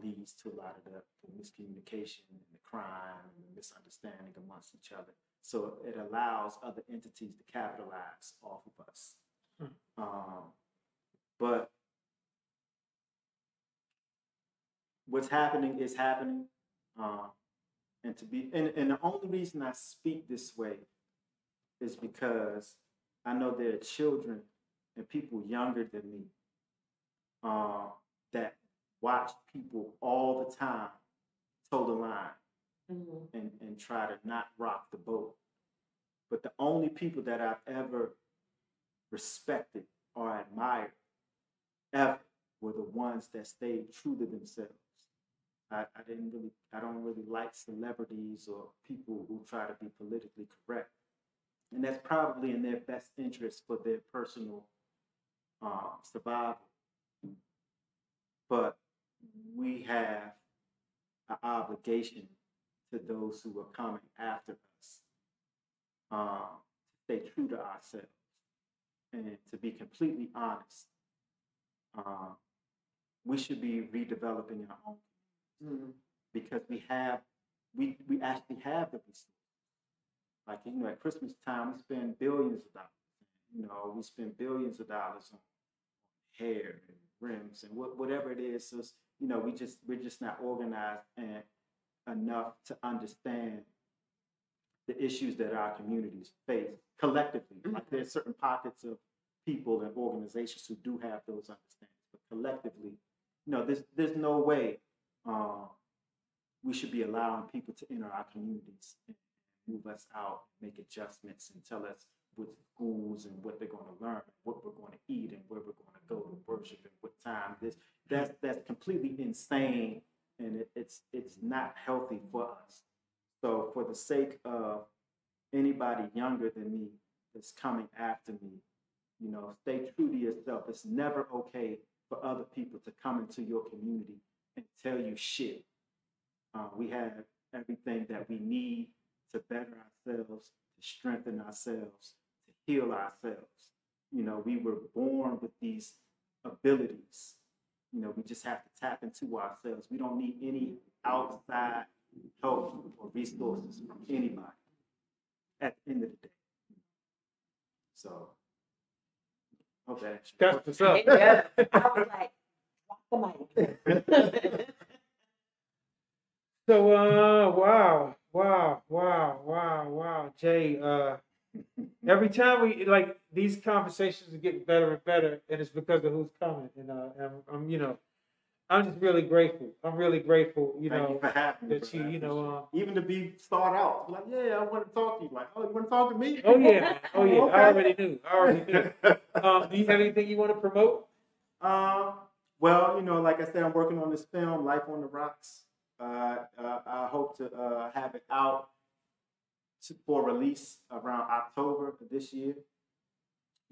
Speaker 4: leads to a lot of the miscommunication and the crime and the misunderstanding amongst each other. So it allows other entities to capitalize off of us. But what's happening is happening. And the only reason I speak this way is because I know there are children and people younger than me that watch people all the time toe the line and try to not rock the boat. But the only people that I've ever respected or admired ever were the ones that stayed true to themselves. I don't really like celebrities or people who try to be politically correct. And that's probably in their best interest for their personal survival. But we have an obligation to those who are coming after us to stay true to ourselves and to be completely honest. We should be redeveloping our own because we actually have the resources. Like, at Christmas time, we spend billions of dollars. We spend billions of dollars on hair and rims and whatever it is. So, we're just not organized and enough to understand the issues that our communities face collectively. Like, there's certain pockets of people and organizations who do have those understandings, but collectively, there's no way we should be allowing people to enter our communities and move us out, make adjustments, and tell us what schools and what they're going to learn, what we're going to eat, and where we're going to go to worship, and what time. That's completely insane, and it's not healthy for us. So, for the sake of anybody younger than me that's coming after me, stay true to yourself. It's never okay for other people to come into your community and tell you shit. We have everything that we need to better ourselves, to strengthen ourselves, to heal ourselves. We were born with these abilities. We just have to tap into ourselves. We don't need any outside help or resources from anybody at the end of the day. So, hope that answers.
Speaker 2: That's what's up.
Speaker 3: Yeah. I was like, drop the mic.
Speaker 2: So, wow, Jay. Every time we these conversations are getting better and better, and it's because of who's coming. And I'm just really grateful. I'm really grateful.
Speaker 4: Thank you for having me,
Speaker 2: that you
Speaker 4: even to be start out like, yeah, I want to talk to you. Like, oh, you want to talk to me?
Speaker 2: Oh yeah, man. Oh yeah.
Speaker 4: Okay.
Speaker 2: I already knew. Do you have anything you want to promote?
Speaker 4: Well, like I said, I'm working on this film, Life on the Rocks. I hope to have it out for release around October of this year.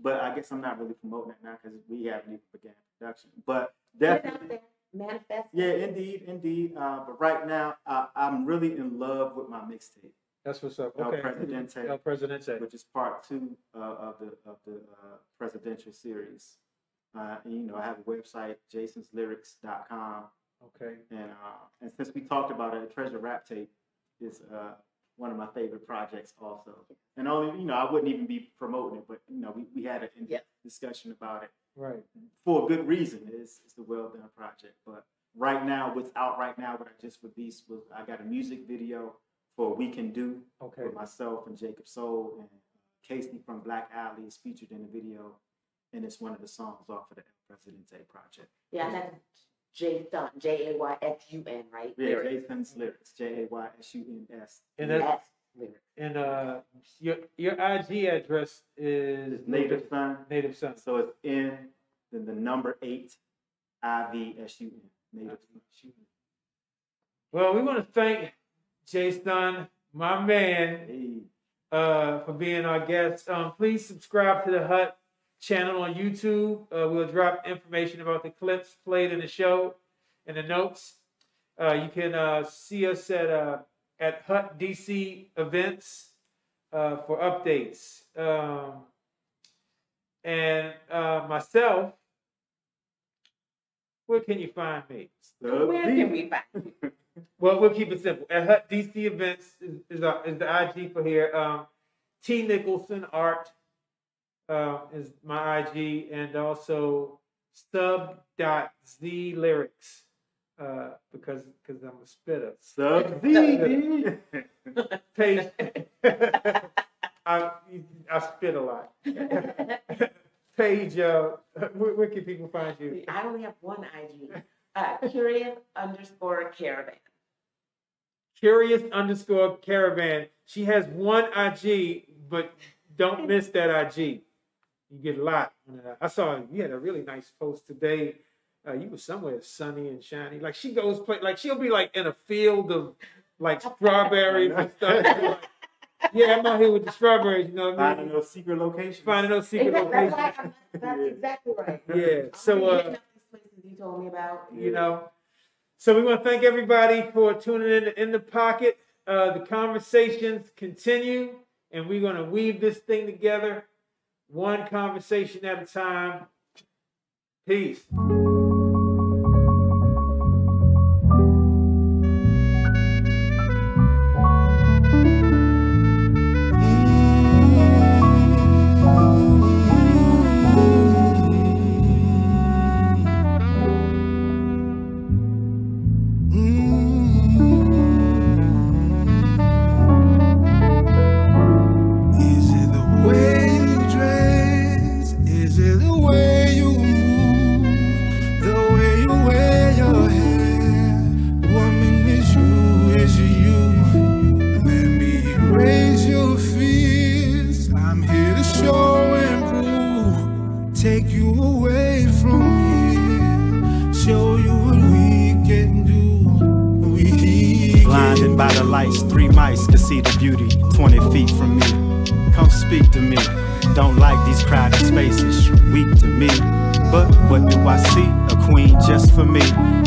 Speaker 4: But I guess I'm not really promoting it now because we haven't even began production. But definitely,
Speaker 3: manifest.
Speaker 4: Yeah, indeed. But right now, I'm really in love with my mixtape.
Speaker 2: That's what's up.
Speaker 4: El
Speaker 2: Okay.
Speaker 4: Presidente,
Speaker 2: El Presidente,
Speaker 4: which is part 2 of the presidential series. And, I have a website, jasonslyrics.com.
Speaker 2: Okay.
Speaker 4: And since we talked about it, Treasure Rap Tape is one of my favorite projects also. And only, I wouldn't even be promoting it, but, we had a discussion about it.
Speaker 2: Right.
Speaker 4: For a good reason. It's a well-done project. But right now, what's out right now, what I just released was I got a music video for We Can Do with myself and Jacob Soul, and Casey from Black Allery is featured in the video, and it's one of the songs off of the El Presidente project.
Speaker 3: Yeah, that's Jaysun, Jaysun, right?
Speaker 4: Yeah, Jason's Lyrics, Jaysuns.
Speaker 2: And that's your IG address is
Speaker 4: Native Son.
Speaker 2: Native Son.
Speaker 4: So it's N, then the number 8, IVSUN. Native Son.
Speaker 2: Well, we want to thank Jaysun, my man, for being our guest. Please subscribe to the Hut channel on YouTube. We'll drop information about the clips played in the show in the notes. You can see us at Hut DC events for updates. And myself, where can you find me?
Speaker 3: Where can we find you?
Speaker 2: Well, we'll keep it simple. At Hut DC events is the IG for here. T Nicholson Art is my IG, and also sub.zlyrics because I'm a spitter.
Speaker 4: Sub-Z.
Speaker 2: Paige, I spit a lot. Paige, where can people find you?
Speaker 3: I only have one IG. Curious_caravan.
Speaker 2: Curious_caravan. She has one IG, but don't miss that IG. You get a lot. I saw you had a really nice post today. You were somewhere sunny and shiny. Like she goes play, like she'll be like in a field of like strawberries and stuff. Like, yeah, I'm out here with the strawberries. You know what I mean?
Speaker 4: Finding those secret locations.
Speaker 2: Finding those secret locations.
Speaker 3: That's exactly right.
Speaker 2: Yeah. So
Speaker 3: these places you told me about.
Speaker 2: You know. So we want to thank everybody for tuning in the pocket. The conversations continue, and we're going to weave this thing together, one conversation at a time. Peace.
Speaker 1: By the lights, 3 mice could see the beauty 20 feet from me. Come speak to me. Don't like these crowded spaces, weak to me. But what do I see? A queen just for me.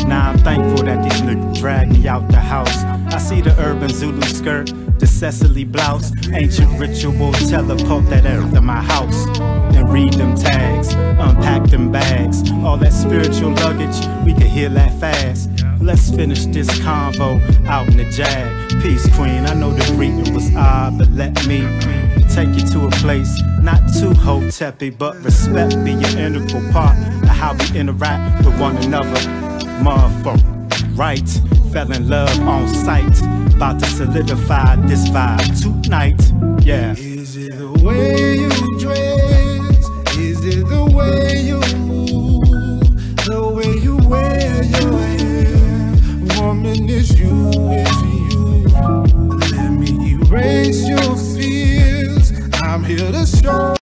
Speaker 1: Now I'm thankful that these niggas drag me out the house. I see the urban Zulu skirt, the Cecily blouse, ancient ritual teleport that earth to my house. And read them tags, unpack them bags. All that spiritual luggage, we can hear that fast. Let's finish this convo out in the jag. Peace, queen, I know the greeting was odd, but let me take you to a place not too hotep-y, but respect be an integral part of how we interact with one another. Motherfucker, right? Fell in love on sight, about to solidify this vibe tonight. Yeah.
Speaker 5: Is it the way you dress? Is it the way you move? The way you wear your hair? Woman, it's you, it's you. Let me erase your fears. I'm here to show.